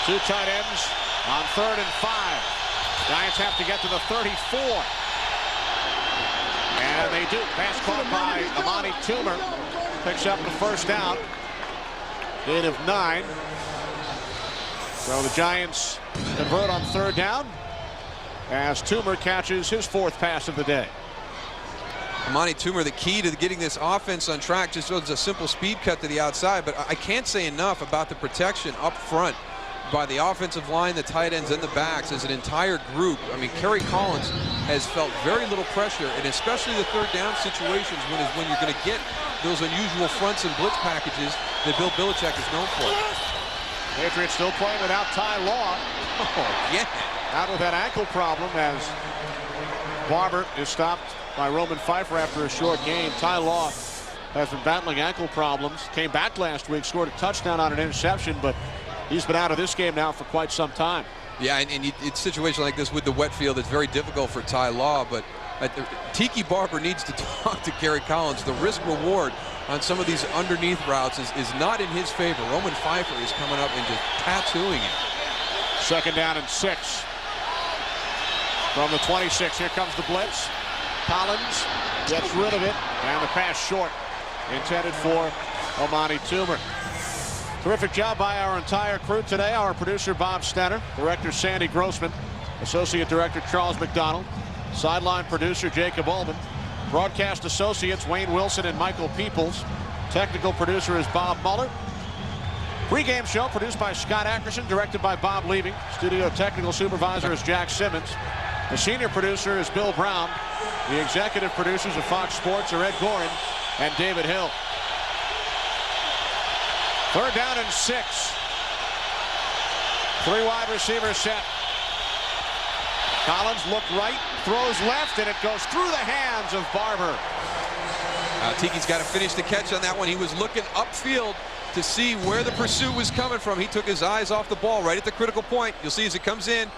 2 tight ends on 3rd and 5. Giants have to get to the 34. And they do. Pass caught by Amani Toomer. Picks up the first down. Gain of 9. So the Giants convert on 3rd down as Toomer catches his 4th pass of the day. Amani Toomer, the key to getting this offense on track, just was a simple speed cut to the outside. But I can't say enough about the protection up front by the offensive line, the tight ends, and the backs as an entire group. I mean, Kerry Collins has felt very little pressure, and especially the 3rd down situations when you're going to get those unusual fronts and blitz packages that Bill Belichick is known for. Patriots still playing without Ty Law. Oh, yeah. Out with that ankle problem as Barber is stopped by Roman Pfeiffer after a short game. Ty Law has been battling ankle problems. Came back last week, scored a touchdown on an interception, but he's been out of this game now for quite some time. Yeah, and it's a situation like this with the wet field. It's very difficult for Ty Law, but Tiki Barber needs to talk to Kerry Collins. The risk reward on some of these underneath routes is not in his favor. Roman Pfeiffer is coming up and just tattooing it. 2nd down and 6. From the 26, here comes the blitz. Collins gets rid of it, and the pass short, intended for Amani Toomer. Terrific job by our entire crew today. Our producer, Bob Stenner, director, Sandy Grossman, associate director, Charles McDonald, sideline producer, Jacob Ullman, broadcast associates, Wayne Wilson and Michael Peoples, technical producer is Bob Muller. Pre-game show produced by Scott Ackerson, directed by Bob Levy. Studio technical supervisor is Jack Simmons. The senior producer is Bill Brown. The executive producers of Fox Sports are Ed Gorin and David Hill. 3rd down and 6. 3 wide receiver set. Collins looked right, throws left, and it goes through the hands of Barber. Tiki's got to finish the catch on that one. He was looking upfield to see where the pursuit was coming from. He took his eyes off the ball right at the critical point. You'll see as it comes in.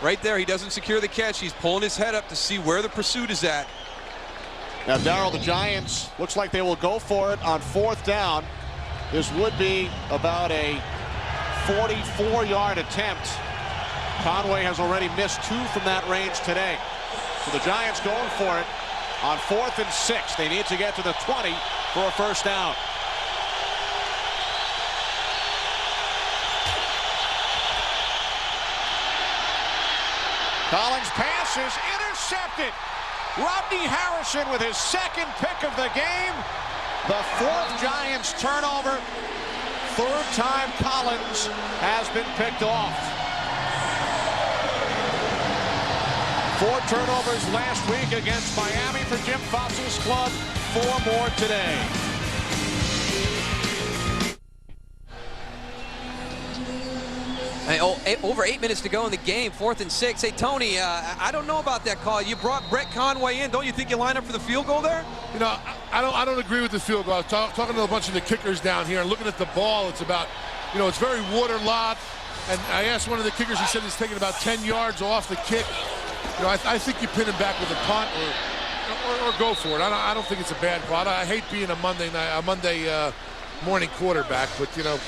Right there, he doesn't secure the catch. He's pulling his head up to see where the pursuit is at. Now, Darrell, the Giants looks like they will go for it on 4th down. This would be about a 44-yard attempt. Conway has already missed 2 from that range today. So the Giants going for it on 4th and 6. They need to get to the 20 for a first down. Collins' pass is intercepted. Rodney Harrison with his 2nd pick of the game. The 4th Giants turnover. 3rd time Collins has been picked off. 4 turnovers last week against Miami for Jim Fox's club. 4 more today. Over 8 minutes to go in the game, 4th and 6. Hey, Tony, I don't know about that call. You brought Brett Conway in. Don't you think you line up for the field goal there? You know, I don't agree with the field goal. I was talking to a bunch of the kickers down here and looking at the ball. It's about, you know, it's very waterlogged. And I asked one of the kickers, he said he's taking about 10 yards off the kick. You know, I think you pin him back with a punt or go for it. I don't think it's a bad call. I hate being a Monday morning quarterback, but, you know,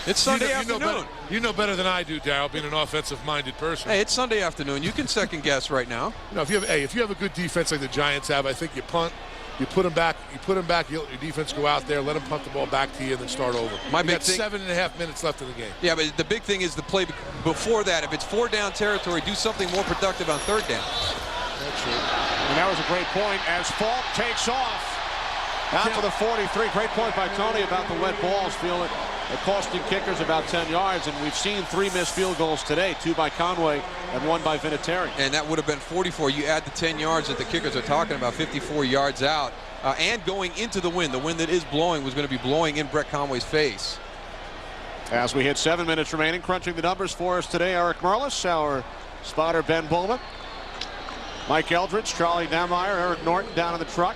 it's Sunday afternoon. You know better than I do, Darryl, being an offensive-minded person. Hey, it's Sunday afternoon. You can second guess right now. You know, if you have a good defense like the Giants have, I think you punt, you put them back, you let your defense go out there, let them punt the ball back to you, and then start over. You got 7.5 minutes left in the game. Yeah, but the big thing is the play before that. If it's 4-down territory, do something more productive on 3rd down. That's true. And that was a great point as Falk takes off out to the 43. Great point by Tony about the wet balls, feeling it costing kickers about 10 yards, and we've seen 3 missed field goals today, 2 by Conway and 1 by Vinatieri. And that would have been 44. You add the 10 yards that the kickers are talking about, 54 yards out, and going into the wind. The wind that is blowing was going to be blowing in Brett Conway's face. As we hit 7 minutes remaining, crunching the numbers for us today, Eric Merlis, our spotter Ben Bowman, Mike Eldridge, Charlie Dameyer, Eric Norton down in the truck.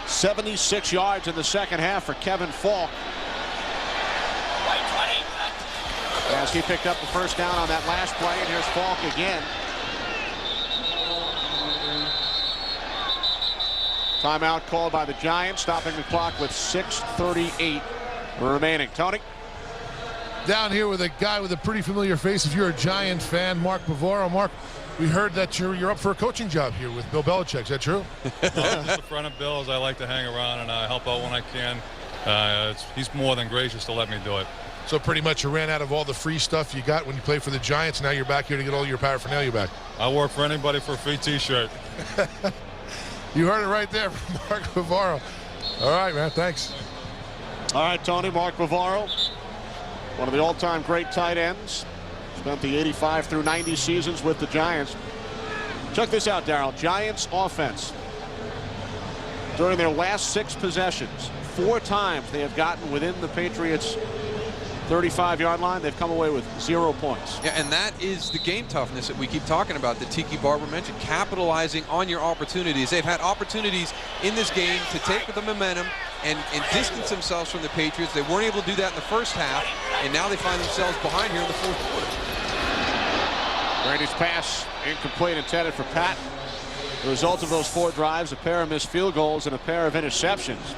76 yards in the second half for Kevin Falk, as he picked up the first down on that last play. And here's Falk again. Timeout called by the Giants, stopping the clock with 6:38 remaining. Tony? Down here with a guy with a pretty familiar face. If you're a Giant fan, Mark Bavaro. Mark, we heard that you're up for a coaching job here with Bill Belichick. Is that true? Just a friend of Bill's. I like to hang around and help out when I can. He's more than gracious to let me do it. So pretty much you ran out of all the free stuff you got when you played for the Giants. Now you're back here to get all your paraphernalia back. I'll work for anybody for a free T-shirt. You heard it right there from Mark Bavaro. All right, man. Thanks. All right, Tony. Mark Bavaro, one of the all-time great tight ends. Spent the 85 through 90 seasons with the Giants. Check this out, Darryl. Giants offense. During their last 6 possessions, 4 times they have gotten within the Patriots' 35-yard line. They've come away with 0 points. Yeah, and that is the game toughness that we keep talking about, that Tiki Barber mentioned, capitalizing on your opportunities. They've had opportunities in this game to take the momentum and distance themselves from the Patriots. They weren't able to do that in the first half, and now they find themselves behind here in the 4th quarter. Brady's pass incomplete, intended for Patton. The result of those 4 drives, a pair of missed field goals and a pair of interceptions.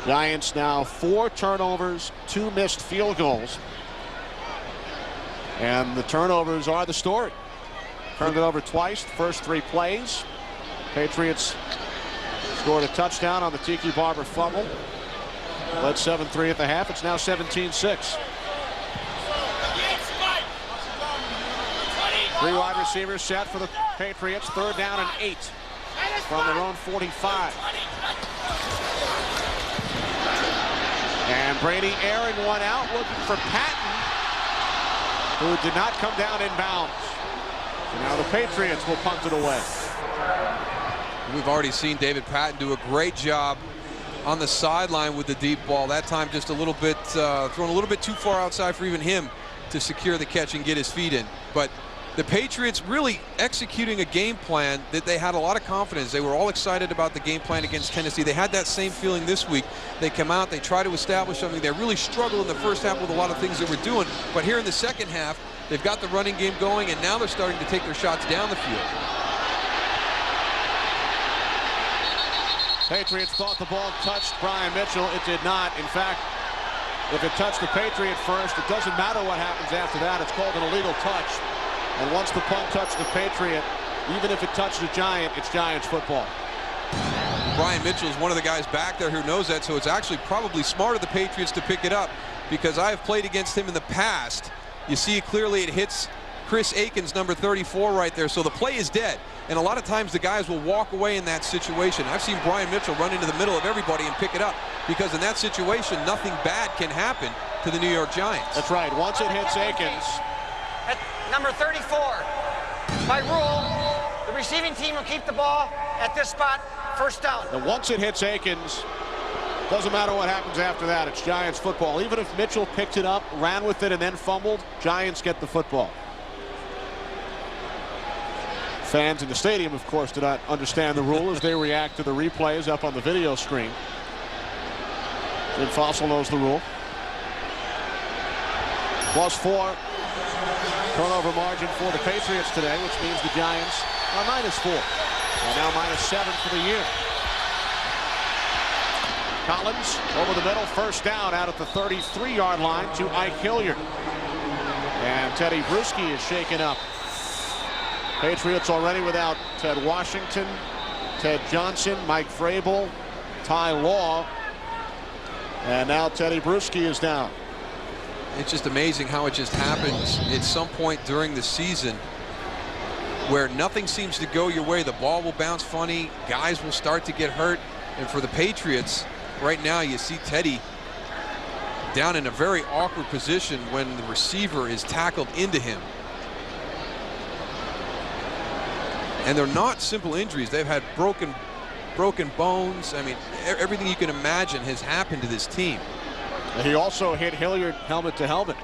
Giants now 4 turnovers, 2 missed field goals. And the turnovers are the story. Turned it over twice, first 3 plays. Patriots scored a touchdown on the Tiki Barber fumble. Led 7-3 at the half. It's now 17-6. 3 wide receivers set for the Patriots. 3rd down and 8 from their own 45. And Brady airing one out, looking for Patton, who did not come down in bounds. So now the Patriots will punt it away. We've already seen David Patton do a great job on the sideline with the deep ball. That time just a little bit, thrown a little bit too far outside for even him to secure the catch and get his feet in. But the Patriots really executing a game plan that they had a lot of confidence. They were all excited about the game plan against Tennessee. They had that same feeling this week. They come out, they try to establish something. They really struggled in the first half with a lot of things they were doing. But here in the second half, they've got the running game going, and now they're starting to take their shots down the field. Patriots thought the ball touched Brian Mitchell. It did not. In fact, if it touched the Patriot first, it doesn't matter what happens after that. It's called an illegal touch. And once the punt touched the Patriot, even if it touched the Giant, it's Giants football. Brian Mitchell is one of the guys back there who knows that, so it's actually probably smart of the Patriots to pick it up, because I have played against him in the past. You see clearly it hits Chris Akins, number 34 right there, so the play is dead. And a lot of times the guys will walk away in that situation. I've seen Brian Mitchell run into the middle of everybody and pick it up, because in that situation, nothing bad can happen to the New York Giants. That's right. Once it hits Akins. At number 34, by rule, the receiving team will keep the ball at this spot, first down. And once it hits Akins, Doesn't matter what happens after that. It's Giants football. Even if Mitchell picked it up, ran with it, and then fumbled, Giants get the football. Fans in the stadium, of course, do not understand the rule as they react to the replays up on the video screen. Jim Fossil knows the rule. +4 turnover margin for the Patriots today, which means the Giants are -4. And now -7 for the year. Collins over the middle, first down out at the 33-yard line to Ike Hilliard. And Teddy Bruschi is shaken up. Patriots already without Ted Washington, Ted Johnson, Mike Vrabel, Ty Law. And now Teddy Bruschi is down. It's just amazing how it just happens at some point during the season where nothing seems to go your way. The ball will bounce funny. Guys will start to get hurt. And for the Patriots, right now you see Teddy down in a very awkward position when the receiver is tackled into him. And they're not simple injuries. They've had broken bones. I mean, everything you can imagine has happened to this team. He also hit Hilliard helmet to helmet.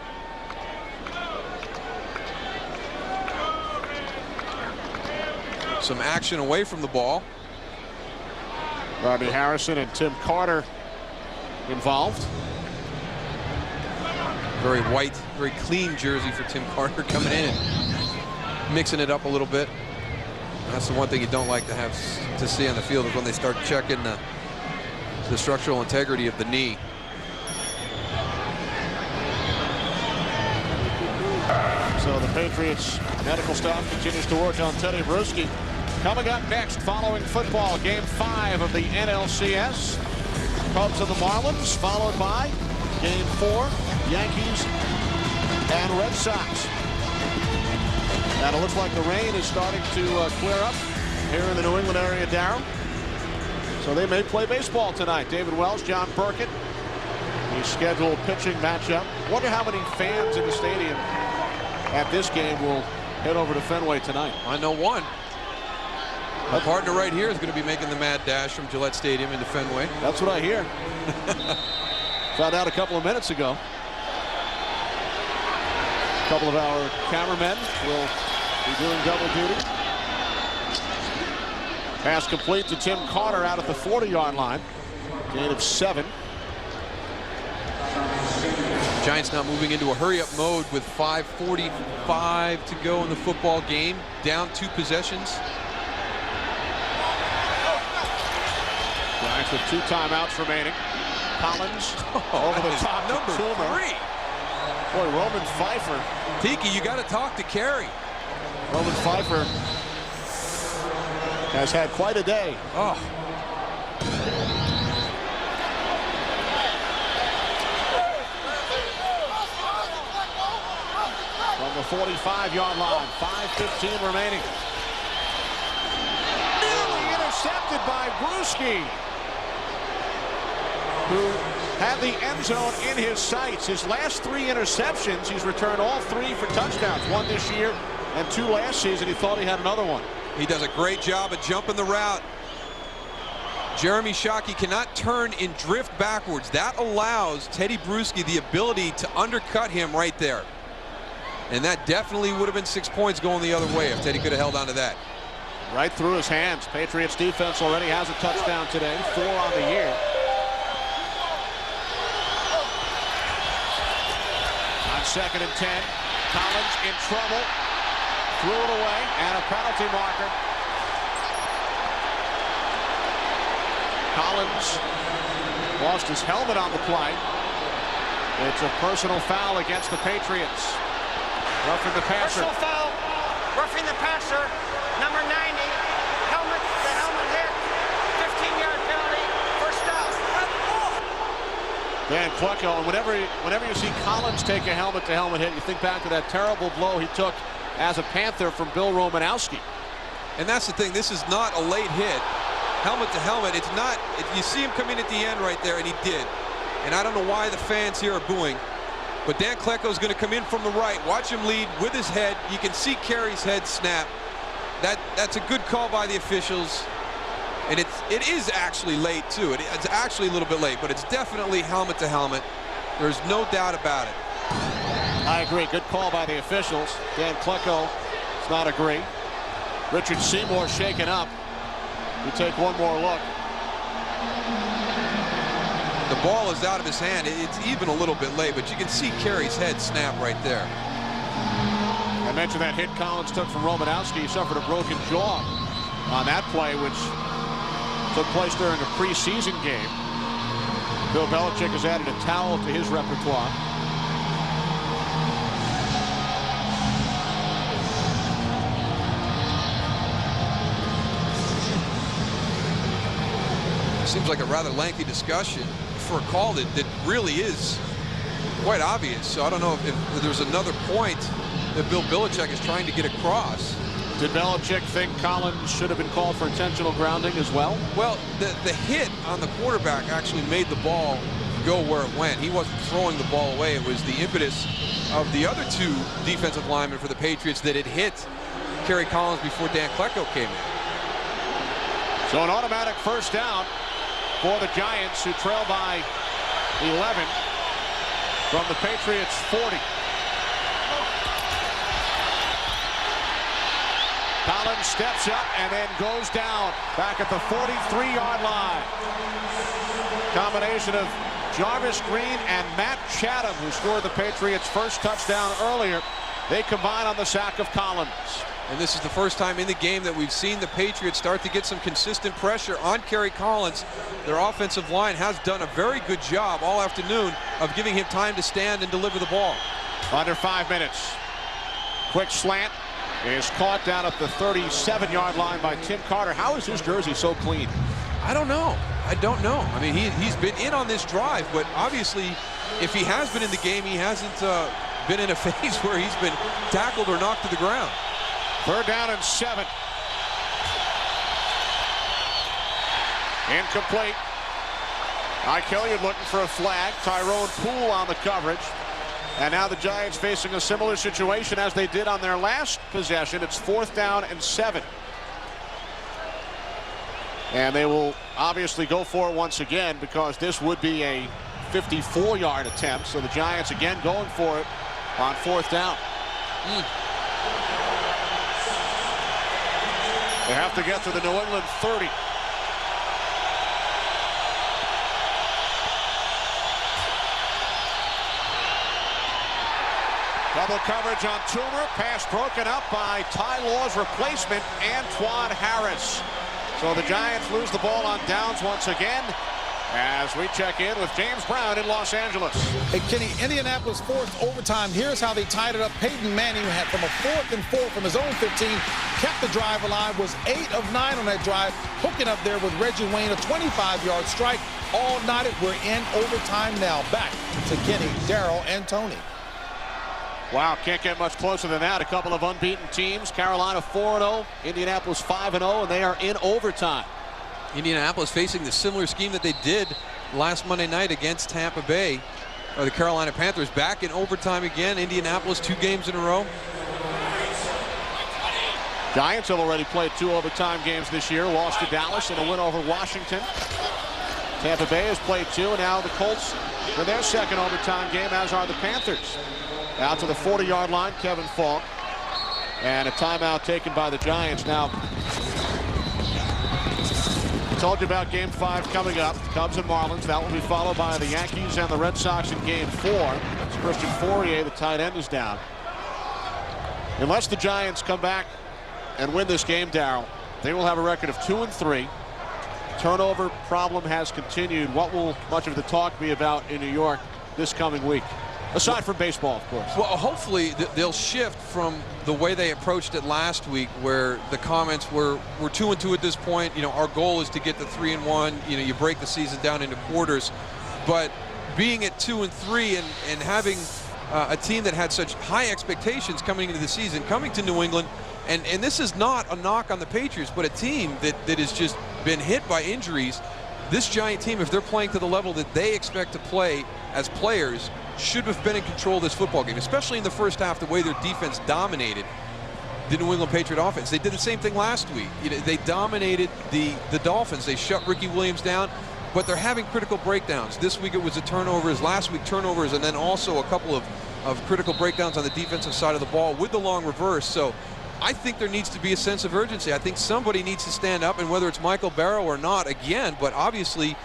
Some action away from the ball. Robbie Harrison and Tim Carter involved. Very white, very clean jersey for Tim Carter coming in and mixing it up a little bit. That's the one thing you don't like to have to see on the field is when they start checking the structural integrity of the knee. So the Patriots medical staff continues to work on Teddy Bruschi. Coming up next, following football, Game 5 of the NLCS. Cubs and the Marlins, followed by Game 4, Yankees and Red Sox. And it looks like the rain is starting to clear up here in the New England area, Darryl. So they may play baseball tonight. David Wells, John Burkett, the scheduled pitching matchup. Wonder how many fans in the stadium at this game will head over to Fenway tonight. I know one. My partner right here is going to be making the mad dash from Gillette Stadium into Fenway. That's what I hear. Found out a couple of minutes ago. A couple of our cameramen will be doing double duty. Pass complete to Tim Carter out at the 40-yard line. Gain of 7. Giants now moving into a hurry-up mode with 5:45 to go in the football game. Down 2 possessions. Giants with 2 timeouts remaining. Collins over the top to number Toomer. 3. Boy, Roman Pfeiffer. Tiki, you got to talk to Carey. Roman Pfeiffer has had quite a day. Oh. From the 45-yard line, 5:15 remaining. Nearly intercepted by Bruschi, who had the end zone in his sights. His last 3 interceptions, he's returned all 3 for touchdowns. 1 this year and 2 last season. He thought he had another one. He does a great job of jumping the route. Jeremy Shockey cannot turn and drift backwards. That allows Teddy Bruschi the ability to undercut him right there. And that definitely would have been 6 points going the other way if Teddy could have held on to that. Right through his hands. Patriots defense already has a touchdown today, 4 on the year. On 2nd and 10, Collins in trouble. Threw it away, and a penalty marker. Collins lost his helmet on the play. It's a personal foul against the Patriots. Roughing the passer. Personal foul, roughing the passer, number 90, helmet, the helmet hit, 15-yard penalty, first down. Dan Klecko, and whenever you see Collins take a helmet-to-helmet hit, you think back to that terrible blow he took as a Panther from Bill Romanowski. And that's the thing, this is not a late hit. Helmet to helmet, it's not, you see him come in at the end right there, and he did. And I don't know why the fans here are booing, but Dan Klecko is going to come in from the right. Watch him lead with his head. You can see Carey's head snap. That's a good call by the officials. And It is actually late, too. It's actually a little bit late, but it's definitely helmet to helmet. There's no doubt about it. I agree. Good call by the officials. Dan Klecko does not agree. Richard Seymour shaken up. We take one more look. The ball is out of his hand. It's even a little bit late, but you can see Carey's head snap right there. I mentioned that hit Collins took from Romanowski. He suffered a broken jaw on that play, which took place during a preseason game. Bill Belichick has added a towel to his repertoire. Seems like a rather lengthy discussion for a call that really is quite obvious. So I don't know if there's another point that Bill Belichick is trying to get across. Did Belichick think Collins should have been called for intentional grounding as well? Well, the hit on the quarterback actually made the ball go where it went. He wasn't throwing the ball away. It was the impetus of the other two defensive linemen for the Patriots that had hit Kerry Collins before Dan Klecko came in. So an automatic first down for the Giants, who trail by 11 from the Patriots 40. Collins steps up and then goes down back at the 43-yard line. Combination of Jarvis Green and Matt Chatham, who scored the Patriots' first touchdown earlier. They combine on the sack of Collins. And this is the first time in the game that we've seen the Patriots start to get some consistent pressure on Kerry Collins. Their offensive line has done a very good job all afternoon of giving him time to stand and deliver the ball. Under 5 minutes. Quick slant is caught down at the 37-yard line by Tim Carter. How is his jersey so clean? I don't know. I don't know. I mean, he's been in on this drive, but obviously, if he has been in the game, he hasn't been in a phase where he's been tackled or knocked to the ground. 3rd down and 7. Incomplete. Ike Hilliard looking for a flag. Tyrone Poole on the coverage. And now the Giants facing a similar situation as they did on their last possession. It's 4th down and 7. And they will obviously go for it once again, because this would be a 54-yard attempt. So the Giants again going for it on 4th down. They have to get to the New England 30. Double coverage on Toomer. Pass broken up by Ty Law's replacement, Antoine Harris. So the Giants lose the ball on downs once again as we check in with James Brown in Los Angeles. Hey, Kenny, Indianapolis forced overtime. Here's how they tied it up. Peyton Manning had from a 4th and 4 from his own 15, kept the drive alive, was 8 of 9 on that drive, hooking up there with Reggie Wayne, a 25-yard strike. All knotted. We're in overtime now. Back to Kenny, Darrell, and Tony. Wow, can't get much closer than that. A couple of unbeaten teams. Carolina 4-0, Indianapolis 5-0, and they are in overtime. Indianapolis facing the similar scheme that they did last Monday night against Tampa Bay, or the Carolina Panthers, back in overtime again. Indianapolis 2 games in a row. Giants have already played 2 overtime games this year, lost to Dallas and a win over Washington. Tampa Bay has played 2, and now the Colts for their 2nd overtime game, as are the Panthers. Out to the 40-yard line, Kevin Falk. And a timeout taken by the Giants. Now, I told you about Game 5 coming up. Cubs and Marlins. That will be followed by the Yankees and the Red Sox in Game 4. That's Christian Fourier, the tight end, is down. Unless the Giants come back and win this game, Darrell, they will have a record of 2-3. Turnover problem has continued. What will much of the talk be about in New York this coming week? Aside from baseball, of course. Well, hopefully they'll shift from the way they approached it last week, where the comments were, we're 2-2 at this point. You know, our goal is to get to 3-1. You know, you break the season down into quarters. But being at 2-3 and having a team that had such high expectations coming into the season, coming to New England, and this is not a knock on the Patriots, but a team that has just been hit by injuries. This Giant team, if they're playing to the level that they expect to play as players, should have been in control of this football game, especially in the first half, the way their defense dominated. the New England Patriot offense. They did the same thing last week. They dominated the Dolphins. They shut Ricky Williams down, but they're having critical breakdowns. This week it was the turnovers, last week turnovers, and then also a couple of critical breakdowns on the defensive side of the ball with the long reverse. So I think there needs to be a sense of urgency. I think somebody needs to stand up, and whether it's Michael Barrow or not, again, but obviously,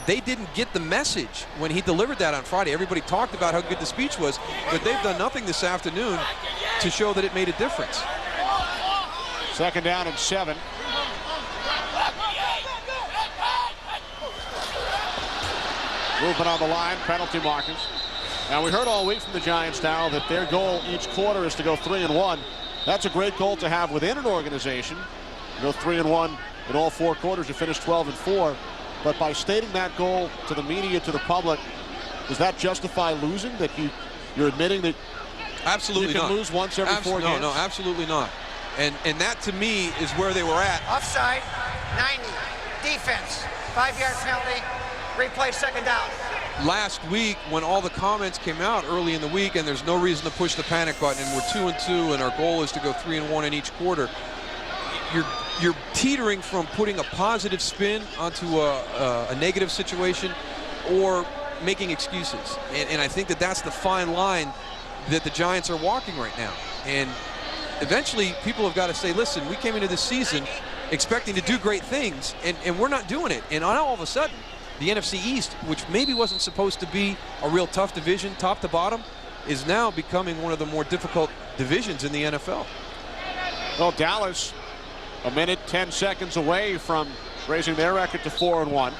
they didn't get the message when he delivered that on Friday. Everybody talked about how good the speech was, but they've done nothing this afternoon to show that it made a difference. 2nd down and 7. Movement on the line, penalty markers. Now, we heard all week from the Giants now that their goal each quarter is to go 3-1. That's a great goal to have within an organization. You go 3-1 in all 4 quarters, you finish 12-4. But by stating that goal to the media, to the public, does that justify losing? That you're admitting that absolutely you can not lose once every 4 games? No, absolutely not. And that to me is where they were at. Offside, 90. Defense, 5-yard penalty. Replay, 2nd down. Last week, when all the comments came out early in the week, and there's no reason to push the panic button, and we're 2-2, and our goal is to go 3-1 in each quarter, you're teetering from putting a positive spin onto a negative situation or making excuses. And I think that's the fine line that the Giants are walking right now. And eventually, people have got to say, listen, we came into this season expecting to do great things, and we're not doing it. And all of a sudden, the NFC East, which maybe wasn't supposed to be a real tough division, top to bottom, is now becoming one of the more difficult divisions in the NFL. Well, Dallas, a minute, 10 seconds away from raising their record to 4-1.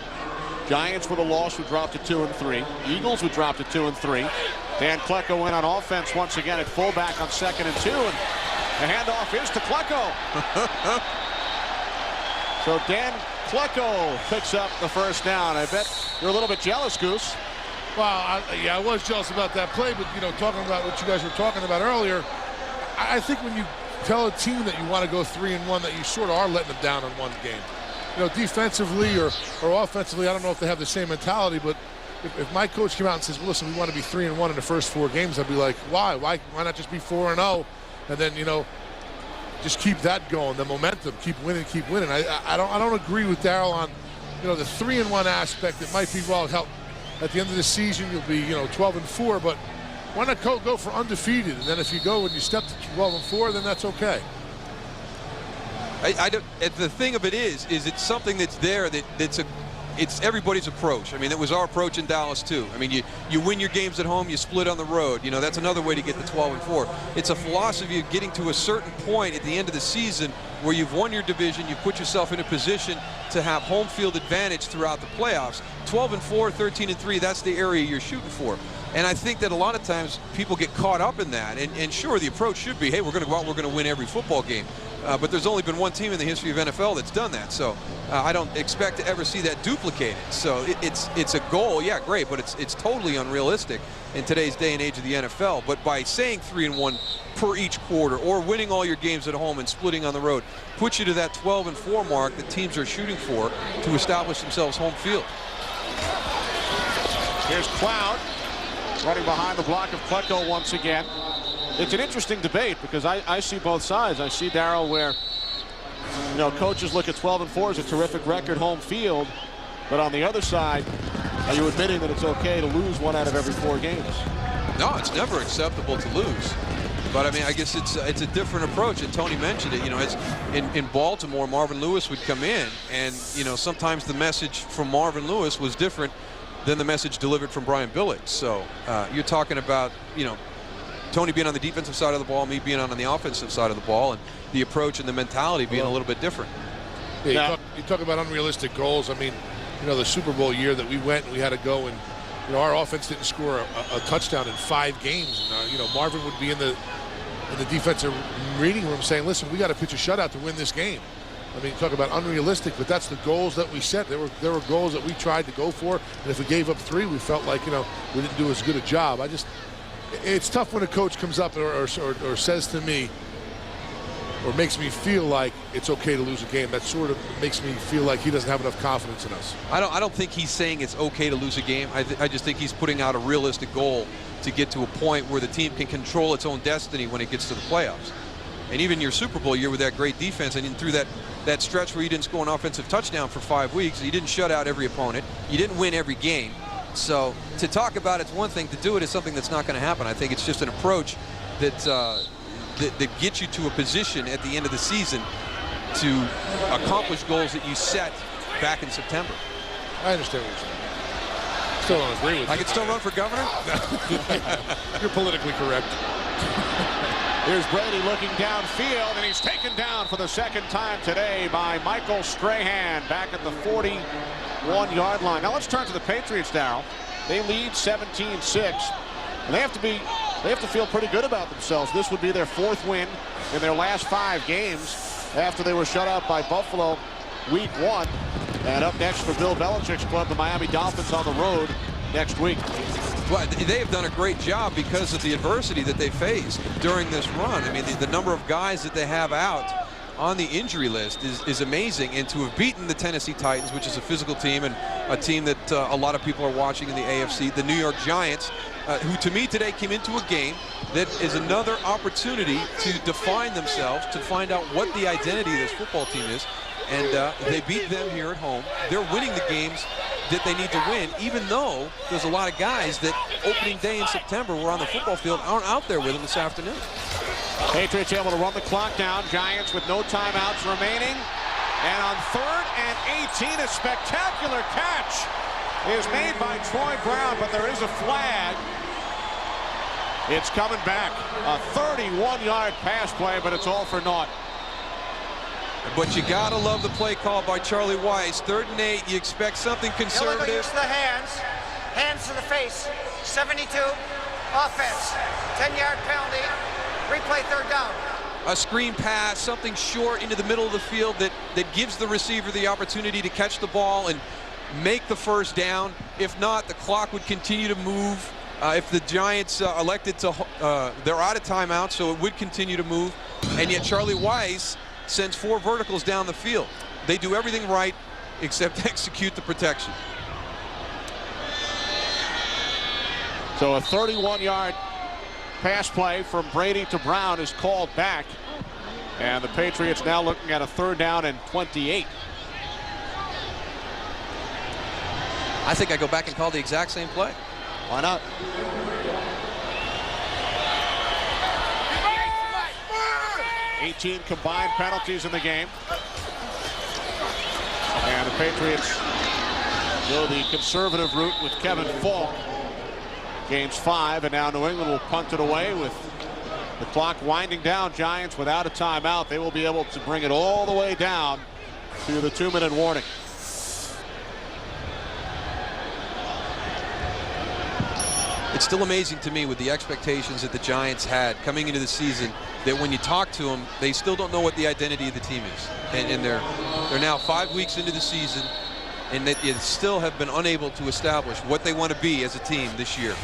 Giants with a loss would drop to 2-3. Eagles would drop to 2-3. Dan Klecko in on offense once again at fullback on 2nd and 2, and the handoff is to Klecko. So Dan Klecko picks up the 1st down. I bet you're a little bit jealous, Goose. Well, I was jealous about that play, but, talking about what you guys were talking about earlier, I think when you tell a team that you want to go 3-1, that you sort of are letting them down in one game. Defensively or offensively, I don't know if they have the same mentality, but if my coach came out and says, well, listen, we want to be 3-1 in the first 4 games, I'd be like, why? Why not just be 4-0? And then, just keep that going, the momentum, keep winning. I don't agree with Darryl on, the 3-1 aspect. It might be, well, help at the end of the season you'll be, 12-4, but why not go for undefeated? And then if you go and you step to 12-4, then that's okay. The thing of it is it's something that's there it's everybody's approach. I mean, it was our approach in Dallas too. I mean, you win your games at home, you split on the road. That's another way to get to 12-4. It's a philosophy of getting to a certain point at the end of the season where you've won your division, you've put yourself in a position to have home field advantage throughout the playoffs. 12-4, 13-3, that's the area you're shooting for. And I think that a lot of times people get caught up in that. And sure, the approach should be, hey, we're going to go out, we're going to win every football game. But there's only been one team in the history of NFL that's done that. So I don't expect to ever see that duplicated. So it's a goal, yeah, great, but it's totally unrealistic in today's day and age of the NFL. But by saying 3-1 per each quarter or winning all your games at home and splitting on the road puts you to that 12-4 mark that teams are shooting for to establish themselves home field. Here's Cloud running behind the block of Klecko once again. It's an interesting debate because I see both sides. I see, Darryl, where coaches look at 12-4 as a terrific record home field, but on the other side, are you admitting that it's okay to lose 1 out of every 4 games? No, it's never acceptable to lose. But I mean, I guess it's a different approach, and Tony mentioned it. It's in Baltimore, Marvin Lewis would come in, and sometimes the message from Marvin Lewis was different than the message delivered from Brian Billick. So you're talking about Tony being on the defensive side of the ball, me being on the offensive side of the ball, and the approach and the mentality being a little bit different. Yeah, you talk about unrealistic goals. I mean, the Super Bowl year that we went, we had to go and, our offense didn't score a touchdown in 5 games. And, Marvin would be in the defensive reading room saying, listen, we got to pitch a shutout to win this game. I mean, talk about unrealistic, but that's the goals that we set. There were goals that we tried to go for, and if we gave up 3, we felt like, we didn't do as good a job. It's tough when a coach comes up or says to me or makes me feel like it's okay to lose a game. That sort of makes me feel like he doesn't have enough confidence in us. I don't think he's saying it's okay to lose a game. I just think he's putting out a realistic goal to get to a point where the team can control its own destiny when it gets to the playoffs. and even your Super Bowl year with that great defense, and through that stretch where you didn't score an offensive touchdown for 5 weeks, you didn't shut out every opponent, you didn't win every game. So to talk about it's one thing, to do it is something that's not going to happen. I think it's just an approach that that gets you to a position at the end of the season to accomplish goals that you set back in September. I understand what you're saying. Still don't agree with you. I could still run for governor? You're politically correct. Here's Brady looking downfield, and he's taken down for the second time today by Michael Strahan back at the 41-yard line. Now let's turn to the Patriots, Darryl. They lead 17-6, and they have to feel pretty good about themselves. This would be their 4th win in their last 5 games after they were shut out by Buffalo week 1. And up next for Bill Belichick's club, the Miami Dolphins on the road next week. Well, they have done a great job because of the adversity that they faced during this run. I mean, the number of guys that they have out on the injury list is amazing. And to have beaten the Tennessee Titans, which is a physical team and a team that a lot of people are watching in the AFC, the New York Giants, who to me today came into a game that is another opportunity to define themselves, to find out what the identity of this football team is. And they beat them here at home. They're winning the games that they need to win, even though there's a lot of guys that opening day in September were on the football field aren't out there with them this afternoon. Patriots able to run the clock down. Giants with no timeouts remaining. And on 3rd and 18, a spectacular catch is made by Troy Brown, but there is a flag. It's coming back. A 31-yard pass play, but it's all for naught. But you gotta love the play call by Charlie Weis. 3rd and 8, you expect something conservative. Illegal use of the hands. Hands to the face. 72. Offense. 10-yard penalty. Replay 3rd down. A screen pass, something short into the middle of the field that gives the receiver the opportunity to catch the ball and make the 1st down. If not, the clock would continue to move. If the Giants elected to, they're out of timeout, so it would continue to move. And yet Charlie Weis sends 4 verticals down the field. They do everything right except execute the protection. So a 31-yard pass play from Brady to Brown is called back. And the Patriots now looking at a 3rd down and 28. I think I go back and call the exact same play. Why not? $18 combined penalties in the game. And the Patriots go the conservative route with Kevin Falk. Gains 5, and now New England will punt it away with the clock winding down. Giants without a timeout. They will be able to bring it all the way down to the 2-minute warning. It's still amazing to me with the expectations that the Giants had coming into the season that when you talk to them, they still don't know what the identity of the team is. And they're now 5 weeks into the season, and they still have been unable to establish what they want to be as a team this year.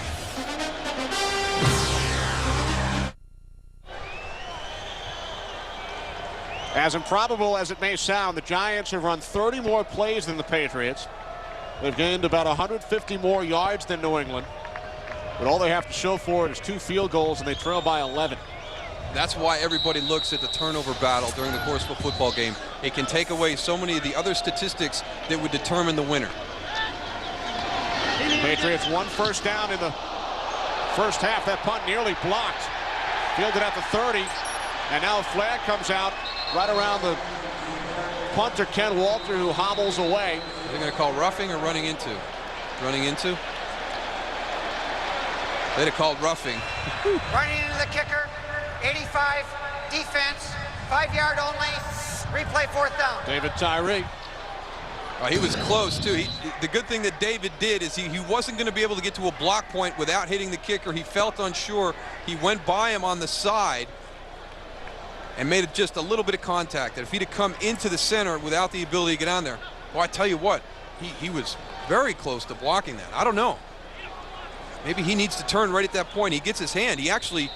As improbable as it may sound, the Giants have run 30 more plays than the Patriots. They've gained about 150 more yards than New England. But all they have to show for it is 2 field goals, and they trail by 11. That's why everybody looks at the turnover battle during the course of a football game. It can take away so many of the other statistics that would determine the winner. Patriots 1 first down in the first half. That punt nearly blocked. Fielded at the 30. And now a flag comes out right around the punter, Ken Walter, who hobbles away. Are they going to call roughing or running into? Running into? They'd have called roughing. Running into the kicker. 85. Defense. 5-yard only. Replay 4th down. David Tyree. He was close, too. The good thing that David did is he wasn't going to be able to get to a block point without hitting the kicker. He felt unsure. He went by him on the side and made just a little bit of contact. And if he'd have come into the center without the ability to get on there, well, I tell you what, he was very close to blocking that. I don't know. Maybe he needs to turn right at that point. He gets his hand. He actually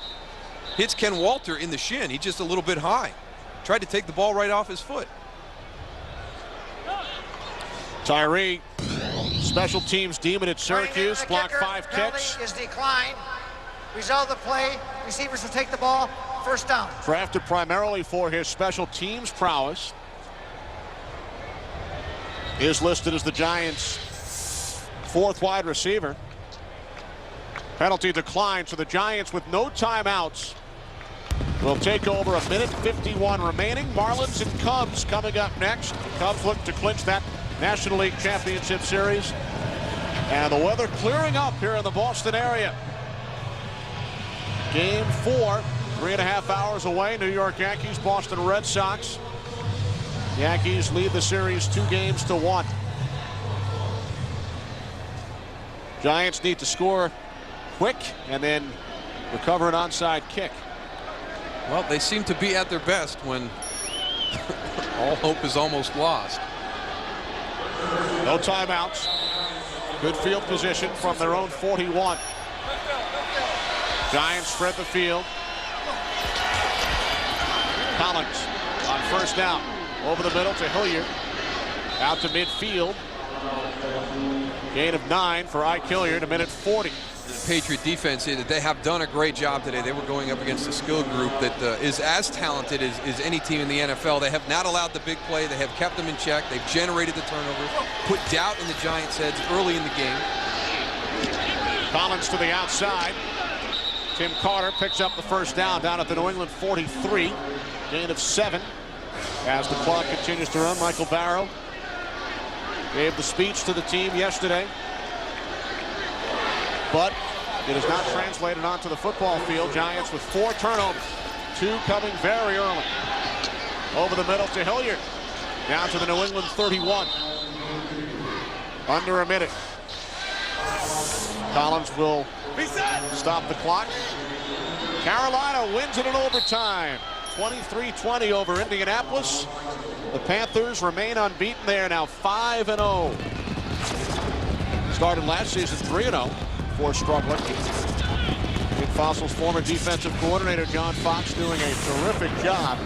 hits Ken Walter in the shin. He's just a little bit high. Tried to take the ball right off his foot. Tyree, special teams demon at Syracuse, blocked 5 kicks. Is declined. Result of the play, receivers will take the ball First down. Drafted primarily for his special teams prowess. Is listed as the Giants' 4th wide receiver. Penalty declined, so the Giants, with no timeouts, will take over. 1:51 remaining. Marlins and Cubs coming up next. Cubs look to clinch that National League Championship Series. And the weather clearing up here in the Boston area. Game 4, 3.5 hours away. New York Yankees, Boston Red Sox. Yankees lead the series 2-1. Giants need to score quick and then recover an onside kick. Well, they seem to be at their best when all hope is almost lost. No timeouts. Good field position from their own 41. Giants spread the field. Collins on first down. Over the middle to Hilliard. Out to midfield. Gain of 9 for Ike Hilliard, 1:40. The Patriot defense, they have done a great job today. They were going up against a skill group that is as talented as any team in the NFL. They have not allowed the big play. They have kept them in check. They've generated the turnovers, put doubt in the Giants' heads early in the game. Collins to the outside. Tim Carter picks up the first down at the New England 43. Gain of 7. As the clock continues to run, Michael Barrow gave the speech to the team yesterday, but it is not translated onto the football field. Giants with 4 turnovers, 2 coming very early. Over the middle to Hilliard, down to the New England 31. Under a minute. Collins will stop the clock. Carolina wins it in overtime. 23-20 over Indianapolis. The Panthers remain unbeaten. They are now 5-0. Started last season 3-0 before struggling. Big Fossil's former defensive coordinator John Fox doing a terrific job.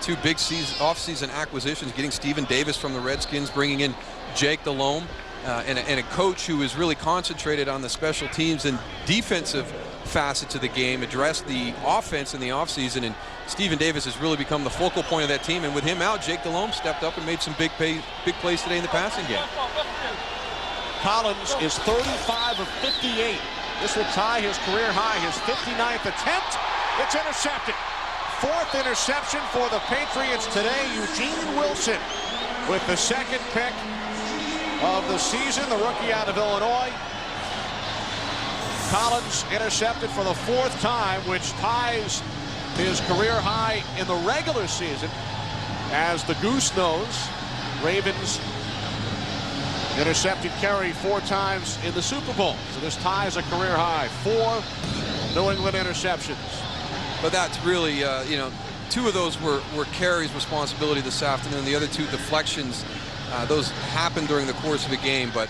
2 big off-season acquisitions, getting Stephen Davis from the Redskins, bringing in Jake Delhomme, and a coach who is really concentrated on the special teams and defensive facets of the game, addressed the offense in the offseason, and Stephen Davis has really become the focal point of that team. And with him out, Jake Delhomme stepped up and made some big plays today in the passing game. Collins is 35 of 58. This will tie his career high, his 59th attempt. It's intercepted. 4th interception for the Patriots today. Eugene Wilson with the 2nd pick of the season, the rookie out of Illinois. Collins intercepted for the 4th time, which ties his career high in the regular season, as the Goose Nose Ravens intercepted Kerry 4 times in the Super Bowl. So this ties a career high. 4 New England interceptions. But that's really, 2 of those were Kerry's responsibility this afternoon. The other 2 deflections, those happened during the course of the game. But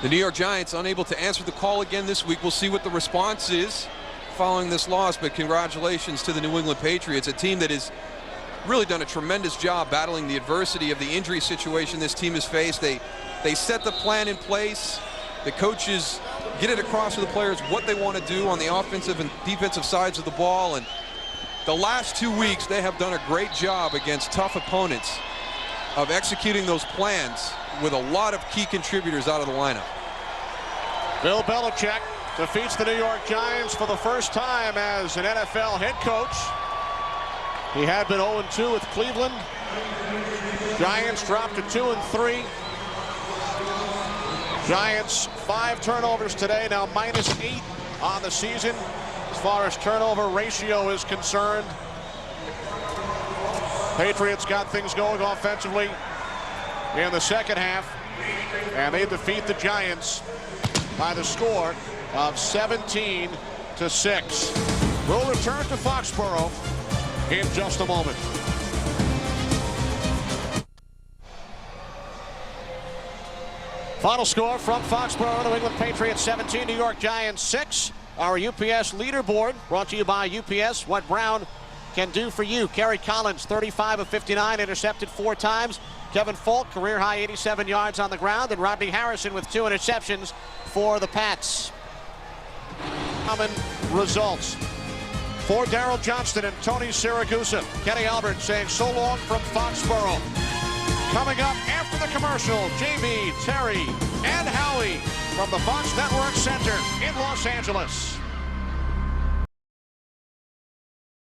the New York Giants unable to answer the call again this week. We'll see what the response is following this loss, but congratulations to the New England Patriots, a team that has really done a tremendous job battling the adversity of the injury situation this team has faced. They set the plan in place. The coaches get it across to the players what they want to do on the offensive and defensive sides of the ball, and the last 2 weeks they have done a great job against tough opponents of executing those plans with a lot of key contributors out of the lineup. Bill Belichick defeats the New York Giants for the first time as an NFL head coach. He had been 0-2 with Cleveland. Giants dropped to 2-3. Giants 5 turnovers today, now -8 on the season as far as turnover ratio is concerned. Patriots got things going offensively in the second half, and they defeat the Giants by the score of 17-6. We'll return to Foxborough in just a moment. Final score from Foxborough: New England Patriots 17, New York Giants 6. Our UPS leaderboard brought to you by UPS. What Brown can do for you. Kerry Collins, 35 of 59, intercepted 4 times. Kevin Falk, career high 87 yards on the ground, and Rodney Harrison with 2 interceptions for the Pats. Common results. For Daryl Johnston and Tony Siragusa, Kenny Albert saying so long from Foxborough. Coming up after the commercial, JB, Terry, and Howie from the Fox Network Center in Los Angeles.